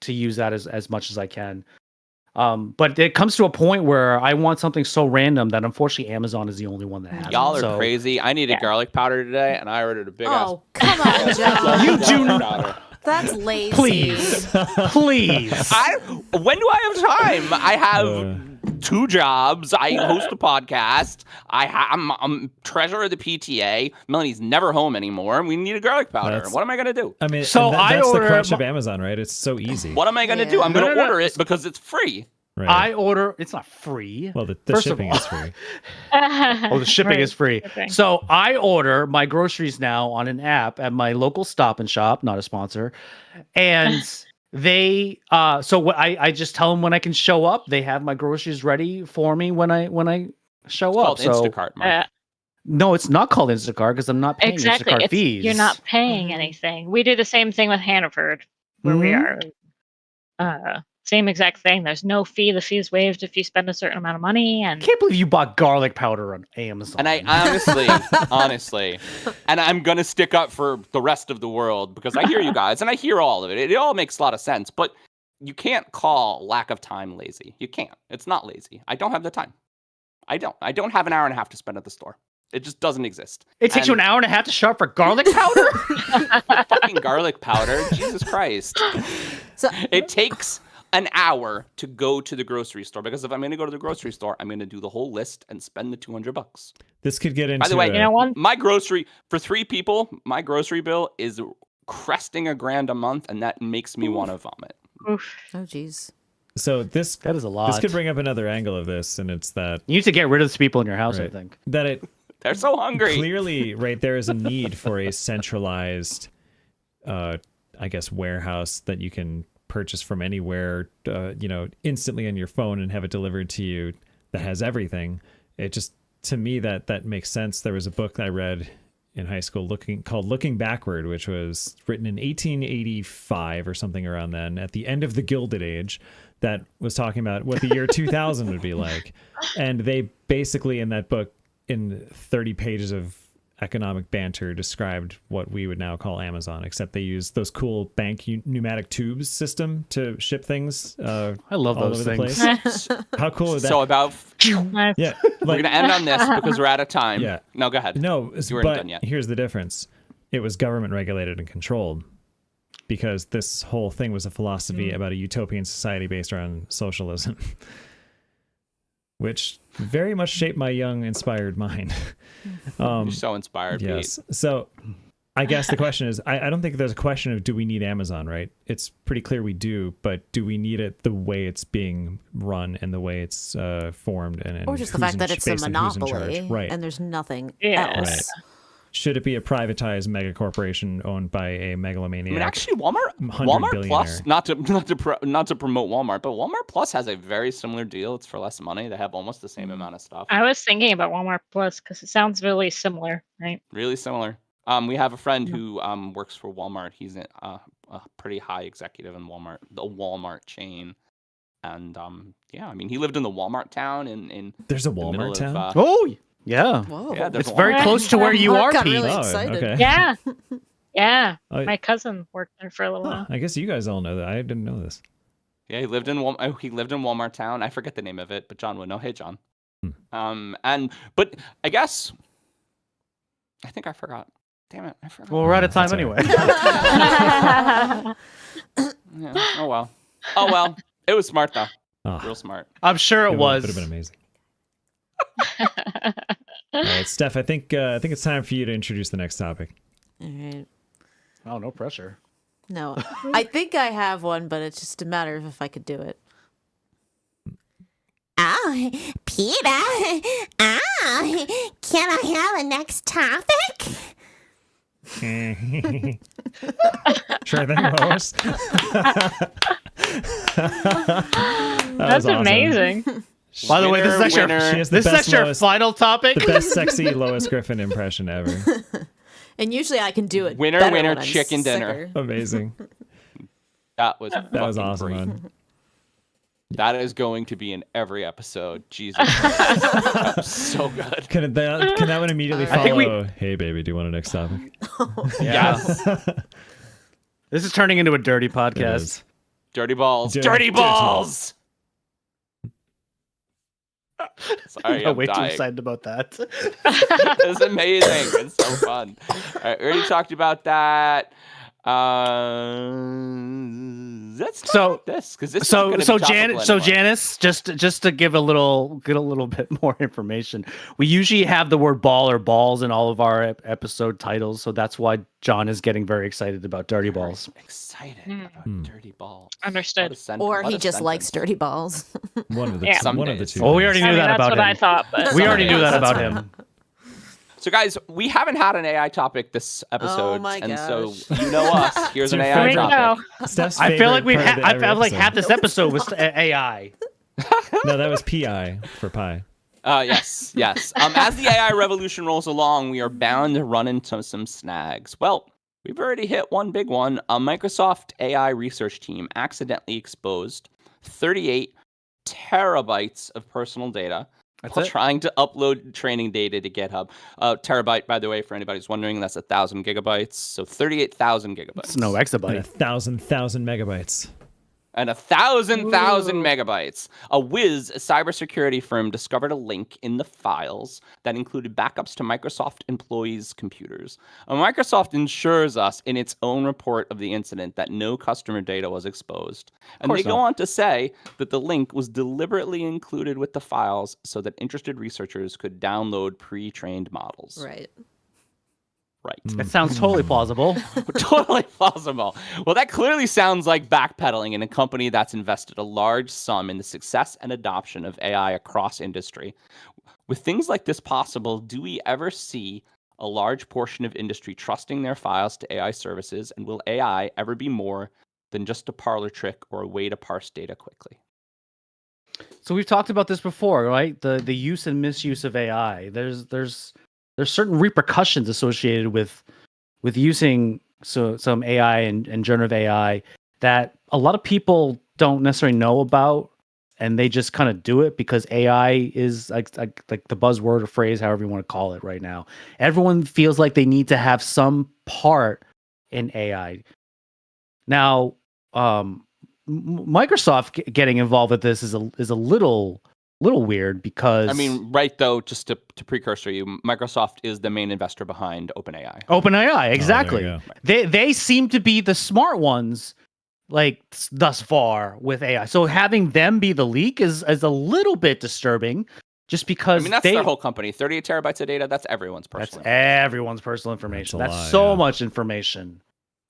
use that as much as I can. But it comes to a point where I want something so random that unfortunately Amazon is the only one that has. Y'all it. are crazy. I needed garlic powder today, and I ordered a big ass. Oh, come on, John. You do garlic not. powder. That's lazy. Please, please. When do I have time? I have 2 jobs. I host a podcast. I'm treasurer of the PTA. Melanie's never home anymore. We need a garlic powder. What am I gonna do? I mean, So that's the crutch of Amazon, right? It's so easy. What am I gonna do? I'm No, gonna no, no. order it because it's free. Right. I order. It's not free. Well, the First of shipping all- is free. Oh, the shipping Right, is free. shipping. So I order my groceries now on an app at my local Stop and Shop, not a sponsor. And they, so what I just tell them when I can show up. They have my groceries ready for me when I show It's up. called So Instacart, Mark. no, it's not called Instacart because I'm not paying Exactly. Instacart fees. You're not paying anything. We do the same thing with Hannaford, where we Mhm. are. Same exact thing. There's no fee. The fee's waived if you spend a certain amount of money. I And can't believe you bought garlic powder on Amazon. And I honestly, and I'm gonna stick up for the rest of the world because I hear you guys and I hear all of it. It all makes a lot of sense, but you can't call lack of time lazy. You can't. It's not lazy. I don't have the time. I don't have an hour and a half to spend at the store. It just doesn't exist. It takes you an hour and a half to shop for garlic powder. Fucking garlic powder. Jesus Christ. So, It takes an hour to go to the grocery store because if I'm going to go to the grocery store, I'm going to do the whole list and spend the $200. This could get into. By the way, you know one. my grocery for 3 people, my grocery bill is cresting $1,000 a month, and that makes me want to vomit. Oof. oh, geez. So this That is a lot. this could bring up another angle of this, and it's that You need to get rid of the people in your house. I Right. think. that it They're so hungry. clearly right there is a need for a centralized, I guess, warehouse that you can purchase from anywhere, instantly on your phone and have it delivered to you that has everything. It just, to me, that makes sense. There was a book I read in high school called Looking Backward, which was written in 1885 or something around then, at the end of the Gilded Age, that was talking about what the year 2000 would be like. And they basically, in that book, in 30 pages of economic banter, described what we would now call Amazon, except they use those cool bank pneumatic tubes system to ship things I love all those over the things. place. How cool is that? So about Nice. Yeah, we're like, gonna end on this because we're out of time. Yeah. No, go ahead. no, You weren't but done yet. here's the difference. It was government regulated and controlled, because this whole thing was a philosophy about a utopian society based around socialism, which very much shaped my young, inspired mind. You're so inspired, Yes. Pete. So I guess the question is, I don't think there's a question of do we need Amazon, right? It's pretty clear we do, but do we need it the way it's being run and the way it's formed, and Or just the who's fact in- that it's a based on who's in charge? monopoly Right. and there's nothing Yeah. else. Right. Should it be a privatized mega corporation owned by a megalomaniac? I mean, actually, Walmart $100 Plus, billionaire. not to promote Walmart, but Walmart Plus has a very similar deal. It's for less money. They have almost the Mm. same amount of stuff. I was thinking about Walmart Plus because it sounds really similar, right? Really similar. We have a friend who works for Walmart. He's a pretty high executive in Walmart, the Walmart chain. And I mean, he lived in the Walmart town in There's a the middle Walmart town? of. Oh, yeah. Whoa. Yeah, there's It's a very Walmart. close to where you I are, got Pete. really Oh, excited. okay. Yeah. Yeah. Oh, My cousin worked there for a little huh, while. I guess you guys all know that. I didn't know this. Yeah, he lived in Walmart town. I forget the name of it, but John would know. Hey, John. Hmm. But I guess I think I forgot. Damn it, I forgot. Well, we're out of time That's all anyway. Yeah, oh well. Oh well. It was smart though. Oh, Real smart. I'm sure it would have was. been amazing. All right, Steph, I think it's time for you to introduce the next topic. All right. Oh, no pressure. No, I think I have one, but it's just a matter of if I could do it. Oh, Peter. Oh, can I have the next topic? Sure thing, Lois. That's amazing. By the way, this is actually Winner. She has the this is best actually our Lois, final topic. the best sexy Lois Griffin impression ever. And usually I can do it. Winner, better winner, when I'm chicken dinner. sicker. Amazing. That was That was fucking awesome, great. man. That is going to be in every episode. Jesus, that was so good. Can that one immediately I think we- follow? Hey, baby, do you want a next topic? Yes. This is turning into a dirty It podcast. is. Dirty balls. Dirty Dirty balls. Sorry, I'm I'm way too dying. excited about that. It's amazing. It's so fun. All right, we already talked about that. Let's talk about this because this is gonna be topical anyway. Janice, just to give a little bit more information, we usually have the word ball or balls in all of our episode titles, so that's why John is getting very excited about dirty balls. Excited about dirty balls. Understood. Or he just likes dirty balls. One of the Yeah. one of the Some two. Oh, we already I knew mean, that that's about what him. I thought, but We already knew that That's about fine. him. So, guys, we haven't had an AI topic this episode, my and so gosh. you know us. Here's an It's your AI Here we topic. go. Steph's I feel like favorite part of I every felt like episode. half this episode was AI. No, that was PI for pie. Yes. As the AI revolution rolls along, we are bound to run into some snags. Well, we've already hit one big one. A Microsoft AI research team accidentally exposed 38 terabytes of personal data while it? trying to upload training data to GitHub. Terabyte, by the way, for anybody who's wondering, that's 1,000 gigabytes. So 38,000 gigabytes. It's no And exabyte. 1,000 megabytes. And 1,000 megabytes. A cybersecurity firm discovered a link in the files that included backups to Microsoft employees' computers. Microsoft ensures us in its own report of the incident that no customer data was exposed. And they go on to say that the link was deliberately included with the files so that interested researchers could download pre-trained models. Right. Right. It sounds totally plausible. Totally plausible. Well, that clearly sounds like backpedaling in a company that's invested a large sum in the success and adoption of AI across industry. With things like this possible, do we ever see a large portion of industry trusting their files to AI services? And will AI ever be more than just a parlor trick or a way to parse data quickly? So we've talked about this before, right? The use and misuse of AI. There's certain repercussions associated with using some AI and generative AI that a lot of people don't necessarily know about, and they just kind of do it because AI is like the buzzword or phrase, however you want to call it right now. Everyone feels like they need to have some part in AI. Now, Microsoft getting involved with this is a little weird because I mean, right, though, just to precursor you, Microsoft is the main investor behind OpenAI. OpenAI, exactly. you They seem to be the smart ones, like thus far with AI. So having them be the leak is a little bit disturbing, just because I mean, that's their whole company. 38 terabytes of data, that's everyone's personal. That's everyone's personal information. That's a That's lot, so yeah. much information.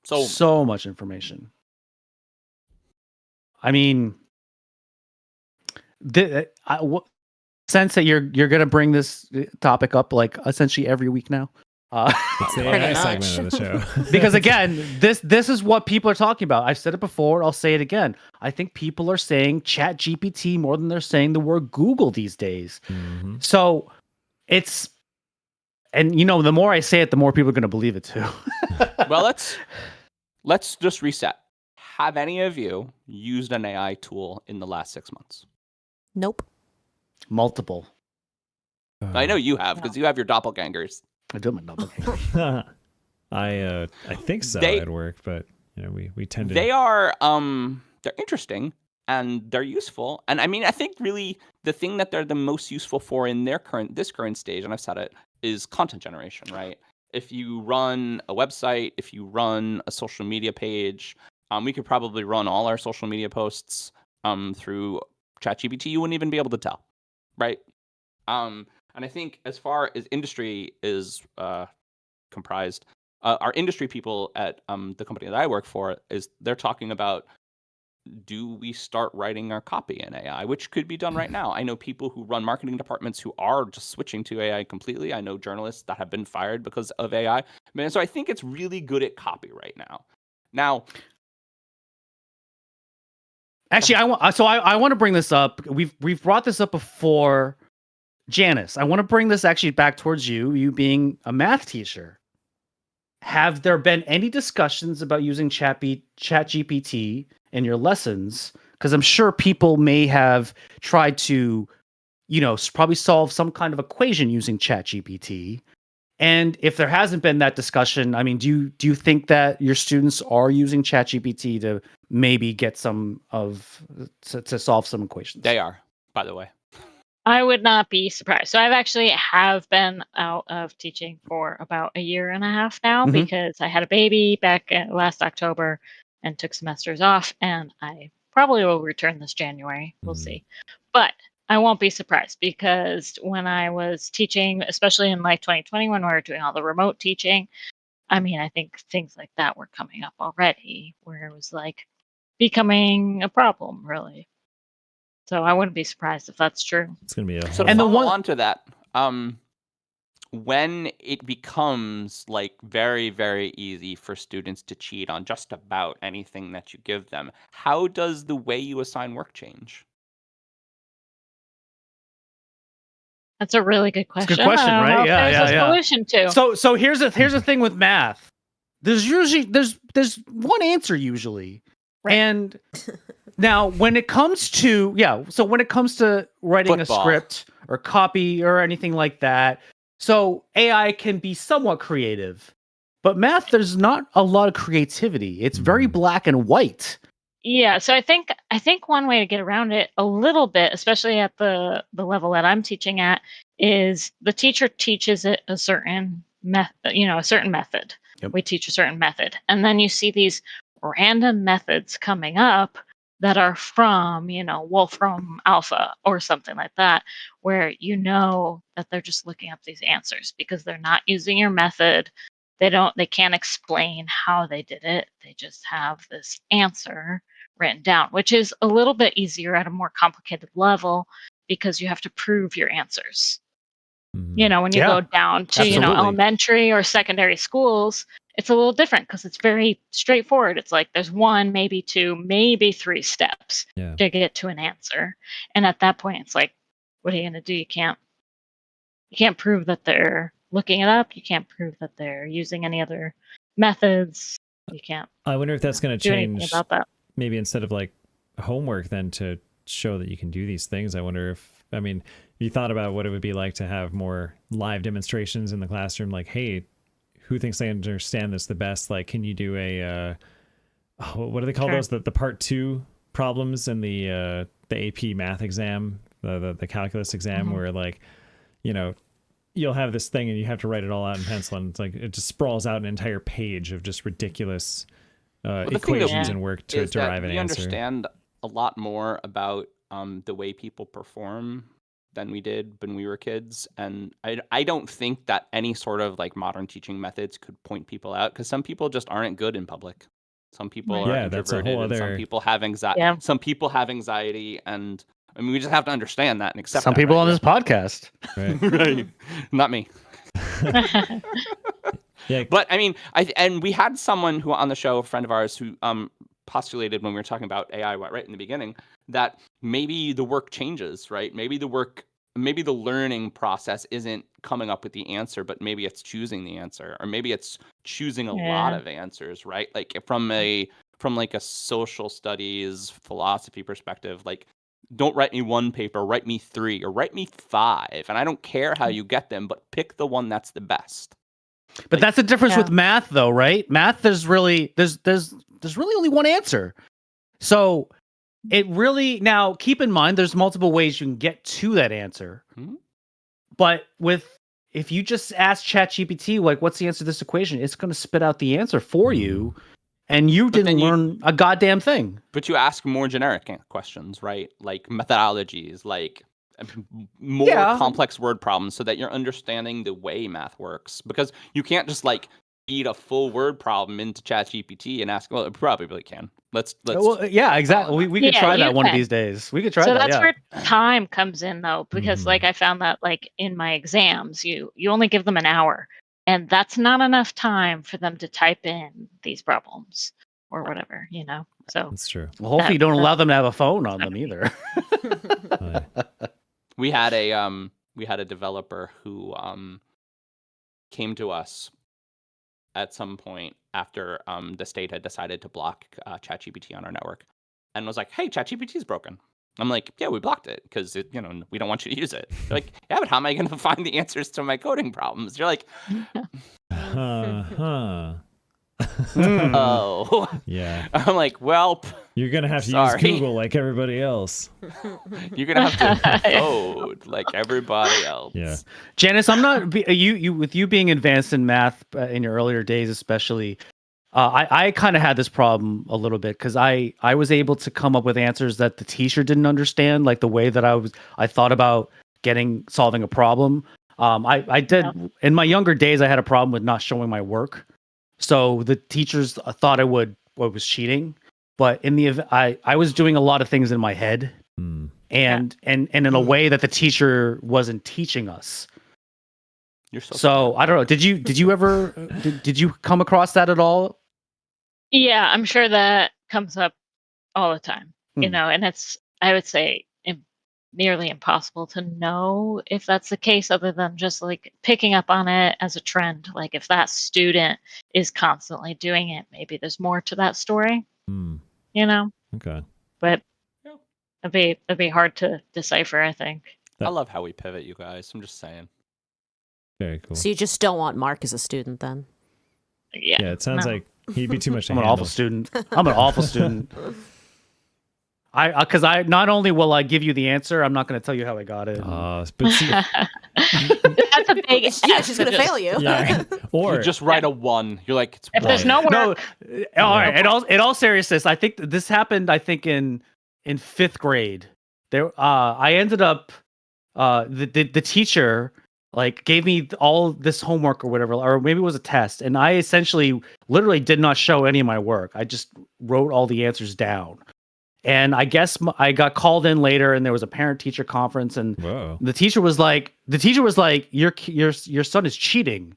So So much information. I mean, sense that you're gonna bring this topic up like essentially every week now. It's the Pretty AI much. segment of the show. Because again, this is what people are talking about. I've said it before, I'll say it again. I think people are saying Chat GPT more than they're saying the word Google these days. Mhm. So it's, and the more I say it, the more people are going to believe it too. well, let's just reset. Have any of you used an AI tool in the last 6 months? Nope. Multiple. I know you have because you have your doppelgangers. I do my double. I think so They- at work, but we tend to. They are they're interesting and they're useful. And I mean, I think really the thing that they're the most useful for in this current stage, and I've said it, is content generation, right? If you run a website, if you run a social media page, we could probably run all our social media posts through ChatGPT. You wouldn't even be able to tell, right? And I think as far as industry is comprised, our industry people at the company that I work for they're talking about, do we start writing our copy in AI, which could be done right now. I know people who run marketing departments who are just switching to AI completely. I know journalists that have been fired because of AI. So I think it's really good at copy right now. Now, Actually, I want to bring this up. We've brought this up before, Janice. I want to bring this actually back towards you being a math teacher. have there been any discussions about using ChatGPT in your lessons? Because I'm sure people may have tried to, probably solve some kind of equation using ChatGPT. And if there hasn't been that discussion, I mean, do you think that your students are using ChatGPT to maybe get to solve some equations? They are, by the way. I would not be surprised. So I've actually have been out of teaching for about a year and a half now Mhm. because I had a baby back last October and took semesters off, and I probably will return this January. We'll see. But I won't be surprised because when I was teaching, especially in like 2020 when we were doing all the remote teaching, I mean, I think things like that were coming up already where it was like becoming a problem, really. So I wouldn't be surprised if that's true. It's gonna be a So whole- to follow on to that, when it becomes like very, very easy for students to cheat on just about anything that you give them, how does the way you assign work change? That's a really good It's question. a good question, I don't know right? if Yeah, there's yeah, a solution to. So here's the thing with math. There's usually there's one answer usually. And now when it comes to writing Football. a script or copy or anything like that, so AI can be somewhat creative. But math, there's not a lot of creativity. It's very black and white. Yeah, so I think one way to get around it a little bit, especially at the level that I'm teaching at, is the teacher teaches it a certain a certain method. Yep. We teach a certain method, and then you see these random methods coming up that are from Wolfram Alpha or something like that, where that they're just looking up these answers because they're not using your method. They can't explain how they did it. They just have this answer written down, which is a little bit easier at a more complicated level because you have to prove your answers. When you go down to absolutely. elementary or secondary schools, it's a little different because it's very straightforward. It's like there's 1, maybe 2, maybe 3 steps to get to an answer, and at that point, it's like, what are you going to do? You can't prove that they're looking it up. You can't prove that they're using any other methods. You can't. I wonder if that's going to do anything change. about that. Maybe instead of like homework, then to show that you can do these things. I wonder if you thought about what it would be like to have more live demonstrations in the classroom. Like, hey, who thinks they understand this the best? Like, can you do a what do they call those? The part 2 problems in the AP math exam, the calculus exam, where like, you'll have this thing and you have to write it all out in pencil, and it's like it just sprawls out an entire page of just ridiculous equations and work to derive an we answer. Understand a lot more about the way people perform than we did when we were kids, and I don't think that any sort of like modern teaching methods could point people out, because some people just aren't good in public. Some people are that's a introverted, whole and some other- people have anxiety. Yeah. Some people have anxiety, and I mean, we just have to understand that and accept. Some that, people right? on this podcast. Right. Right. Not me. Yeah. But I mean, and we had someone who on the show, a friend of ours, who postulated when we were talking about AI right in the beginning, that maybe the work changes, right? Maybe the learning process isn't coming up with the answer, but maybe it's choosing the answer, or maybe it's choosing a lot of answers, right? Like from like a social studies philosophy perspective, like, don't write me 1 paper, write me 3 or write me 5, and I don't care how you get them, but pick the one that's the best. But that's the difference with math, though, right? Math, there's really only one answer. So it really, now keep in mind, there's multiple ways you can get to that answer. But if you just ask ChatGPT, like, what's the answer to this equation? It's going to spit out the answer for you, and you didn't learn a goddamn thing. But you ask more generic questions, right? Like methodologies, like more complex word problems, so that you're understanding the way math works. Because you can't just like feed a full word problem into ChatGPT and ask. Well, it probably really can. Let's. Well, yeah, exactly. We could try that one of these days. We could try that. So that's where time comes in, though, because like I found that like in my exams, you only give them an hour, and that's not enough time for them to type in these problems or whatever, So that's true. Well, hopefully you don't allow them to have a phone on them either. We had a developer who came to us at some point after the state had decided to block ChatGPT on our network, and was like, "Hey, ChatGPT is broken." I'm like, "Yeah, we blocked it because we don't want you to use it." They're like, "Yeah, but how am I going to find the answers to my coding problems?" You're like, "Oh, Yeah. I'm like, "Well, You're going to have to Sorry. use Google like everybody else. you're gonna have to code like everybody else." Yeah. Janice, I'm not you with you being advanced in math in your earlier days, especially. I kind of had this problem a little bit because I was able to come up with answers that the teacher didn't understand, like the way that I thought about solving a problem. I did in my younger days. I had a problem with not showing my work, so the teachers thought I was cheating. But in the I was doing a lot of things in my head, and in a way that the teacher wasn't teaching us. You're so So I don't know. Did you ever did you come across that at all? Yeah, I'm sure that comes up all the time, Hmm. and it's, I would say, nearly impossible to know if that's the case other than just like picking up on it as a trend. Like if that student is constantly doing it, maybe there's more to that story, Okay. but Yeah. it'd be hard to decipher, I think. I love how we pivot, you guys. I'm just saying. Very cool. So you just don't want Mark as a student then? Yeah. Yeah, it sounds no. like he'd be too much to I'm an handle. awful student. I'm an awful student. Because I not only will I give you the answer, I'm not going to tell you how I got it. But see, That's a big Yeah, she's going to fail you. yeah. Or You just write a 1. You're like, it's if there's no work. No, all right. In all seriousness, I think this happened. I think in 5th grade, there. I ended up. The teacher like gave me all this homework or whatever, or maybe it was a test, and I essentially literally did not show any of my work. I just wrote all the answers down. And I guess I got called in later, and there was a parent-teacher conference, and Whoa. the teacher was like, your son is cheating.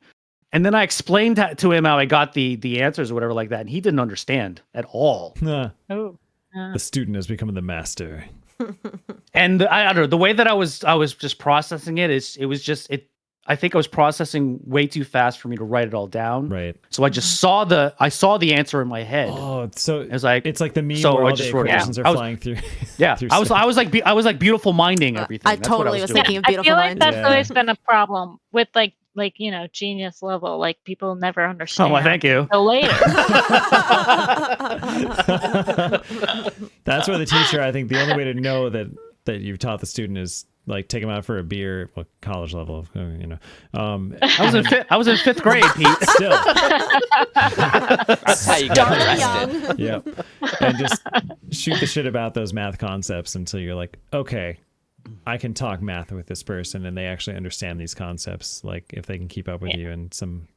And then I explained to him how I got the answers or whatever like that, and he didn't understand at all. Nah, Oh. the student has become the master. And I don't know, the way that I was just processing it I think I was processing way too fast for me to write it all down. Right. So I just saw the answer in my head. Oh, so It was like it's like the meme so where I all the just wrote it down. equations are I was- flying through. yeah. through I was stuff. like beautiful minding everything. I That's what totally was doing. thinking of I beautiful feel like mind. that's Yeah. always been a problem with like genius level. Like people never understand. Oh, well, thank you. Until later. That's where the teacher, I think, the only way to know that you've taught the student is like take them out for a beer, well, college level, I was in 5th grade, Pete. Still, That's how you get Starting arrested. young. yeah, and just shoot the shit about those math concepts until you're like, okay, I can talk math with this person, and they actually understand these concepts. Like if they can keep up with you, and some,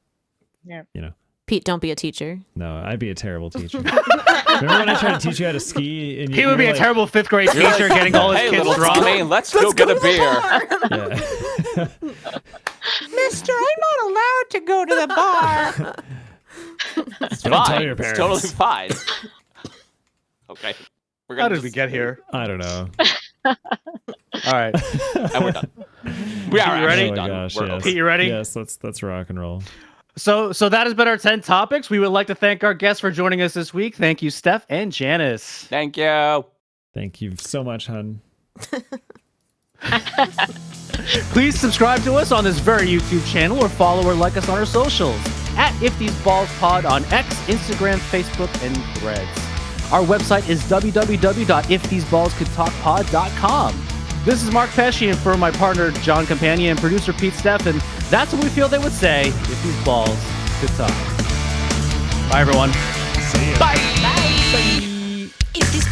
Pete, don't be a teacher. no, I'd be a terrible teacher. Remember when I tried to teach you how to ski? And He would be a like, terrible 5th grade teacher getting all his Hey, kids little drunk. Tommy, let's go get a beer. Yeah. Mister, I'm not allowed to go to the bar. It's Don't tell fine. your It's parents. totally fine. Okay. We're How gonna did we get here? I don't know. All right. And we're done. We are You ready? actually Oh my done. gosh, We're yes. over. Pete, you ready? Yes, let's rock and roll. So that has been our 10 topics. We would like to thank our guests for joining us this week. Thank you, Steph and Janice. Thank you. Thank you so much, hun. Please subscribe to us on this very YouTube channel or follow or like us on our socials at If These Balls Pod on X, Instagram, Facebook, and Threads. Our website is www.iftheseballscouldtalkpod.com. This is Mark Pesci, and for my partner John Campania and producer Pete Steffen, that's what we feel they would say if these balls could talk. Bye, everyone. See ya. Bye. If these